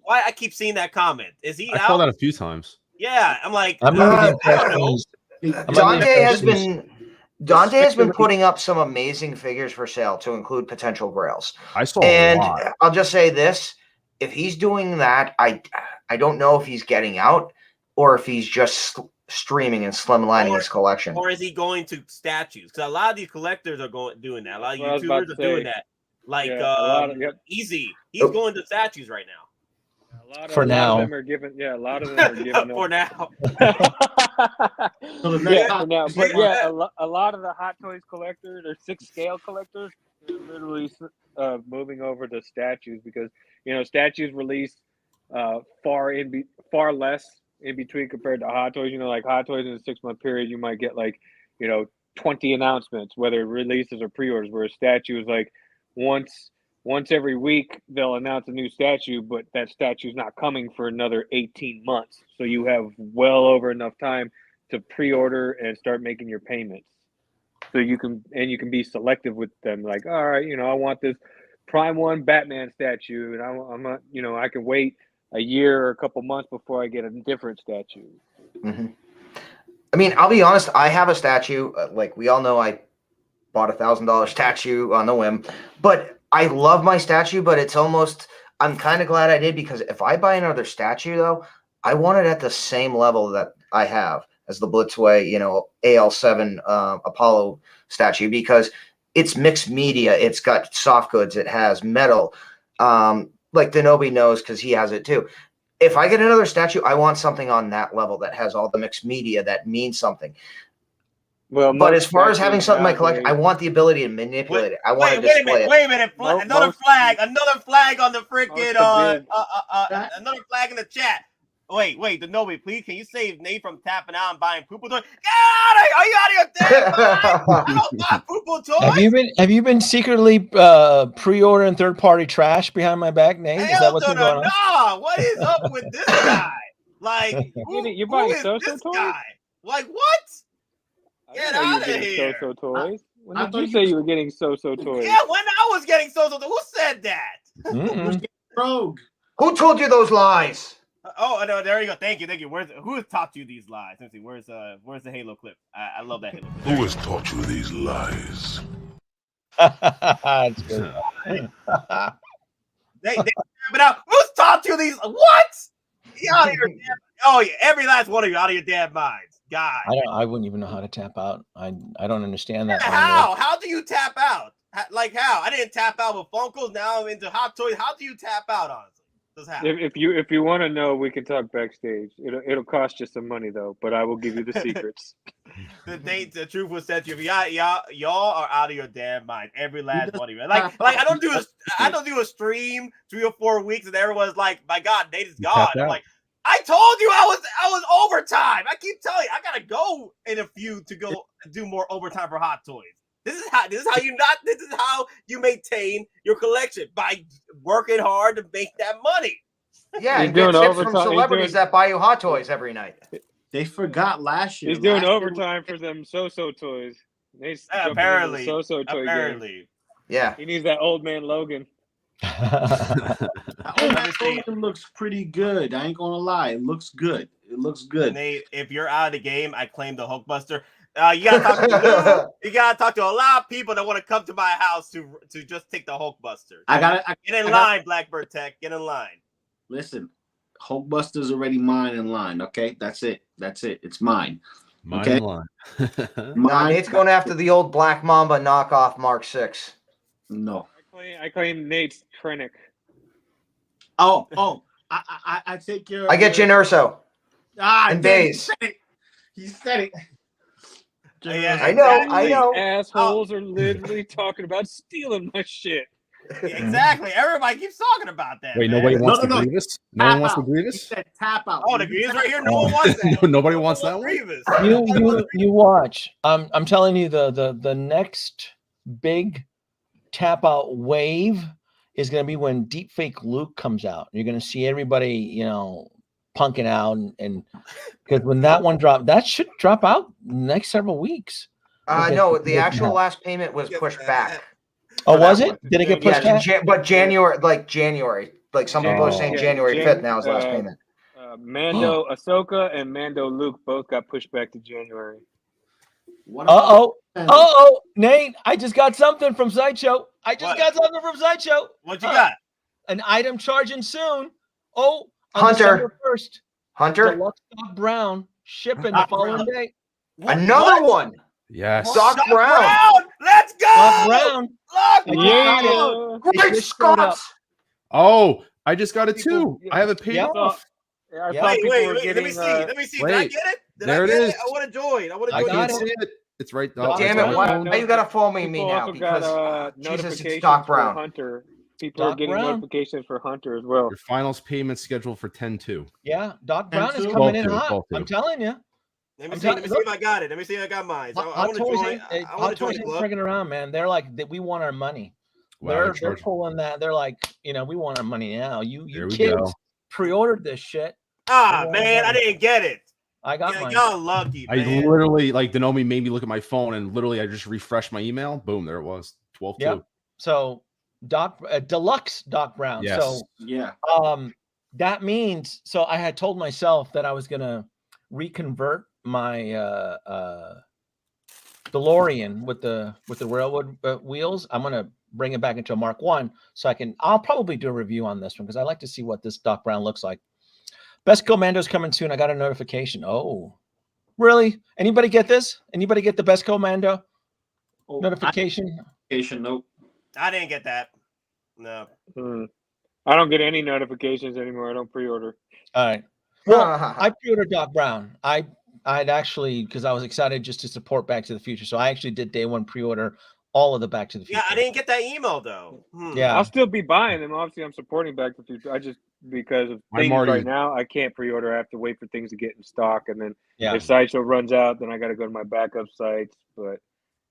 Why I keep seeing that comment? Is he out? I saw that a few times. Yeah, I'm like, Dante has been Dante has been putting up some amazing figures for sale to include potential grails. I saw and a lot. I'll just say this: if he's doing that, I don't know if he's getting out or if he's just streaming and slimlining his collection. Or is he going to statues? Because a lot of these collectors are doing that. A lot of YouTubers are doing that. Like Easy, he's going to statues right now. A lot of them are giving. Yeah, a lot of them are giving for now. For now. But yeah, a lot of the Hot Toys collectors or 6-scale collectors are literally moving over to statues because statues release far less in between compared to Hot Toys. Like Hot Toys in a 6-month period, you might get 20 announcements, whether releases or pre-orders. Whereas statues once every week they'll announce a new statue, but that statue's not coming for another 18 months. So you have well over enough time to pre-order and start making your payments. So you can be selective with them. Like, all right, I want this Prime 1 Batman statue, and I'm not, I can wait a year or a couple months before I get a different statue. Mm-hmm. I mean, I'll be honest. I have a statue. Like we all know, I bought a $1,000 statue on the whim, but I love my statue. But it's almost, I'm kind of glad I did, because if I buy another statue, though, I want it at the same level that I have as the Blitzway, AL7 Apollo statue, because it's mixed media. It's got soft goods. It has metal. Like Denobi knows because he has it too. If I get another statue, I want something on that level that has all the mixed media that means something. Well, but as far as having something in my collection, I want the ability to manipulate it. I want to display it. Wait a minute. Another flag on the freaking another flag in the chat. Wait, Denobi, please, can you save Nate from tapping out and buying poo-poo toys? Are you out of your damn mind? I don't buy poo-poo toys. Have you been secretly pre-ordering third-party trash behind my back, Nate? Is that what's been going on? No, what is up with this guy? Like, you're buying who is so-so this toys? guy? Like, what? Get out of here. So-so toys? When did you say you were getting so-so toys? Yeah, when I was getting so-so toys. Who said that? Rogue. Who told you those lies? Oh no! There you go. Thank you. Who has taught you these lies? Let's see. Where's the Halo clip? I love that Halo clip. Who has taught you these lies? That's good. But now, who's taught you these? What? You out of your damn, every last one of you out of your damn minds, guys. I wouldn't even know how to tap out. I don't understand that. How? How do you tap out? Like how? I didn't tap out with Funkos. Now I'm into Hot Toys. How do you tap out, honestly? If you want to know, we can talk backstage. It'll cost you some money though, but I will give you the secrets. The truth was said to you. Y'all are out of your damn mind. Every last one of you. Like I don't do a stream 3 or 4 weeks and everyone's like, my God, Nate is gone. I'm like, I told you I was overtime. I keep telling you, I gotta go in a few to go do more overtime for Hot Toys. This is how you maintain your collection, by working hard to make that money. Yeah, you get tips from celebrities that buy you Hot Toys every night. They forgot last year. He's doing overtime for them so-so toys. Apparently. So-so toy game. Yeah. He needs that old man Logan. Logan looks pretty good. I ain't gonna lie. It looks good. Nate, if you're out of the game, I claim the Hulkbuster. You gotta talk to a lot of people that want to come to my house to just take the Hulkbuster. Get in line, Blackbird Tech. Get in line. Listen, Hulkbuster's already mine in line. Okay, that's it. It's mine. Mine in line. Nate's going after the old Black Mamba knockoff Mark 6. No. I claim Nate's Krennic. Oh, I take your. I get Jyn Erso. And Baze. He said it. Yeah, I know. Assholes are literally talking about stealing my shit. Exactly. Everybody keeps talking about that. Wait, nobody wants the Grievous? No one wants the Grievous? He said tap out. Oh, the Grievous right here. No one wants that. Nobody wants that one. You watch. I'm telling you, the next big tap out wave is going to be when Deepfake Luke comes out. You're going to see everybody, punking out, and because when that one dropped, that should drop out next several weeks. No, the actual last payment was pushed back. Oh, was it? Did it get pushed back? But January, like some people are saying January 5th now is last payment. Mando Ahsoka and Mando Luke both got pushed back to January. Nate, I just got something from Sideshow. What you got? An item charging soon. On Hunter. December 1st. Hunter. Deluxe Doc Brown shipping the following day. Another one. Yes. Doc Brown. Let's go. Doc Brown. Yeah. Great Scott. Oh, I just got it too. I have it paid off. Wait. Let me see. Did I get it? There it is. I want to join. I can't see it. It's right. Oh, damn it! Why you gotta follow me now? Because Jesus, it's Doc Brown. Hunter. People are getting notifications for Hunter as well. Your finals payment scheduled for 10/2. Yeah, Doc Brown is coming in hot. I'm telling you. Let me see if I got it. Let me see if I got mine. I want to join. I want to join the club. Freaking around, man. They're like, we want our money. Wow, they're pulling that. They're like, we want our money now. You kids pre-ordered this shit. Man, I didn't get it. I got mine. Y'all lucky, man. I literally, Denomi made me look at my phone, and literally I just refreshed my email. Boom, there it was. 12/2. Yep. So deluxe Doc Brown. Yes. So that means, so I had told myself that I was gonna reconvert my DeLorean with the railroad wheels. I'm gonna bring it back into a Mark 1 so I'll probably do a review on this one because I like to see what this Doc Brown looks like. Best Commando's coming soon. I got a notification. Oh, really? Anybody get this? Anybody get the Best Commando notification? Nope. I didn't get that. No. I don't get any notifications anymore. I don't pre-order. All right. Well, I pre-ordered Doc Brown. I'd actually, because I was excited just to support Back to the Future, so I actually did day one pre-order all of the Back to the Future. Yeah, I didn't get that email though. Yeah, I'll still be buying them. Obviously, I'm supporting Back to the Future. I just, because of things right now, I can't pre-order. I have to wait for things to get in stock, and then if Sideshow runs out, then I got to go to my backup sites. But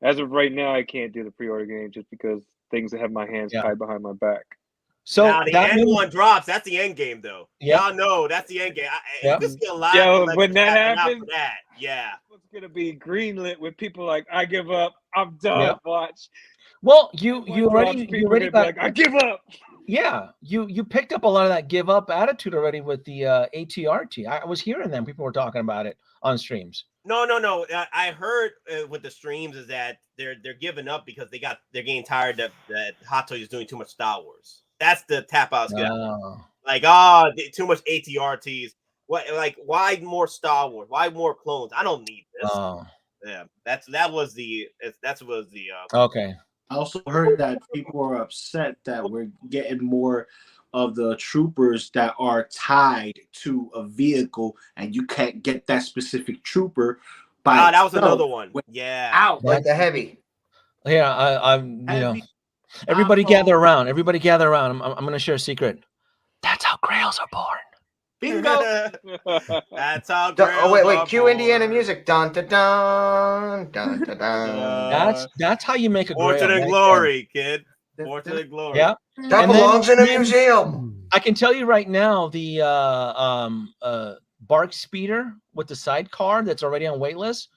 as of right now, I can't do the pre-order game just because things have my hands tied behind my back. So now the end one drops. That's the end game, though. Y'all know that's the end game. This get a lot. Yo, when that happens, it's gonna be greenlit with people like, I give up. I'm done. Watch. Well, you already got, like, I give up. Yeah, you picked up a lot of that give up attitude already with the ATRT. I was hearing them. People were talking about it on streams. No. I heard with the streams is that they're giving up because they're getting tired that Hot Toys is doing too much Star Wars. That's the tap I was getting. Like, too much ATRTs. What, like, why more Star Wars? Why more clones? I don't need this. Yeah, that was the okay. I also heard that people are upset that we're getting more of the troopers that are tied to a vehicle, and you can't get that specific trooper by. That was another one. Out like the heavy. Yeah, I'm. Everybody gather around. Everybody gather around. I'm going to share a secret. That's how Grails are born. Bingo. That's how Grails wait. Cue Indiana music. Dun dun dun dun dun dun. That's how you make a Grail. Fortune and glory, kid. Fortune and glory. Yeah. That belongs in a museum. I can tell you right now, the Bark Speeder with the sidecar that's already on waitlist.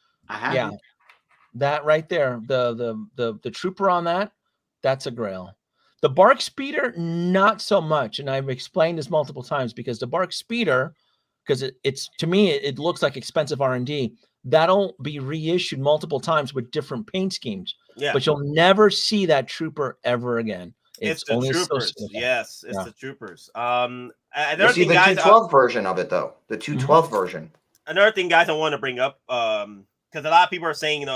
That right there. The trooper on that. That's a Grail. The Bark Speeder, not so much. And I've explained this multiple times because the Bark Speeder, because it's to me, it looks like expensive R&D. That'll be reissued multiple times with different paint schemes. Yeah. But you'll never see that trooper ever again. It's the troopers. Yes, it's the troopers. You see the 212 version of it, though. The 212 version. Another thing, guys, I want to bring up, because a lot of people are saying,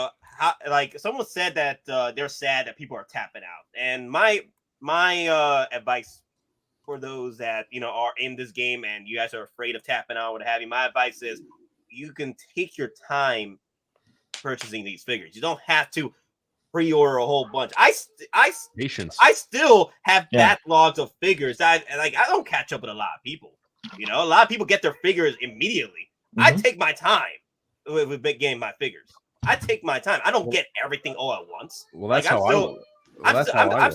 like someone said that they're sad that people are tapping out, and my advice for those that are in this game and you guys are afraid of tapping out, what have you, my advice is you can take your time purchasing these figures. You don't have to pre-order a whole bunch. I still have backlogs of figures. I don't catch up with a lot of people. A lot of people get their figures immediately. I take my time with big game my figures. I take my time. I don't get everything all at once. Well, that's I'm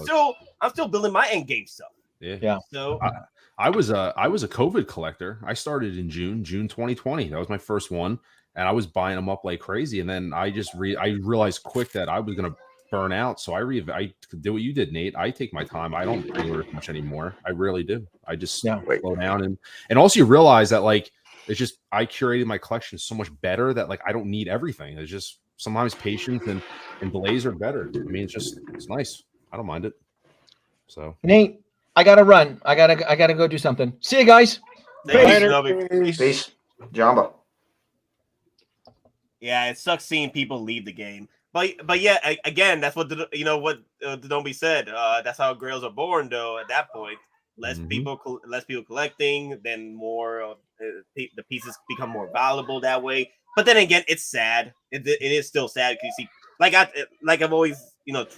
still building my end game stuff. Yeah. So I was a COVID collector. I started in June 2020. That was my first one, and I was buying them up like crazy. And then I realized quick that I was gonna burn out. So I did what you did, Nate. I take my time. I don't pre-order much anymore. I really do. I just slow down and also you realize that like it's just I curated my collection so much better that like I don't need everything. It's just sometimes patience and delays are better. I mean, it's nice. I don't mind it. So Nate, I gotta run. I gotta go do something. See you guys. Peace. Jamba. Yeah, it sucks seeing people leave the game. But yeah, again, that's what Donombi said. That's how girls are born, though. At that point, less people collecting, then more of the pieces become more valuable that way. But then again, it's sad. It is still sad because you see, I've always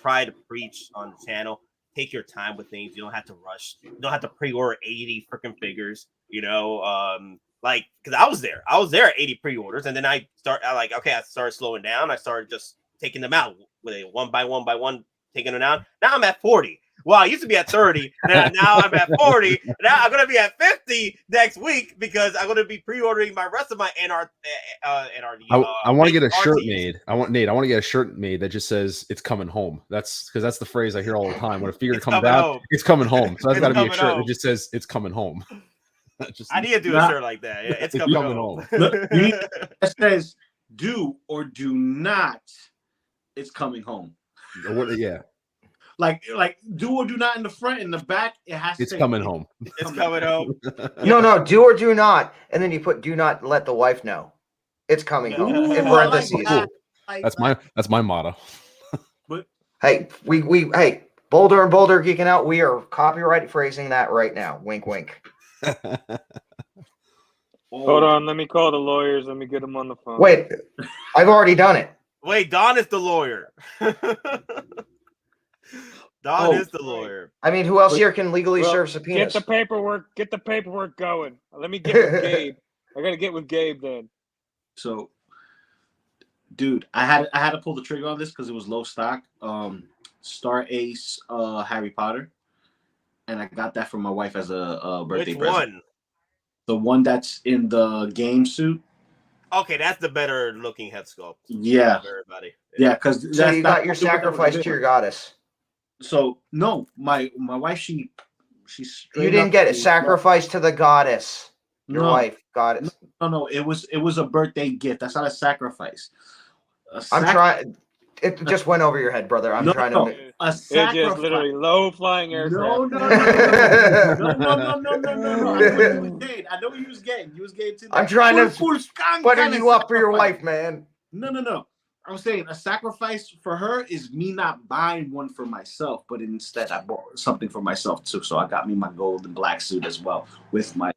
tried to preach on the channel. Take your time with things. You don't have to rush. You don't have to pre-order 80 freaking figures. Because I was there at 80 pre-orders, and then I started slowing down. I started just taking them out with a one by one, taking them out. Now I'm at 40. Well, I used to be at 30, and now I'm at 40. Now I'm gonna be at 50 next week because I'm gonna be pre-ordering my rest of my NRD. I want to get a shirt made. I want to get a shirt made that just says "It's coming home." That's because that's the phrase I hear all the time when a figure comes out. It's coming home. So that's got to be a shirt that just says "It's coming home." I need to do a shirt like that. Yeah, it's coming home. It says "Do or do not." It's coming home. Yeah. Like do or do not in the front, in the back. It has. It's coming home. It's coming home. No, do or do not, and then you put "do not let the wife know." It's coming home in parentheses. That's my motto. But hey, hey, Boulder and Boulder Geeking Out. We are copyright phrasing that right now. Wink, wink. Hold on, let me call the lawyers. Let me get them on the phone. Wait, I've already done it. Wait, Don is the lawyer. Don is the lawyer. I mean, who else here can legally serve subpoenas? Get the paperwork going. Let me get with Gabe. I gotta get with Gabe then. So, dude, I had to pull the trigger on this because it was low stock. Star Ace, Harry Potter, and I got that for my wife as a birthday present. Which one? The one that's in the game suit. Okay, that's the better looking head sculpt. Yeah, everybody. Yeah, because so you got your sacrifice to your goddess. So no, my wife she's. You didn't get it. Sacrifice to the goddess. Your wife, goddess. No. It was a birthday gift. That's not a sacrifice. I'm trying. It just went over your head, brother. I'm trying to. A sacrifice. It's just literally low flying aircraft. No. I know you was getting. You was getting to. I'm trying to butter you up for your wife, man. No. I'm saying a sacrifice for her is me not buying one for myself, but instead I bought something for myself too. So I got me my gold and black suit as well with my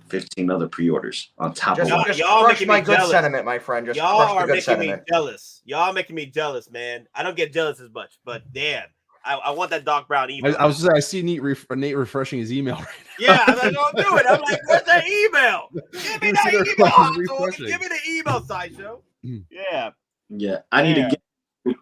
15 other pre-orders on top of it. Y'all crush my good sentiment, my friend. Just y'all are making me jealous. Y'all making me jealous, man. I don't get jealous as much, but damn, I want that Doc Brown email. I see Nate refreshing his email right now. Yeah, I'm like, don't do it. I'm like, where's that email? Give me that email. Give me the email, Sideshow. Yeah, I need to get.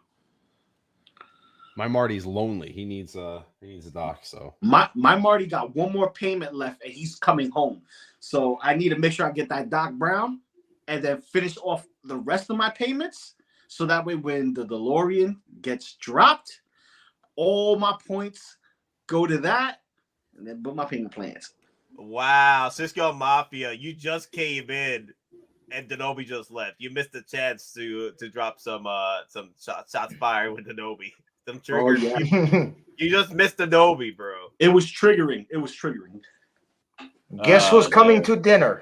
My Marty's lonely. He needs a doc. So my Marty got one more payment left, and he's coming home. So I need to make sure I get that Doc Brown, and then finish off the rest of my payments. So that way, when the DeLorean gets dropped, all my points go to that, and then book my payment plans. Wow, Cisco Mafia, you just came in. And Denobi just left. You missed the chance to drop some shots fired with Denobi. Some triggers. Oh, yeah. You just missed Denobi, bro. It was triggering. Guess who's coming to dinner?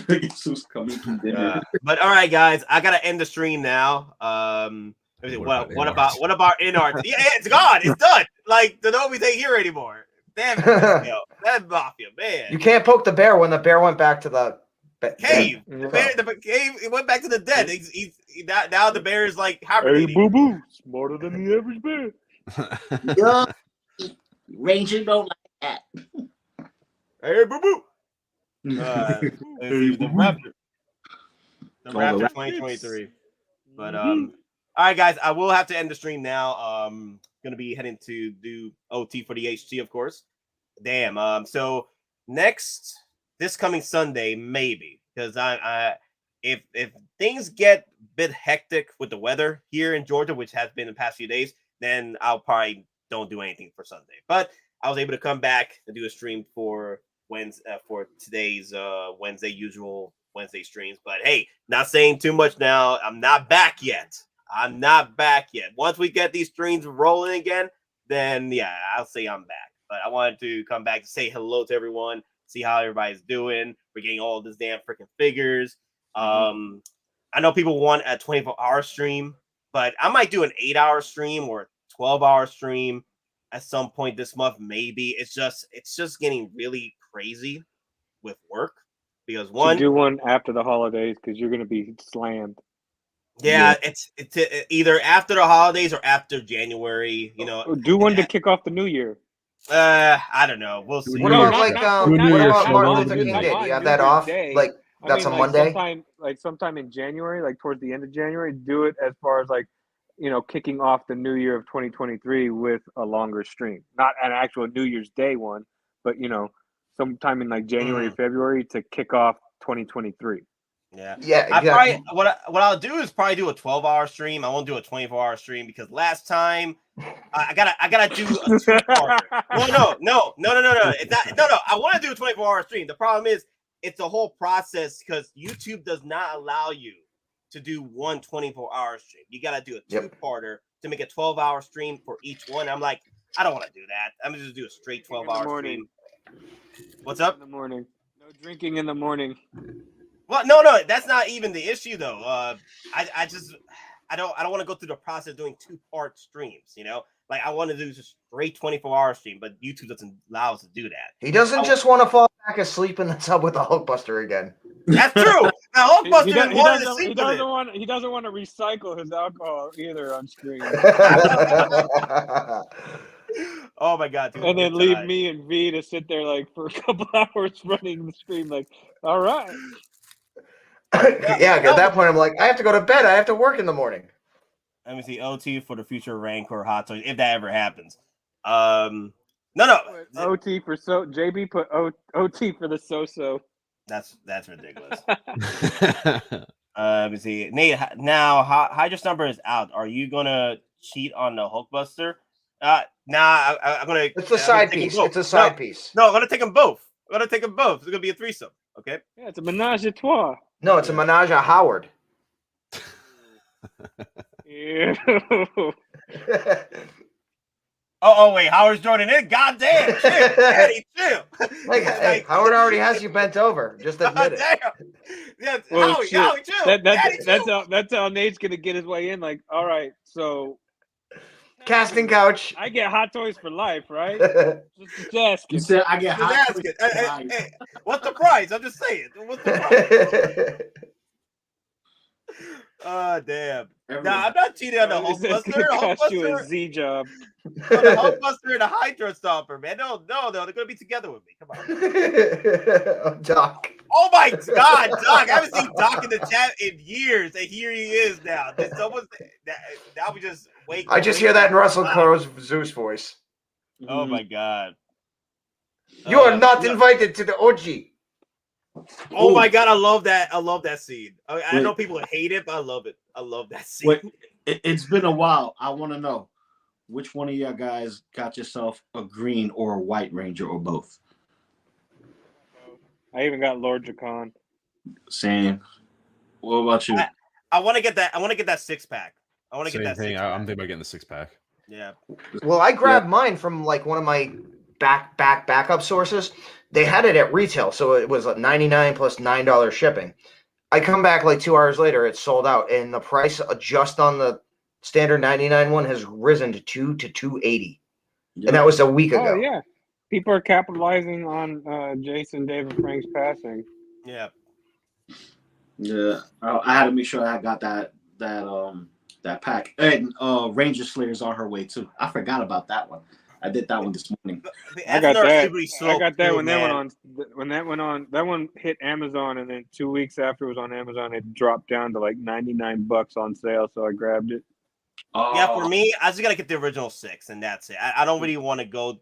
Guess who's coming to dinner? But all right, guys, I gotta end the stream now. What about InArt? Yeah, it's gone. It's done. Like Denobi ain't here anymore. Damn it, that Mafia, man. You can't poke the bear when the bear went back to the cave. The cave. It went back to the dead. He's now the bear is like hibernating. Hey, boo, smarter than the average bear. Yeah, Ranger don't like that. Hey, boo. The Raptor 2023. But all right, guys, I will have to end the stream now. Gonna be heading to do OT for the HT, of course. Damn. So next. This coming Sunday, maybe, because if things get a bit hectic with the weather here in Georgia, which has been the past few days, then I'll probably don't do anything for Sunday. But I was able to come back and do a stream for today's Wednesday usual Wednesday streams. But hey, not saying too much now. I'm not back yet. Once we get these streams rolling again, then yeah, I'll say I'm back. But I wanted to come back to say hello to everyone, see how everybody's doing. We're getting all this damn freaking figures. I know people want a 24-hour stream, but I might do an 8-hour stream or a 12-hour stream at some point this month. Maybe it's just getting really crazy with work because do one after the holidays because you're going to be slammed. Yeah, it's either after the holidays or after January. You know, do one to kick off the new year. I don't know. We'll see. What about Martin Luther King Day? Do you have that off? Like that's a Monday. Sometime in January, like towards the end of January, do it as far as like, kicking off the new year of 2023 with a longer stream, not an actual New Year's Day one, but sometime in like January, February to kick off 2023. Yeah, exactly. What I'll do is probably do a 12-hour stream. I won't do a 24-hour stream because last time I gotta do a 2-parter. No. It's not. No. I want to do a 24-hour stream. The problem is it's a whole process because YouTube does not allow you to do one 24-hour stream. You gotta do a 2-parter to make a 12-hour stream for each one. I'm like, I don't want to do that. I'm gonna just do a straight 12-hour stream. What's up? In the morning. No drinking in the morning. Well, no, that's not even the issue though. I don't want to go through the process of doing 2-part streams. Like I want to do just straight 24-hour stream, but YouTube doesn't allow us to do that. He doesn't just want to fall back asleep in the tub with the Hulkbuster again. That's true. Now Hulkbuster he doesn't want to recycle his alcohol either on stream. Oh my god! Dude, and then leave me and V to sit there like for a couple hours running the stream. Like, all right. Yeah, at that point I'm like, I have to go to bed. I have to work in the morning. Let me see. OT for the future rank or hot toys if that ever happens. No. OT for JB put OT for the so. That's ridiculous. Let me see. Nate, now Hydra Stomper is out. Are you gonna cheat on the Hulkbuster? Nah, I'm gonna. It's a side piece. It's a side piece. No, I'm gonna take them both. It's gonna be a threesome. Okay. Yeah, it's a menage a trois. No, it's a menage a Howard. Ew. Oh, wait, Howard's joining in. God damn, chill, Daddy, chill. Hey, Howard already has you bent over. Just admit it. Yeah, well, Howie, chill. That's how Nate's gonna get his way in. Like, all right, so casting couch. I get hot toys for life, right? Just ask. You said I get hot toys for life. Hey, what's the price? I'm just saying. What's the price? Oh, damn. Nah, I'm not cheating on the Hulkbuster. Cost you a Z job. The Hulkbuster and the Hydra Stomper, man. No, they're gonna be together with me. Come on. Doc. Oh my god, Doc. I haven't seen Doc in the chat in years, and here he is now. Now we just wait. I just hear that in Russell Crowe's Zeus voice. Oh my god. You are not invited to the OG. Oh my god, I love that scene. I know people hate it, but I love it. I love that scene. Wait, it's been a while. I want to know which one of y'all guys got yourself a green or a white Ranger or both. I even got Lord Jacon. Same. What about you? I want to get that. I want to get that 6-pack. I want to get that. Same thing. I'm thinking about getting the 6-pack. Yeah. Well, I grabbed mine from like one of my backup sources. They had it at retail, so it was $99 plus $9 shipping. I come back like 2 hours later, it's sold out, and the price just on the standard 99 one has risen to $200 to $280, and that was a week ago. Oh yeah, people are capitalizing on Jason David Frank's passing. Yeah. Yeah, I had to make sure I got that pack, and Ranger Slayer's on her way too. I forgot about that one. I did that one this morning. I got that when that went on. That one hit Amazon, and then 2 weeks after it was on Amazon, it dropped down to like $99 on sale. So I grabbed it. Yeah, for me, I just gotta get the original 6, and that's it. I don't really want to go,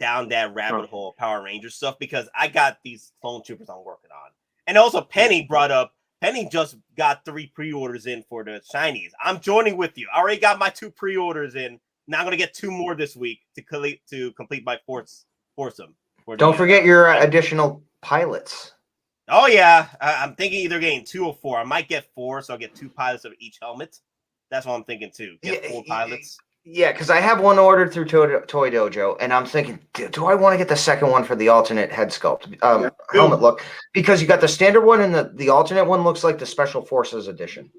down that rabbit hole of Power Ranger stuff because I got these clone troopers I'm working on, and also Penny brought up. Penny just got 3 pre-orders in for the shinies. I'm joining with you. I already got my 2 pre-orders in. Now I'm gonna get 2 more this week to complete my foursome. Don't forget your additional pilots. Oh yeah, I'm thinking either getting 2 or 4. I might get 4, so I'll get 2 pilots of each helmet. That's what I'm thinking too. Get 4 pilots. Yeah, because I have one ordered through Toy Dojo, and I'm thinking, do I want to get the second one for the alternate head sculpt, helmet look? Because you got the standard one, and the alternate one looks like the Special Forces edition.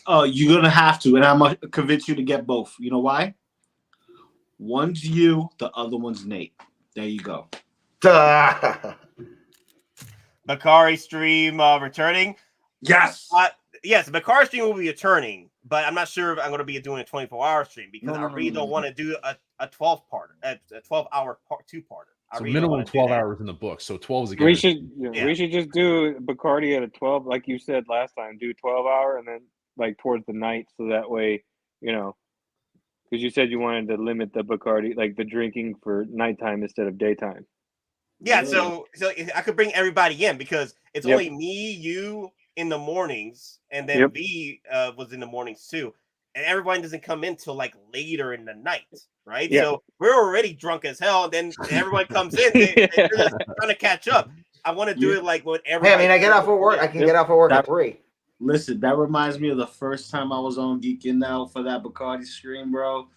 You're gonna have to, and I'm gonna convince you to get both. You know why? One's you, the other one's Nate. There you go. Bakari stream returning. Yes. Yes, the Bakari stream will be returning, but I'm not sure if I'm going to be doing a 24-hour stream because I really don't want to do a 12-parter, a 12-hour 2-parter. So minimum 12 hours in the book. So 12 is again. We should just do Bacardi at a 12, like you said last time. Do 12-hour and then like towards the night, so that way, because you said you wanted to limit the Bacardi, like the drinking for nighttime instead of daytime. Yeah, so I could bring everybody in because it's only me, you in the mornings, and then V was in the mornings too, and everyone doesn't come in till like later in the night, right? Yeah. So we're already drunk as hell, and then everyone comes in, they're just trying to catch up. I want to do it like when everybody. Hey, I get off of work. I can get off of work at 3. Listen, that reminds me of the first time I was on Geekin Out for that Bacardi stream, bro.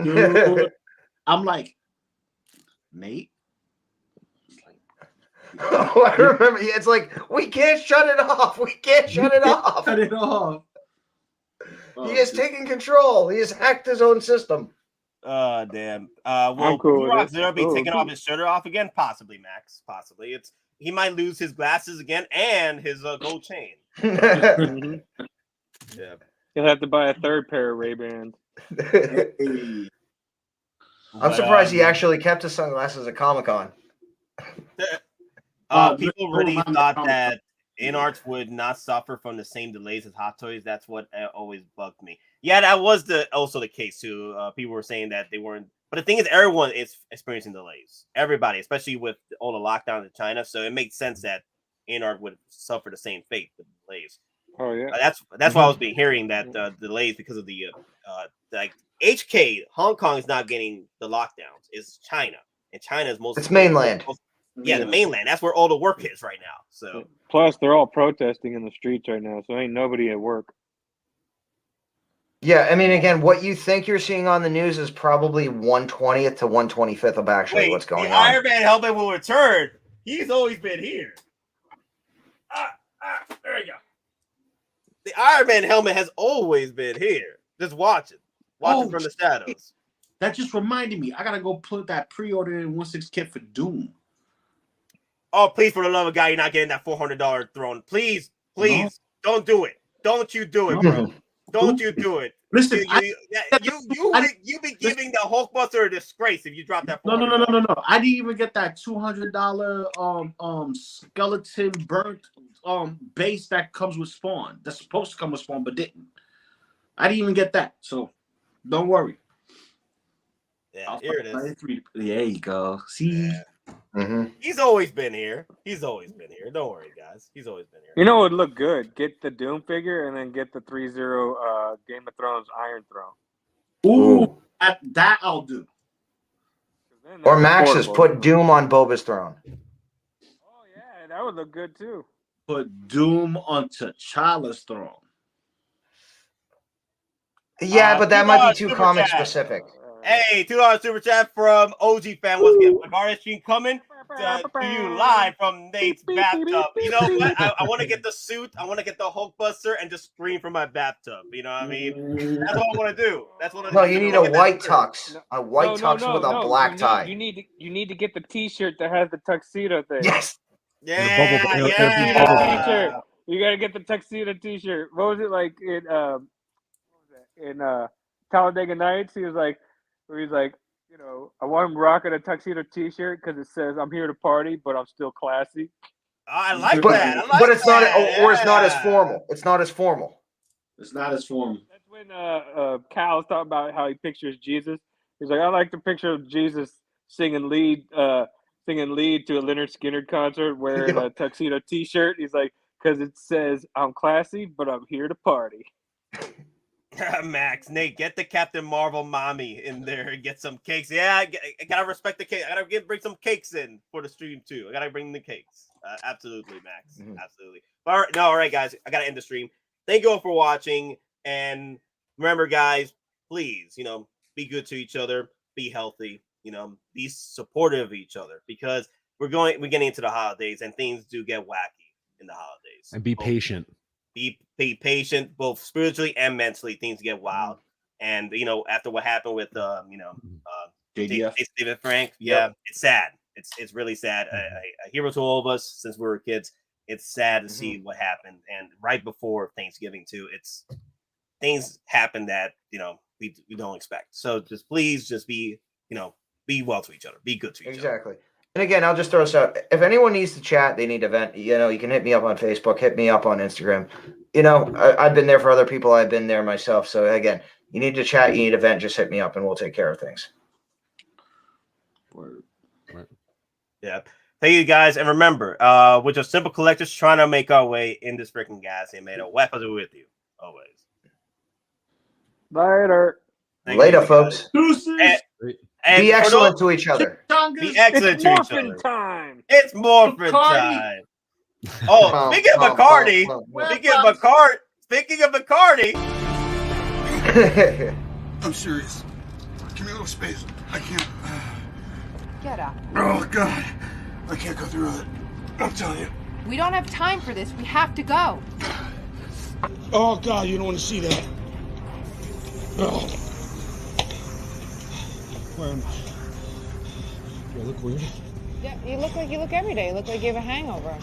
Dude, I'm like, Nate. Oh, I remember. It's like, we can't shut it off. We can't shut it off. Shut it off. He is taking control. He has hacked his own system. Damn. Will Prockzilla be taking off his shirt off again? Possibly, Max. Possibly. He might lose his glasses again and his gold chain. Yeah. He'll have to buy a 3rd pair of Ray-Bans. I'm surprised he actually kept his sunglasses at Comic-Con. People really thought that InArts would not suffer from the same delays as Hot Toys. That's what always bugged me. Yeah, that was also the case too. People were saying that they weren't, but the thing is, everyone is experiencing delays. Everybody, especially with all the lockdowns in China. So it makes sense that InArt would suffer the same fate with delays. Oh yeah, that's why I was been hearing that delays because of the like HK Hong Kong is not getting the lockdowns. It's China, and China is mostly it's mainland. Yeah, the mainland. That's where all the work is right now. So plus, they're all protesting in the streets right now, so ain't nobody at work. Yeah, I mean, again, what you think you're seeing on the news is probably 1/20th to 1/25th of actually what's going on. The Iron Man helmet will return. He's always been here. There you go. The Iron Man helmet has always been here. Just watch it. Watch it from the shadows. That just reminded me. I gotta go put that pre-order in 1/6 kit for Doom. Oh, please, for the love of God, you're not getting that $400 throne. Please, don't do it. Don't you do it, bro. Don't you do it. Listen, you be giving the Hulkbuster a disgrace if you drop that. No. I didn't even get that $200 skeleton burnt base that comes with Spawn. That's supposed to come with Spawn, but didn't. I didn't even get that. So don't worry. Yeah, here it is. There you go. See. Yeah. He's always been here. Don't worry, guys. He's always been here. You know what would look good? Get the Doom figure and then get the 3-0 Game of Thrones Iron Throne. Ooh, that I'll do. Or Max's put Doom on Boba's throne. Oh yeah, that would look good too. Put Doom on T'Challa's throne. Yeah, but that might be too comic specific. Hey, $2 super chat from OG fan. What's good? Regardless, stream coming to you live from Nate's bathtub. You know what? I want to get the suit. I want to get the Hulkbuster and just scream from my bathtub. You know what I mean? That's what I want to do. That's what I No, you need a white tux. A white tux with a black tie. You need to get the T-shirt that has the tuxedo thing. Yes. Yeah. You gotta get the tuxedo T-shirt. What was it like in Talladega Nights? He was like, I want him rocking a tuxedo T-shirt because it says "I'm here to party, but I'm still classy." I like that. But it's not, or it's not as formal. It's not as formal. It's not as formal. That's when Cal's talking about how he pictures Jesus. He's like, I like to picture Jesus singing lead to a Lynyrd Skynyrd concert wearing a tuxedo T-shirt. He's like, because it says I'm classy, but I'm here to party. Max, Nate, get the Captain Marvel mommy in there and get some cakes. Yeah, I gotta respect the cake. I gotta bring some cakes in for the stream too. I gotta bring the cakes. Absolutely, Max. Absolutely. All right, guys. I gotta end the stream. Thank you all for watching, and remember, guys, please, be good to each other, be healthy, be supportive of each other, because we're getting into the holidays, and things do get wacky in the holidays. And be patient. Be patient, both spiritually and mentally. Things get wild, and after what happened with David Frank, it's sad. It's really sad. A hero to all of us since we were kids. It's sad to see what happened, and right before Thanksgiving too. It's things happen that we don't expect. So please be be well to each other, be good to each other. Exactly. And again, I'll just throw this out. If anyone needs to chat, they need to vent. You can hit me up on Facebook, hit me up on Instagram. I've been there for other people. I've been there myself. So again, you need to chat, you need to vent, just hit me up, and we'll take care of things. Yeah. Thank you, guys. And remember, we're just simple collectors trying to make our way in this freaking gas, and may the weapons are with you always. Later. Later, folks. And be excellent to each other. Be excellent to each other. Time. It's morphin' time. Oh, speaking of Bacardi, speaking of Bacardi. I'm serious. Give me a little space. I can't. Get up. Oh, God. I can't go through it. I'm telling you. We don't have time for this. We have to go. Oh, God, you don't want to see that. Oh. Where am I? Do I look weird? Yeah, you look like you look every day. You look like you have a hangover.